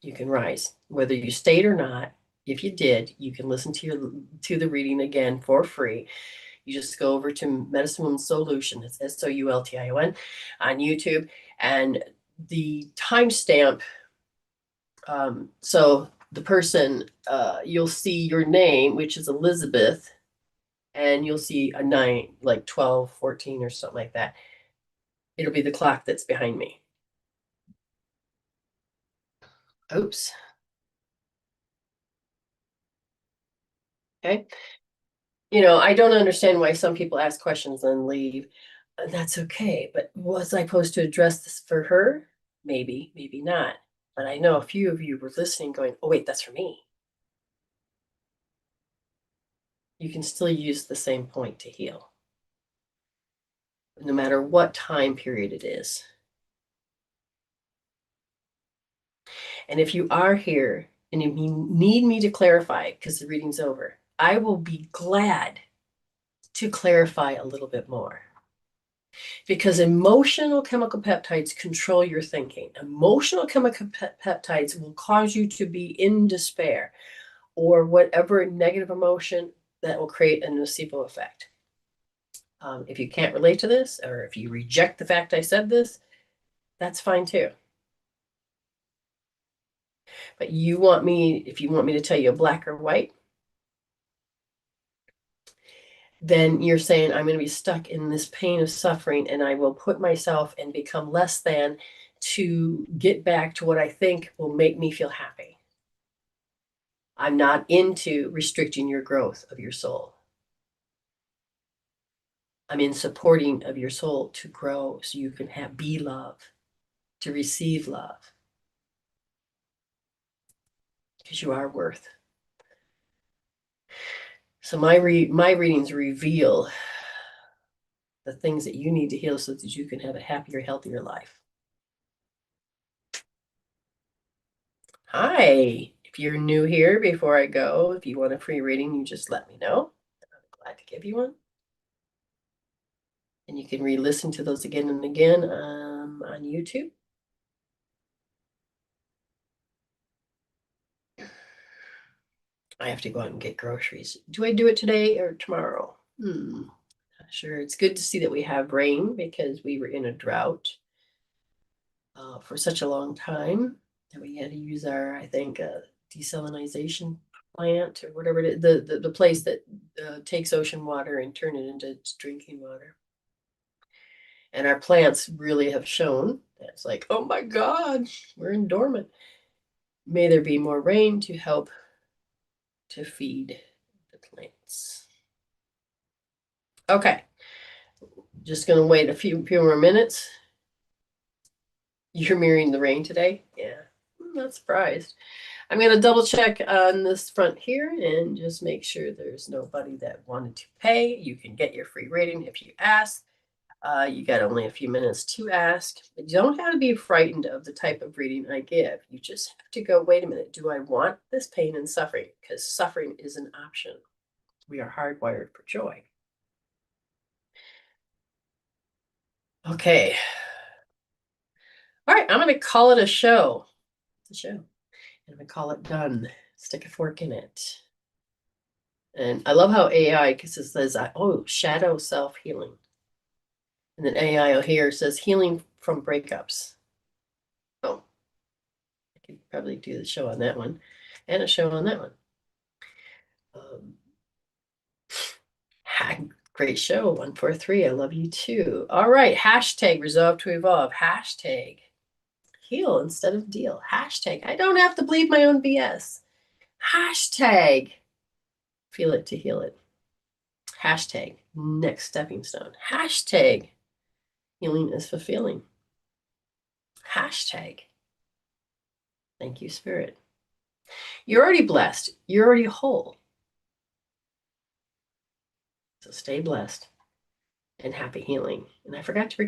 You can rise, whether you stayed or not. If you did, you can listen to the reading again for free. You just go over to Medicine Woman Soultion. It's Soultion on YouTube, and the timestamp. So the person, you'll see your name, which is Elizabeth, and you'll see a 9, like 12, 14, or something like that. It'll be the clock that's behind me. Oops. Okay. I don't understand why some people ask questions and leave. That's okay. But was I supposed to address this for her? Maybe, maybe not. But I know a few of you were listening going, oh, wait, that's for me. You can still use the same point to heal, no matter what time period it is. And if you are here and you need me to clarify because the reading's over, I will be glad to clarify a little bit more. Because emotional chemical peptides control your thinking. Emotional chemical peptides will cause you to be in despair or whatever negative emotion that will create a nocebo effect. If you can't relate to this, or if you reject the fact I said this, that's fine too. But if you want me to tell you black or white, then you're saying I'm going to be stuck in this pain of suffering and I will put myself and become less than to get back to what I think will make me feel happy. I'm not into restricting your growth of your soul. I'm in supporting of your soul to grow so you can be love, to receive love. Because you are worth. So my readings reveal the things that you need to heal so that you can have a happier, healthier life. Hi. If you're new here, before I go, if you want a free reading, you just let me know. I'm glad to give you one. And you can re-listen to those again and again on YouTube. I have to go out and get groceries. Do I do it today or tomorrow? Not sure. It's good to see that we have rain because we were in a drought for such a long time that we had to use our, I think, desalinization plant or whatever it is, the place that takes ocean water and turn it into drinking water. And our plants really have shown that it's like, oh my God, we're in dormant. May there be more rain to help to feed the plants. Okay, just gonna wait a few more minutes. You're mirroring the rain today? Yeah, I'm not surprised. I'm gonna double check on this front here and just make sure there's nobody that wanted to pay. You can get your free rating if you ask. You got only a few minutes to ask. But you don't have to be frightened of the type of reading I give. You just have to go, wait a minute, do I want this pain and suffering? Because suffering is an option. We are hardwired for joy. Okay. All right, I'm going to call it a show. It's a show. And I'm going to call it done. Stick a fork in it. And I love how AI, because it says, oh, shadow self-healing. And then AI here says healing from breakups. Oh, I could probably do the show on that one and a show on that one. Great show, 143. I love you too. All right, hashtag resolve to evolve. Hashtag heal instead of deal. Hashtag I don't have to believe my own BS. Hashtag feel it to heal it. Hashtag next stepping stone. Hashtag healing is fulfilling. Hashtag thank you, Spirit. You're already blessed. You're already whole. So stay blessed and happy healing. And I forgot to record